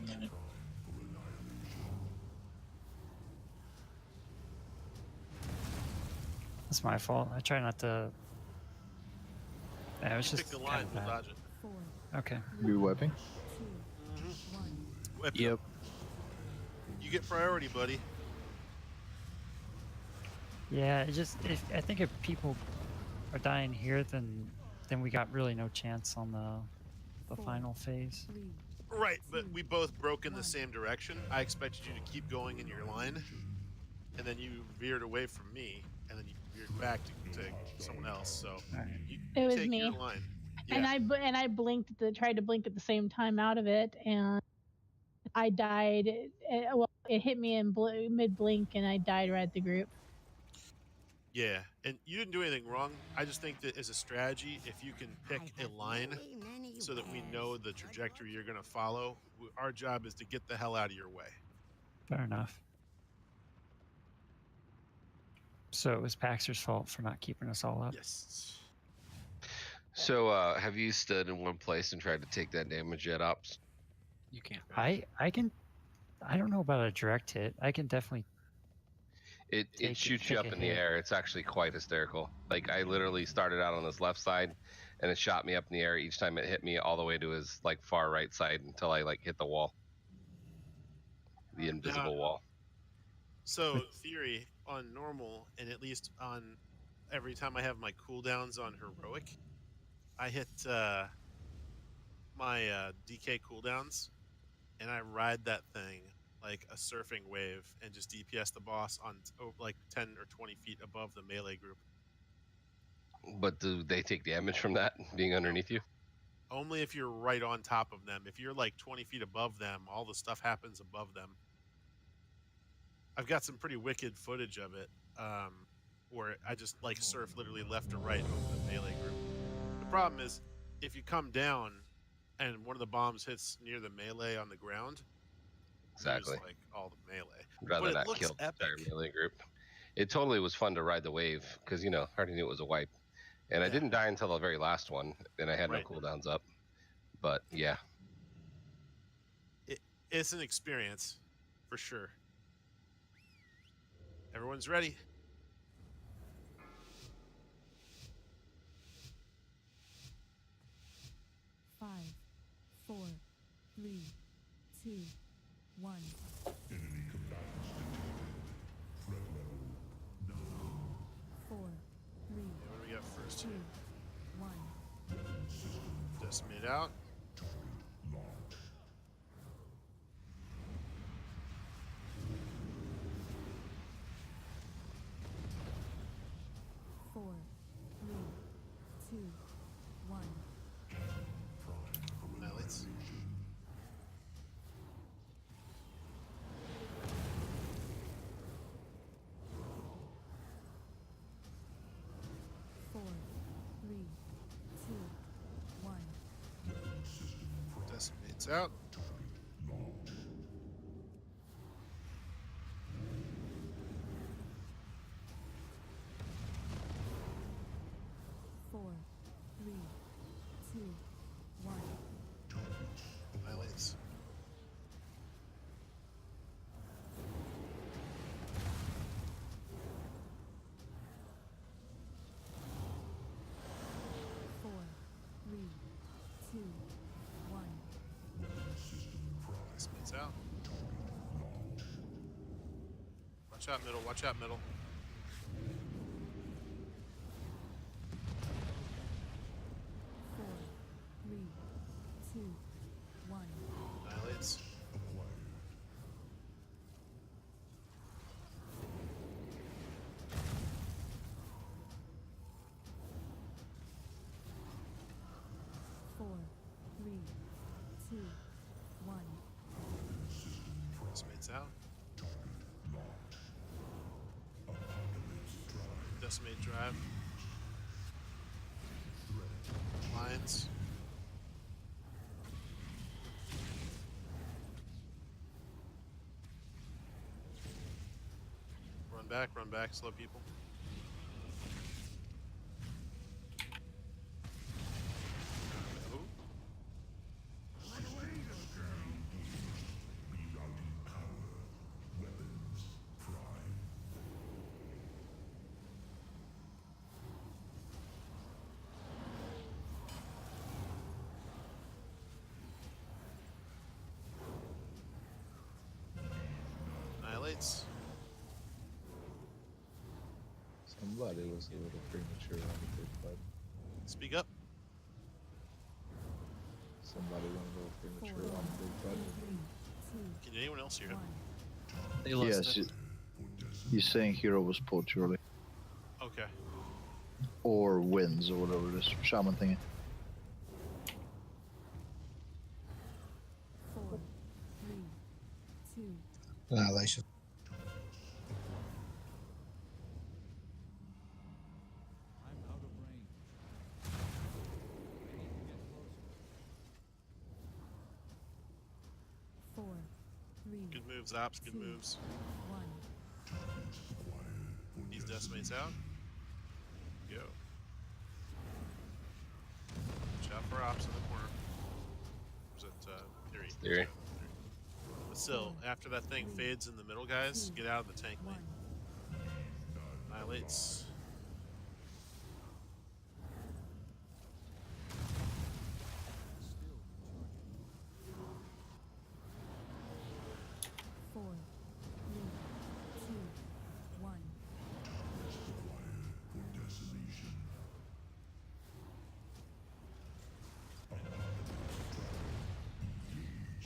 That's my fault. I try not to. Yeah, it was Pick just the kind line, of we'll bad. dodge it. 4, Okay. You wiping? 2, 1. Whip it. Yep. You get priority, buddy. Yeah, it just I think if people are dying here, then we got really no chance on the final phase. 3, Right, but we both broke in the same direction. I expected you to keep going in your line, and then you veered away from me, and then you veered back to someone else. So you It was take me. your line. And I blinked tried to blink at the same time out of it, and I died. Well, it hit me in mid blink, and I died right at the group. Yeah, and you didn't do anything wrong. I just think that as a strategy, if you can pick a line so that we know the trajectory you're going to follow, our job is to get the hell out of your way. Fair enough. So it was Paxer's fault for not keeping us all up. Yes. So, have you stood in one place and tried to take that damage yet, Ops? You can't. I can. I don't know about a direct hit. I can definitely. It shoots you up in the air. It's actually quite hysterical. Like, I literally started out on his left side, and it shot me up in the air each time it hit me all the way to his like far right side until I like hit the wall, the invisible wall. So theory on normal, and at least on every time I have my cooldowns on heroic, I hit my DK cooldowns, and I ride that thing like a surfing wave and just DPS the boss on like 10 or 20 feet above the melee group. But do they take damage from that being underneath you? Only if you're right on top of them. If you're like 20 feet above them, all the stuff happens above them. I've got some pretty wicked footage of it, where I just like surf literally left to right over the melee group. The problem is, if you come down and one of the bombs hits near the melee on the ground, Exactly. like all the melee. Rather but not it looks kill the epic. entire melee group. It totally was fun to ride the wave because, I already knew it was a wipe. And I didn't die until the very last one, and I had no cooldowns up. But yeah. It's an experience, for sure. Everyone's ready. Five, 4, 3, 2, 1. Enemy combatants detected. Threat level now. 4, 3, What do we got first 2, here? 1. Decimate out. Locked. 4, 3, 2, 1. Annihilates. It's out. Four, three, two, one. Annihilates. Four, three, two, one. Spits out. Watch out, middle. Watch out, middle. Four, three, two, one. Annihilates. Four, three, two, one. Spits out. Decimate drive. Lines. Run back, slow people. Oh. Annihilates. Somebody was a little premature on the big button. Speak up. Somebody went a little premature on the big button. Can anyone else hear him? They lost Yes, it. he's saying hero was pulled too early. Okay. Or wins, or whatever it is. Shaman thingy. Four, three, two. Annihilation. I'm out of range. I need to get closer. Four, three, Good moves, Ops. Good two, moves. one. These decimates out. Go. Watch out for Ops in the corner. Was it Theory? Theory. But still, after that thing fades in the middle, guys, get out of the tank lane. Annihilates. Four, three, two, one.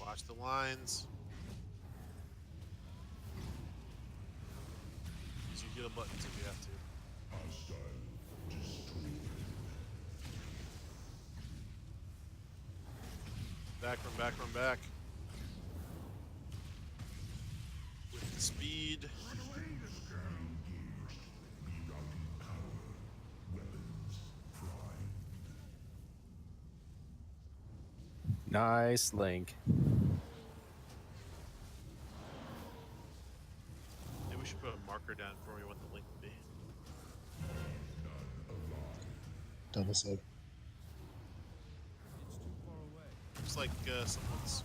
Watch the lines. Use your heal buttons if you have to. Back, run back, run back. With the speed. Nice link. Maybe we should put a marker down for me what the link would be. Double soak. It's too far away. Looks like someone's.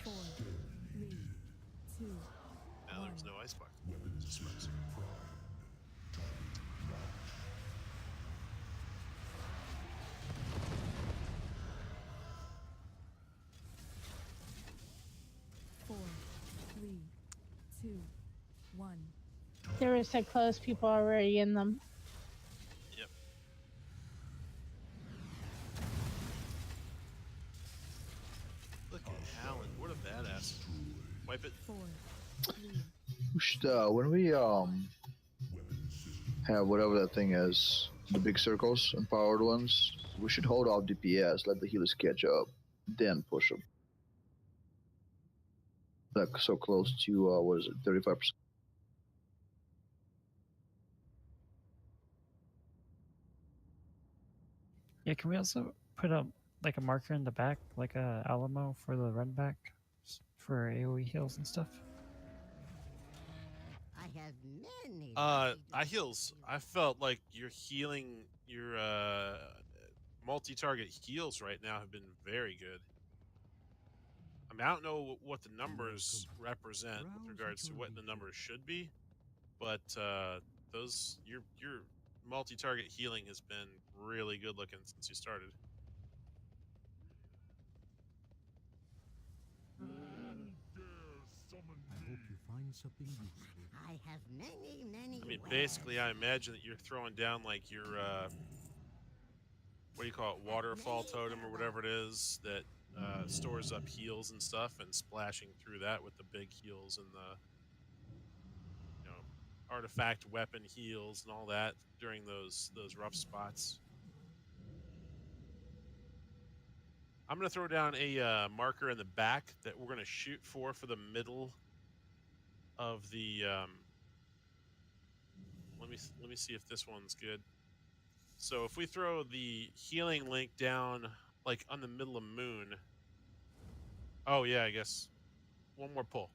Four, three, two. Now there's no ice block. Just smoke. Four, three, two, one. There were so close people already in them. Yep. Look at Alan. What a badass. Wipe it. Four, three, We should, when we have whatever that thing is, the big circles, empowered ones, we should hold off DPS, let the healers catch up, then push them. Like so close to what is it, 35%? Yeah, can we also put a like a marker in the back, like a Alamo for the run back for AoE heals and stuff? I have many. I heals. I felt like your healing, your multi-target heals right now have been very good. I mean, I don't know what the numbers represent with regards to what the numbers should be, but those your multi-target healing has been really good looking since you started. I hope you find something useful. I have many. I mean, basically, I imagine that you're throwing down like your what do you call it, waterfall totem or whatever it is that stores up heals and stuff, and splashing through that with the big heals and the artifact weapon heals and all that during those rough spots. I'm gonna throw down a marker in the back that we're gonna shoot for the middle of the. Let me see if this one's good. So if we throw the healing link down like on the middle of moon. Oh yeah, I guess one more pull.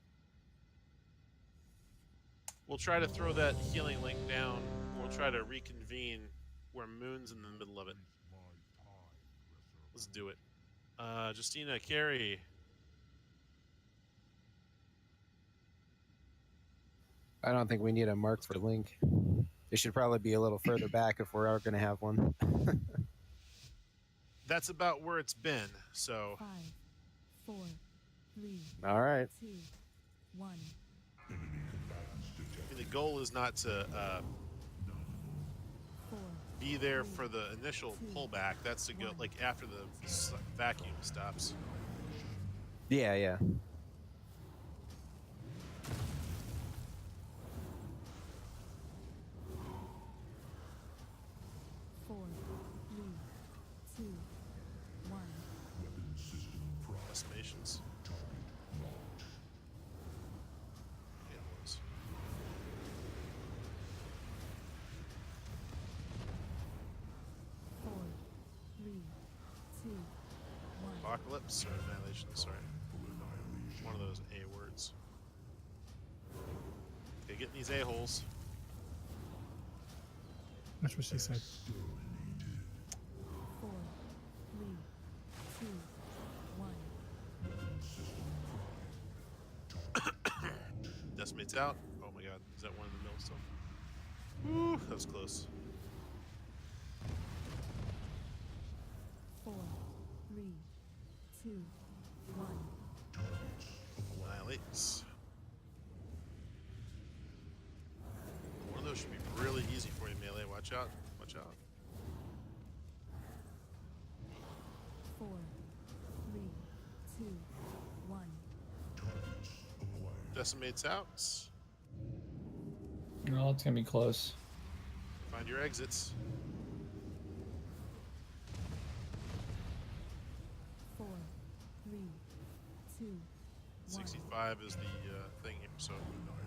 We'll try to throw that healing link down. We'll try to reconvene where moon's in the middle of it. Let's do it. Justina, carry. I don't think we need a mark for Link. It should probably be a little further back if we're going to have one. That's about where it's been. So. 5, 4, 3. All right. 2, 1. I mean, the goal is not to be there for the initial pullback. That's to go like after the vacuum stops. Yeah. 4, 3, 2, 1. Estimations. Yeah, it was. Four, 3, 2, 1. Apocalypse or annihilation, sorry. One of those A words. Okay, getting these A-holes. That's what she said. 4, 3, 2, 1. Decimates out. Oh my god, is that one in the middle still? Woo, that was close. 4, 3, 2, 1. Annihilates. One of those should be really easy for you, melee. Watch out. Watch out. 4, 3, 2, 1. Decimates out. Oh, it's gonna be close. Find your exits. 4, 3, 2, 1. 65 is the thing here, so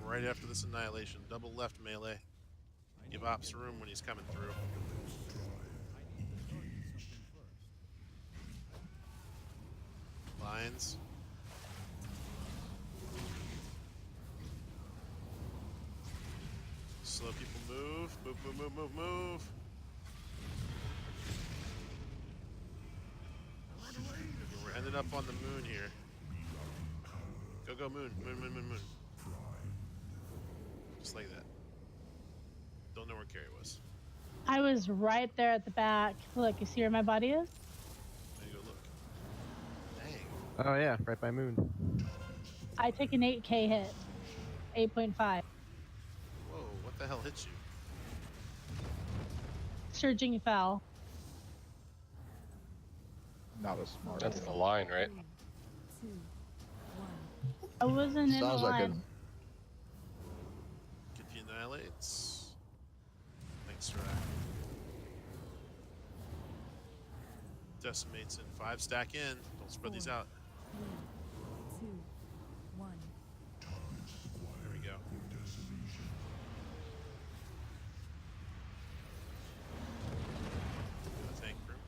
right after this annihilation, double left melee. Give Ops room when he's coming through. Lines. Slow people move. Move. We're ending up on the moon here. Go moon. Moon. Just like that. Don't know where Carrie was. I was right there at the back. Look, you see where my body is? There you go, look. Dang. Oh yeah, right by moon. I took an 8K hit. 8.5. Whoa, what the hell hit you? Surging fell. Not a smart. That's the line, right? 2, 1. I wasn't in the Sounds like line. Get the annihilates. Thanks, Rak. Decimates in 5. Stack in. Don't spread these out. 3, 2, 1. There we go. Tank room.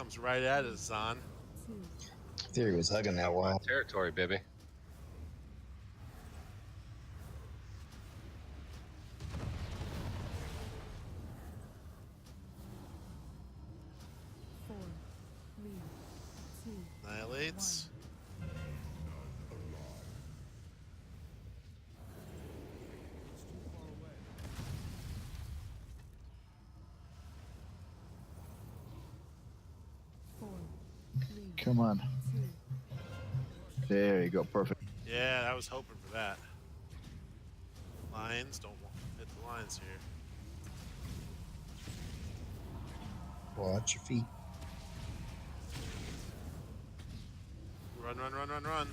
Comes right at us, Zahn. Theory was hugging that wall. Territory, baby. Annihilates. Come on. There you go. Perfect. Yeah, I was hoping for that. Lions, don't hit the lines here. Watch your feet. Run, run, run, run, run.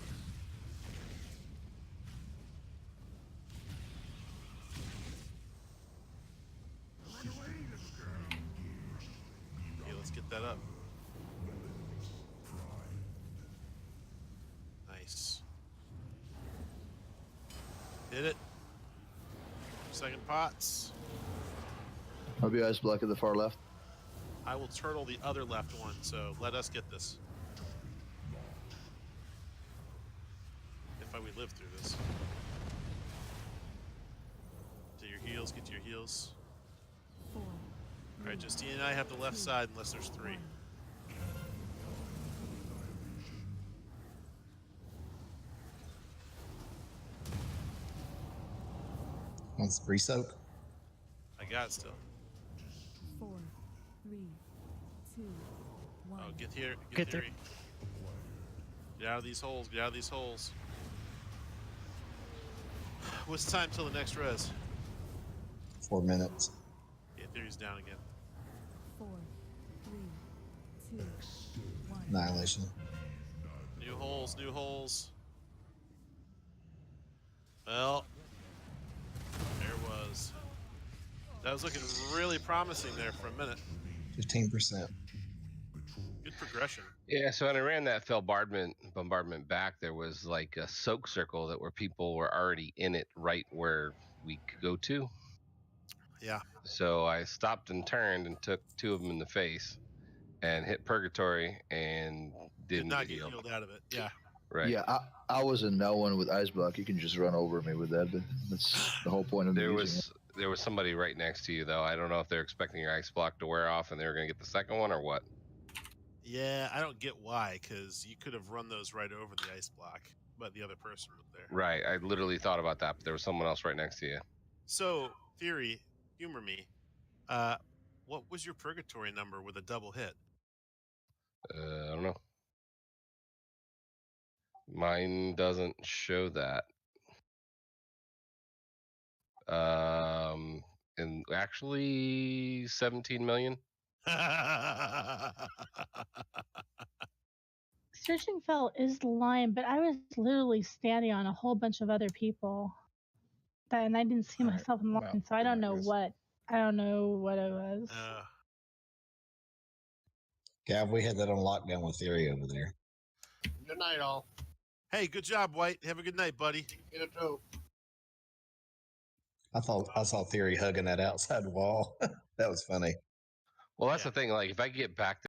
Okay, let's get that up. Nice. Did it. Second pots. I'll be ice block at the far left. I will turtle the other left one, so let us get this. If we live through this. To your heels, get to your heels. Alright, Justine and I have the left side unless there's 3. Wants the pre-soak. I got it still. 4, 3, 2, 1. Oh, get here. Get there. Theory. Get out of these holes. Get out of these holes. What's the time till the next res? 4 minutes. Yeah, Theory's down again. 4, 3, 2, 1. Annihilation. New holes, new holes. Well, there was. That was looking really promising there for a minute. 15%. Good progression. Yeah, so when I ran that bombardment back, there was like a soak circle where people were already in it right where we could go to. Yeah. So I stopped and turned and took 2 of them in the face and hit purgatory and didn't Did not get get healed. healed out of it. Yeah. Right. Yeah, I was in that one with ice block. You can just run over me with that. But that's the whole point of There using it. was somebody right next to you though. I don't know if they're expecting your ice block to wear off and they were going to get the second one or what. Yeah, I don't get why, because you could have run those right over the ice block, but the other person was there. Right. I literally thought about that, but there was someone else right next to you. So, Theory, humor me. What was your purgatory number with a double hit? I don't know. Mine doesn't show that. And actually 17 million. Searching Fell is the line, but I was literally standing on a whole bunch of other people. And I didn't see myself in line, so I don't know what it was. Gav, we had that on lockdown with Theory over there. Good night, all. Hey, good job, White. Have a good night, buddy. Get a toe. I saw Theory hugging that outside wall. That was funny. Well, that's the thing. Like, if I get back